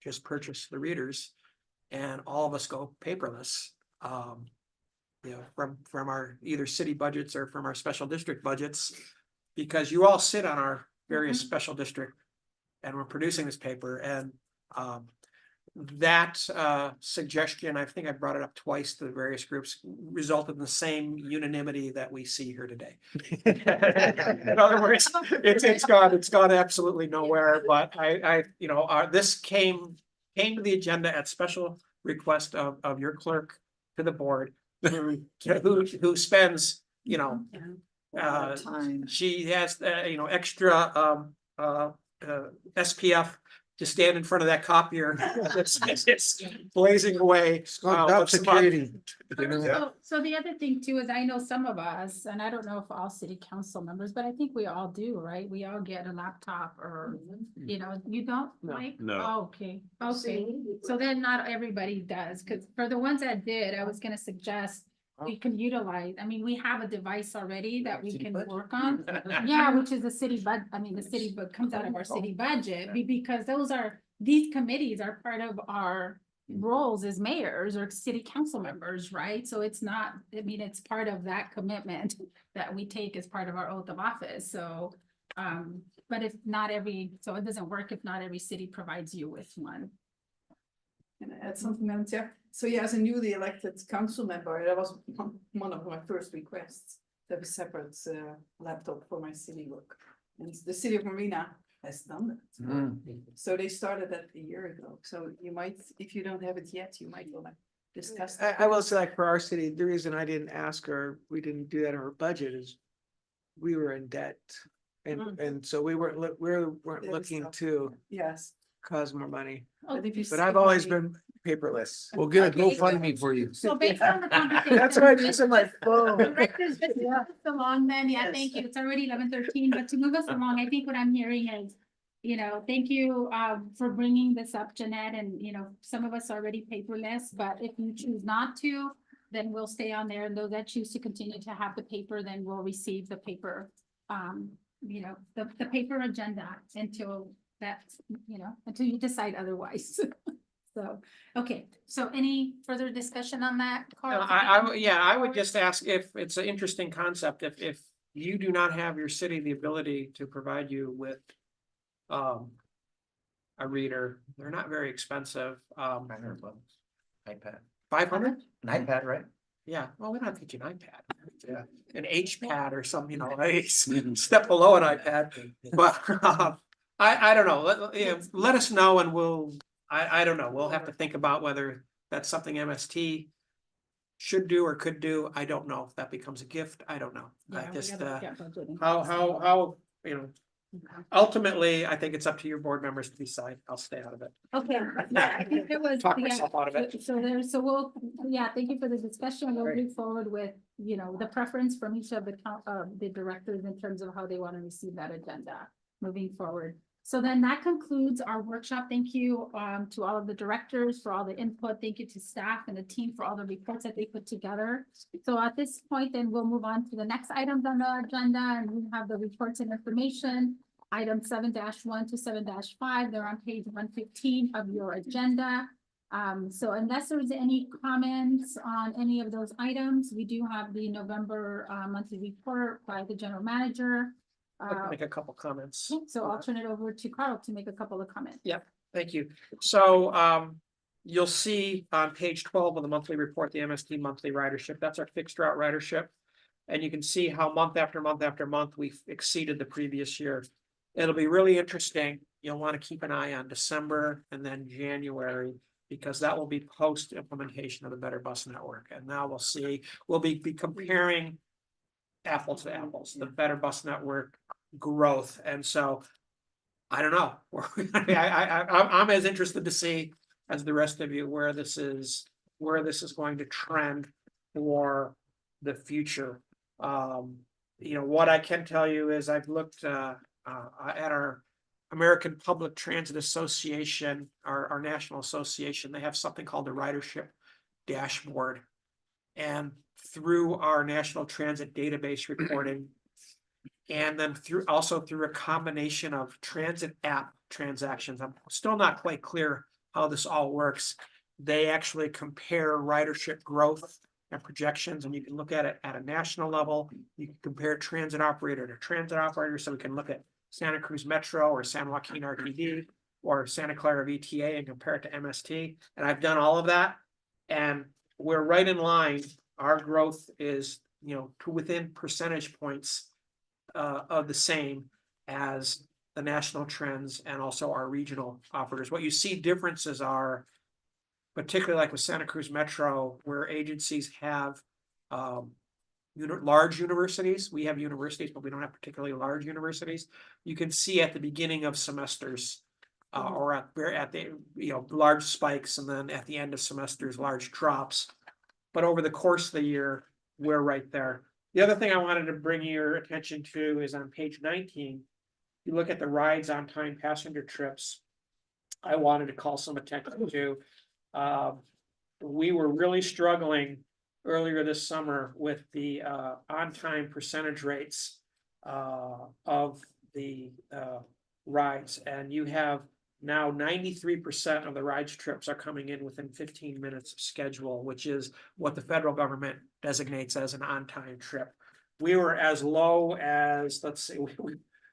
just purchase the readers and all of us go paperless. You know, from our either city budgets or from our special district budgets, because you all sit on our various special district and we're producing this paper and that suggestion, I think I brought it up twice to the various groups, resulted in the same unanimity that we see here today. In other words, it's gone absolutely nowhere, but this came to the agenda at special request of your clerk to the board, who spends, Time. she has, extra SPF to stand in front of that copier. It's blazing away. Job security. So the other thing too is I know some of us, and I don't know if all city council members, but I think we all do, right? We all get a laptop or, you don't, No. Mike? No. Oh, okay, okay. So then not everybody does, because for the ones that did, I was gonna suggest we can utilize, we have a device already that we can work on. Yeah, which is the city comes out of our city budget, because these committees are part of our roles as mayors or city council members, right? So it's not, it's part of that commitment that we take as part of our oath of office, so. But if not so it doesn't work if not every city provides you with one. Can I add something, Madam Chair? So yeah, as a newly elected council member, that was one of my first requests, to have a separate laptop for my city work. And the city of Marina has done that. So they started that a year ago. So you might, if you don't have it yet, you might want to discuss that. I will say, like, for our city, the reason I didn't ask or we didn't do that in our budget is we were in debt. And so we weren't looking to Yes. cause more money. Oh, But I've always been paperless. We'll get a Okay. GoFundMe for you. So based on the conversation. That's what I do on my phone. Directors, just to move us along then, yeah, thank you. It's already 11:13, but to move us along, I think what I'm hearing is, thank you for bringing this up, Jeanette, and, some of us are already paperless, but if you choose not to, then we'll stay on there, and those that choose to continue to have the paper, then we'll receive the paper, the paper agenda until until you decide otherwise. So, okay, so any further discussion on that, Carl? I would just ask if it's an interesting concept, if you do not have your city the ability to provide you with a reader, they're not very expensive. $500 iPad, 500? an iPad, right? Yeah, well, we don't have to get you an iPad. Yeah, an H-pad or something, a step below an iPad, but I don't know, let us know and I don't know, we'll have to think about whether that's something MST should do or could do. I don't know if that becomes a gift. I don't know. I Yeah, we just, gotta look at budgeting. how, ultimately, I think it's up to your board members to decide. I'll stay out of it. Okay, yeah, I think there was. Talk yeah, myself out of it. So we'll, thank you for the discussion. We'll move forward with, the preference from each of the directors in terms of how they want to receive that agenda moving forward. So then that concludes our workshop. Thank you to all of the directors for all the input. Thank you to staff and the team for all the reports that they put together. So at this point, then we'll move on to the next items on the agenda, and we have the reports and information. Item 7-1 to 7-5, they're on page 115 of your agenda. So unless there's any comments on any of those items, we do have the November monthly report by the general manager. I'd like to make a couple comments. So I'll turn it over to Carl to make a couple of comments. Yep, thank you. So you'll see on page 12 of the monthly report, the MST monthly ridership. That's our fixed route ridership. And you can see how month after month after month, we've exceeded the previous year. It'll be really interesting. You'll want to keep an eye on December and then January, because that will be post implementation of the Better Bus Network. And now we'll be comparing apples to apples, the Better Bus Network growth. And so I don't know. I'm as interested to see as the rest of you where this is going to trend for the future. What I can tell you is I've looked at our American Public Transit Association, our national association. They have something called the Ridership Dashboard. And through our national transit database reporting, and then through a combination of transit app transactions, I'm still not quite clear how this all works. They actually compare ridership growth and projections, and you can look at it at a national level. You can compare transit operator to transit operator, so we can look at Santa Cruz Metro or San Joaquin RTD or Santa Clara VTA and compare it to MST. And I've done all of that, and we're right in line. Our growth is, to within percentage points of the same as the national trends and also our regional operators. What you see differences are, particularly like with Santa Cruz Metro, where agencies have large universities. We have universities, but we don't have particularly large universities. You can see at the beginning of semesters or at the large spikes, and then at the end of semesters, large drops. But over the course of the year, we're right there. The other thing I wanted to bring your attention to is on page 19. You look at the rides on time passenger trips. I wanted to call some attention to. We were really struggling earlier this summer with the on-time percentage rates of the rides, and you have now 93% of the rides trips are coming in within 15 minutes of schedule, which is what the federal government designates as an on-time trip. We were as low as, let's see,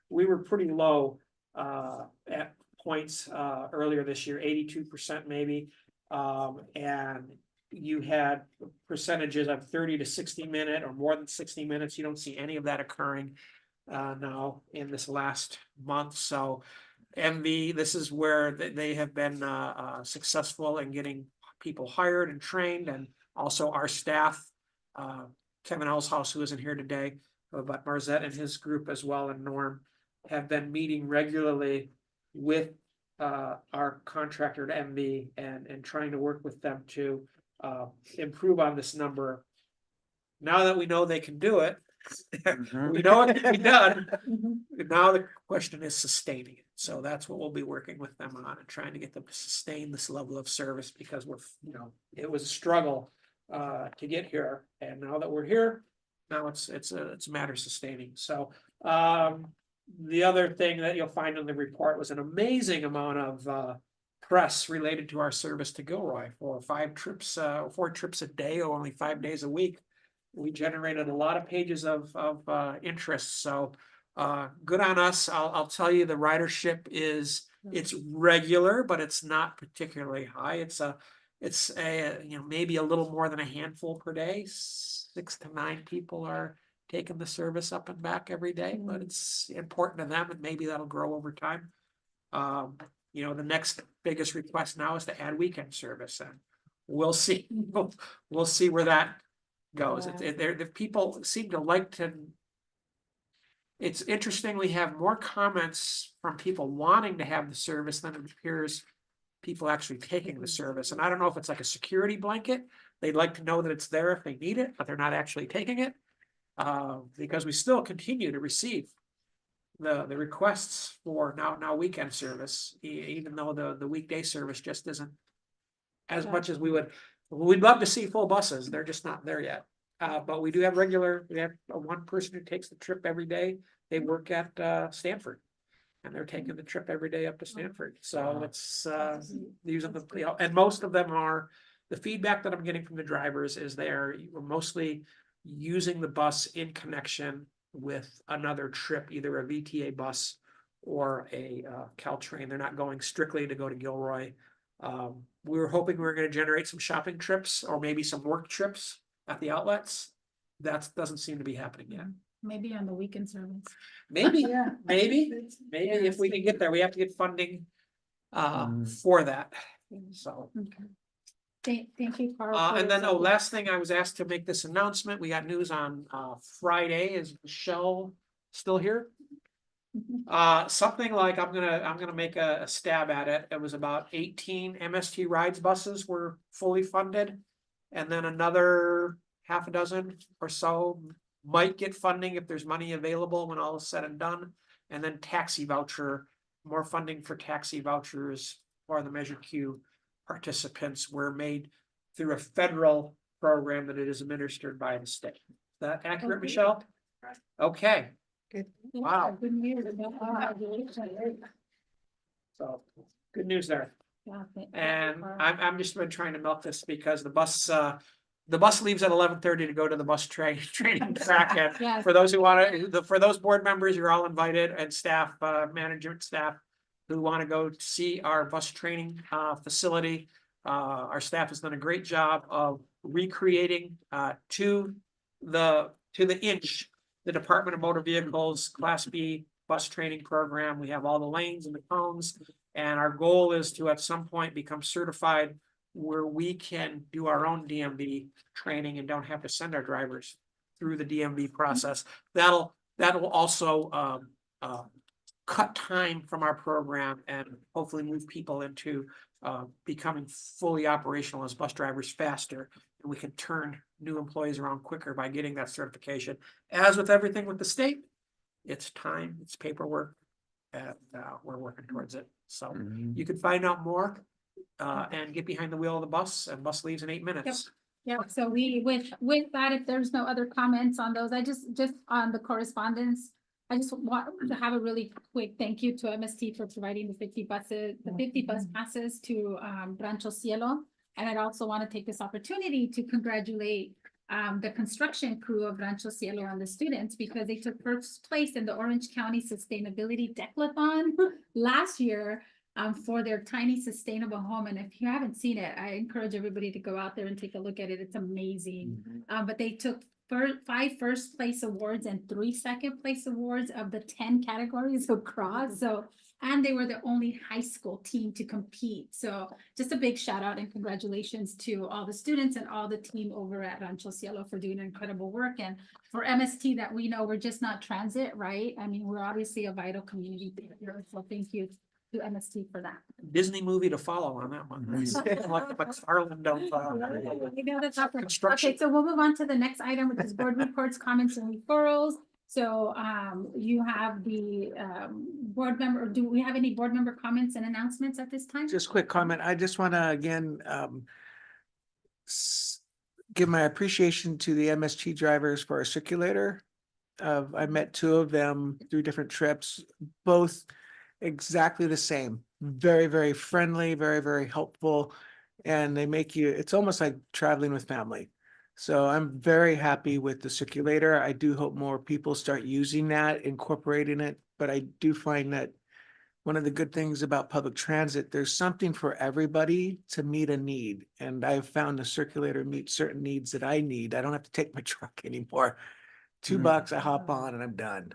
we were pretty low at points earlier this year, 82% maybe, and you had percentages of 30 to 60 minute or more than 60 minutes. You don't see any of that occurring now in this last month. So this is where they have been successful in getting people hired and trained, and also our staff, Kevin Elshouse, who isn't here today, but Marzette and his group as well, and Norm, have been meeting regularly with our contractor to MB and trying to work with them to improve on this number. Now that we know they can do it, we know it can be done. Now the question is sustaining it. So that's what we'll be working with them on and trying to get them to sustain this level of service because it was a struggle to get here. And now that we're here, now it's a matter of sustaining. So the other thing that you'll find in the report was an amazing amount of press related to our service to Gilroy for 4 trips a day or only 5 days a week. We generated a lot of pages of interest. So good on us. I'll tell you the ridership it's regular, but it's not particularly high. It's maybe a little more than a handful per day. 6 to 9 people are taking the service up and back every day, but it's important to them and maybe that'll grow over time. The next biggest request now is to add weekend service and we'll see. We'll see where that goes. The people seem to like to. It's interesting, we have more comments from people wanting to have the service than it appears people actually taking the service. And I don't know if it's like a security blanket. They'd like to know that it's there if they need it, but they're not actually taking it. Because we still continue to receive the requests for now weekend service, even though the weekday service just isn't as much as we'd love to see full buses. They're just not there yet. But we do have we have one person who takes the trip every day. They work at Stanford and they're taking the trip every day up to Stanford. So it's using and most of them the feedback that I'm getting from the drivers is they're mostly using the bus in connection with another trip, either a VTA bus or a Caltrain. They're not going strictly to go to Gilroy. We were hoping we were going to generate some shopping trips or maybe some work trips at the outlets. That doesn't seem to be happening yet. Maybe on the weekend service. Maybe, maybe if we can get there, we have to get funding for that. So. Okay. Thank you, Carl. And then, last thing, I was asked to make this announcement. We got news on Friday. Is Michelle still here? Something like I'm gonna make a stab at it. It was about 18 MST rides buses were fully funded, and then another half a dozen or so might get funding if there's money available when all is said and done. And then more funding for taxi vouchers for the Measure Q participants were made through a federal program that it is administered by the state. Is that accurate, Michelle? Okay. Good. Wow. Good news. So good news there. Yeah, And I'm just been trying to milk this because the bus leaves at 11:30 to go to the bus training track. And Yes. for those who want to, for those board members, you're all invited, and staff, management staff who want to go see our bus training facility. Our staff has done a great job of recreating to the inch the Department of Motor Vehicles Class B bus training program. We have all the lanes and the cones, and our goal is to at some point become certified where we can do our own DMV training and don't have to send our drivers through the DMV process. That'll also cut time from our program and hopefully move people into becoming fully operational as bus drivers faster. And we can turn new employees around quicker by getting that certification. As with everything with the state, it's time, it's paperwork, and we're working towards it. So you can find out more and get behind the wheel of the bus, and bus leaves in 8 minutes. Yeah, so with that, if there's no other comments on those, I just on the correspondence, I just want to have a really quick thank you to MST for providing the 50 bus passes to Rancho Cielo. And I'd also want to take this opportunity to congratulate the construction crew of Rancho Cielo and the students, because they took first place in the Orange County Sustainability Declathon last year for their tiny sustainable home. And if you haven't seen it, I encourage everybody to go out there and take a look at it. It's amazing. But they took 5 first place awards and 3 second place awards of the 10 categories across. So, and they were the only high school team to compete. So just a big shout out and congratulations to all the students and all the team over at Rancho Cielo for doing incredible work. And for MST, that we know we're just not transit, right? I mean, we're obviously a vital community here. So thank you to MST for that. Disney movie to follow on that one. Like the McFarland of, You know, that's awesome. construction. Okay, so we'll move on to the next item, which is board reports, comments and referrals. So you have the board member, do we have any board member comments and announcements at this time? Just quick comment. I just want to again give my appreciation to the MST drivers for our circulator. I met two of them through different trips, both exactly the same. Very, very friendly, very, very helpful. And they make you, it's almost like traveling with family. So I'm very happy with the circulator. I do hope more people start using that, incorporating it. But I do find that one of the good things about public transit, there's something for everybody to meet a need. And I've found the circulator meets certain needs that I need. I don't have to take my truck anymore. $2, I hop on and I'm done.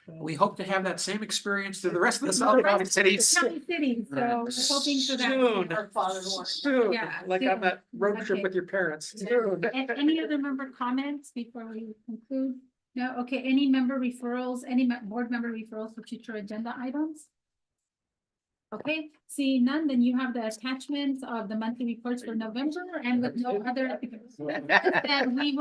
We hope to have that same experience through the rest of the South County cities. County City, so we're hoping for that. Soon, Yeah, like on soon. that road trip Okay. with your parents. Soon. Any other member comments before we conclude? No, okay, any member referrals, any board member referrals for future agenda items? Okay, seeing none, then you have the attachments of the monthly reports for November and with no other. Then we will